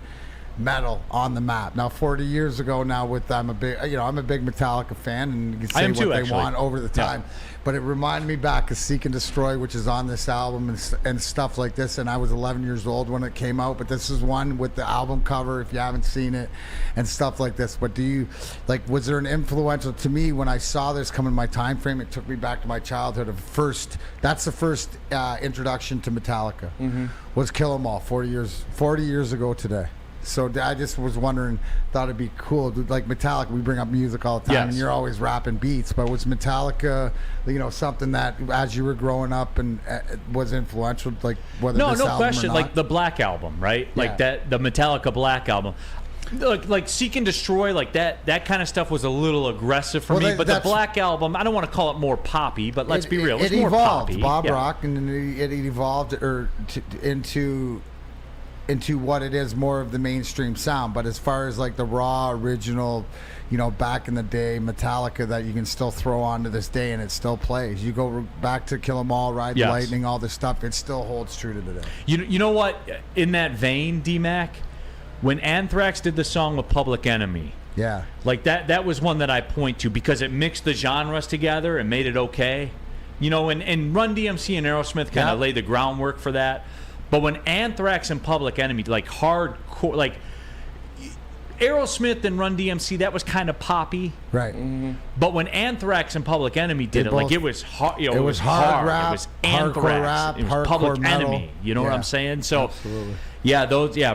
metal on the map. Now 40 years ago now, I'm a big Metallica fan, and you can say what they want over the time. Yeah. But it reminded me back of Seek and Destroy, which is on this album, and stuff like this, and I was 11 years old when it came out, but this is one with the album cover if you haven't seen it and stuff like this. But was there an influential to me when I saw this come in my time frame? It took me back to my childhood that's the first introduction to Metallica. Was Kill 'Em All 40 years ago today. So I just was wondering, thought it'd be cool. Like Metallica, we bring up music all the time, and you're always rapping beats. But was Metallica, something that as you were growing up and was influential, like whether no this album question, or not? like the Black Album, right? Like the Metallica Black Album. Like Seek and Destroy, like that kind of stuff was a little aggressive for me. But the Black Album, I don't want to call it more poppy, but let's be real, it was more evolved. poppy. Bob Rock, and it evolved into what it is, more of the mainstream sound. But as far as like the raw original, back in the day Metallica that you can still throw on to this day and it still plays. You go back to Kill 'Em All, Ride the Lightning, all this stuff, it still holds true to today. You know what? In that vein, D-Mac, when Anthrax did the song with Public Enemy, like that was one that I point to because it mixed the genres together and made it okay. And Run DMC and Aerosmith kind of laid the groundwork for that. But when Anthrax and Public Enemy, like hardcore, like Aerosmith and Run DMC, that was kind of poppy. Right. But when Anthrax and Public Enemy did it, like it was hard. You know, it was hard rap, it was Anthrax, hardcore rap, it was hardcore Public metal. Enemy. You know what I'm saying? So, absolutely.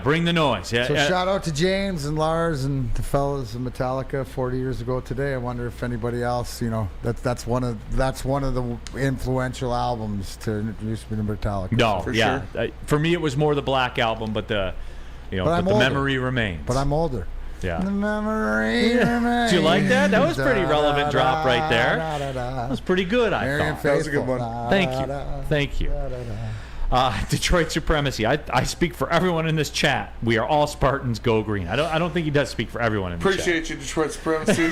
Bring the noise. Yeah. So shout out to James and Lars and the fellas of Metallica 40 years ago today. I wonder if anybody else, that's one of the influential albums to introduce me to Metallica. No, sure. For me, it was more the Black Album, but the memory remains. But I'm older. Yeah. The memory remains. Do you like that? That was a pretty relevant drop right there. That was pretty good, I thought. That was a good one. Thank you. Detroit supremacy. I speak for everyone in this chat. We are all Spartans. Go green. I don't think he does speak for everyone in the chat. Appreciate you, Detroit supremacy.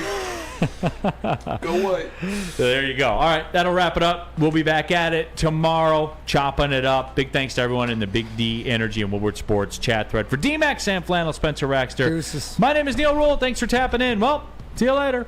Go white. So there you go. All right, that'll wrap it up. We'll be back at it tomorrow, chopping it up. Big thanks to everyone in the Big D Energy and Woodward Sports chat thread. For D-Mac, Sam Flannel, Spencer Raxter. Deuces. My name is Neal Ruhl. Thanks for tapping in. Well, see you later.